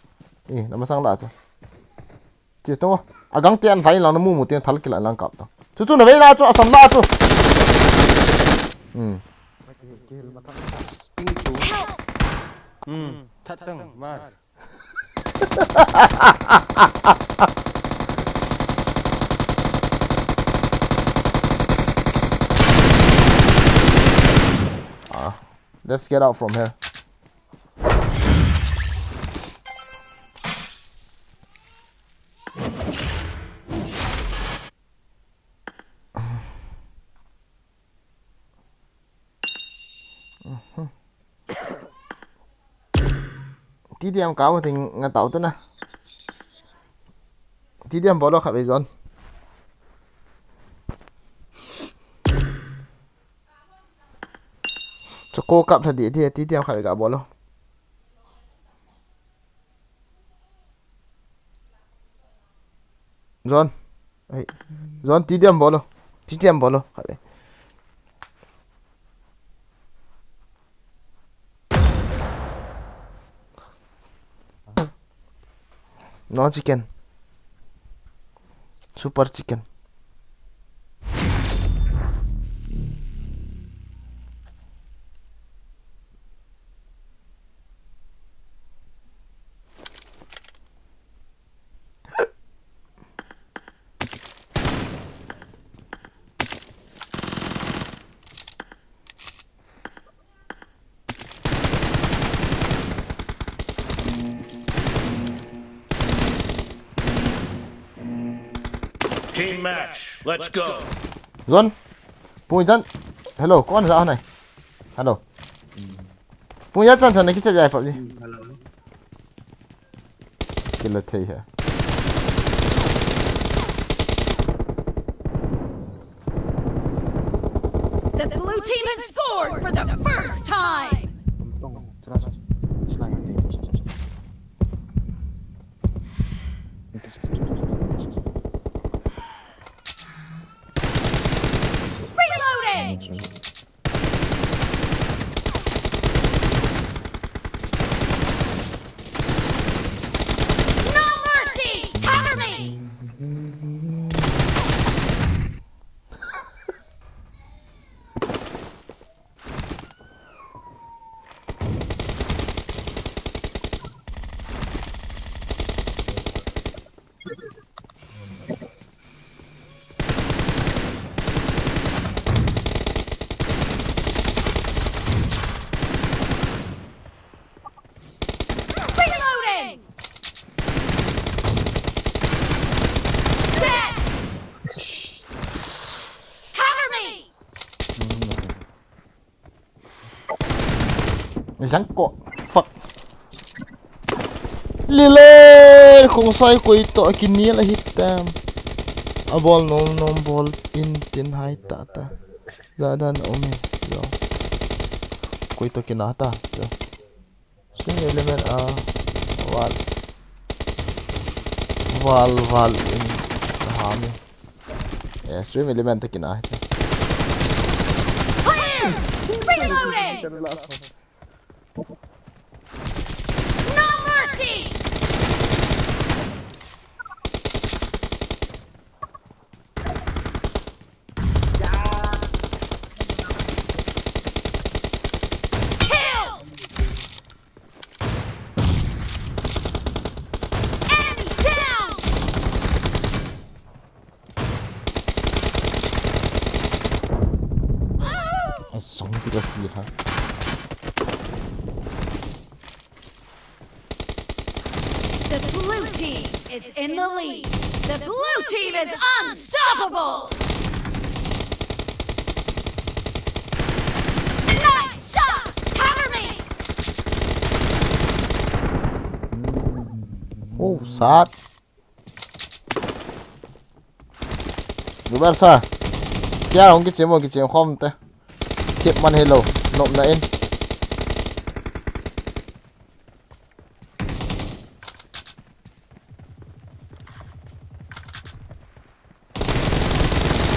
ý nó mà sang lạ chú chỉ tôi à gắng tiền phải là nó mua một tiền thằng cái lại lang cặp đó chú nó về la chú asam la chú
ping chu that tang ma
let's get out from here tí điểm cáo thì ngã tàu tên à tí điểm bỏ đó khá bây giờ cho cô cặp thật địa thì tí điểm khá bây giờ bỏ đó John ấy John tí điểm bỏ đó tí điểm bỏ đó khá bây no chicken super chicken
Team match. Let's go.
John Pui dân hello con dạo này hello Pui dân dân này cái chơi dài phạm gì cái là thế hả
The blue team has scored for the first time!
Tông, será selain itu.
Reloading! No mercy! Cover me! Reloading! Dead! Cover me!
rắn cọ fuck lile không sai quay to kini là hit tam a ball no ball in tin hai ta ta ra dan ome yo quay to kinata yo swing element a wall in ham yeah stream element to kinata
Clear! Reloading! No mercy! Killed! Enemy down!
Asong kita kira.
The blue team is in the lead. The blue team is unstoppable! Nice shot! Cover me!
Oh, sát. Đúng bạn sao? Kia không cái chiếm không te. Thiệp man hello, nộm na in.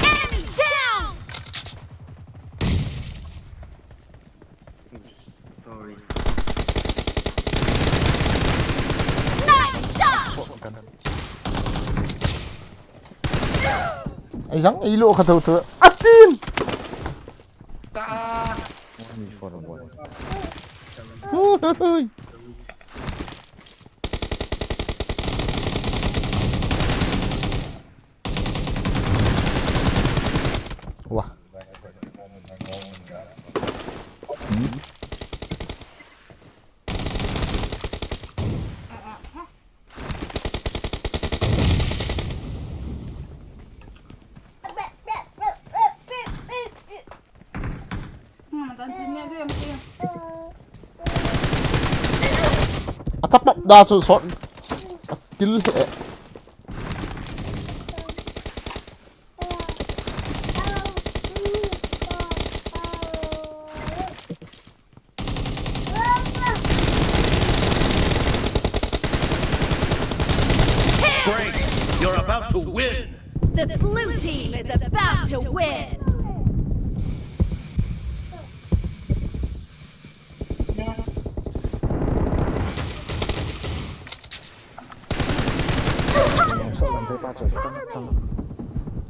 Enemy down! Nice shot!
Ai răng ai lộ khát thâu thưa. Atin.
Me for the boy.
Wah. Atap dah so kill.
Great! You're about to win!
The blue team is about to win!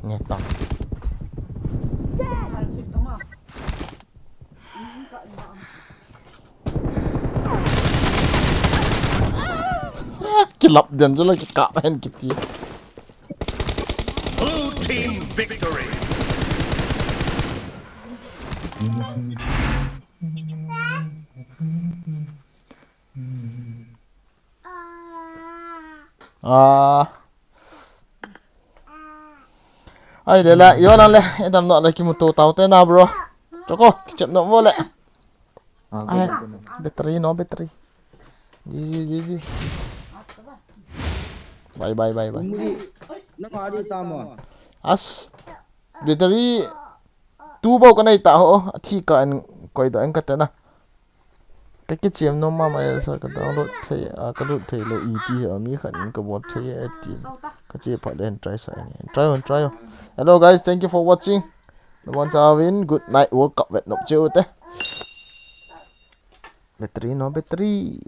Nghe tao. Kilap din je lagi kapan kita.
Blue team victory!
Ai để lại yo nang le Edam Nah lagi mutu tau te na bro. Coko kicap no mo le. Ai battery no battery. Ji. Bye.
Nó ngồi đi tao mà.
As battery tu bao cái này tạo thi cả anh quay đó anh cắt na. Cái chiếm nó mà mày sao cái download thì cái download thì lo ET ở mi khẩn cái bot thì 18 cái chiếc phải lên try on. Hello guys, thank you for watching. The ones are win. Good night. World Cup vet nộp chiêu thế. Battery no battery.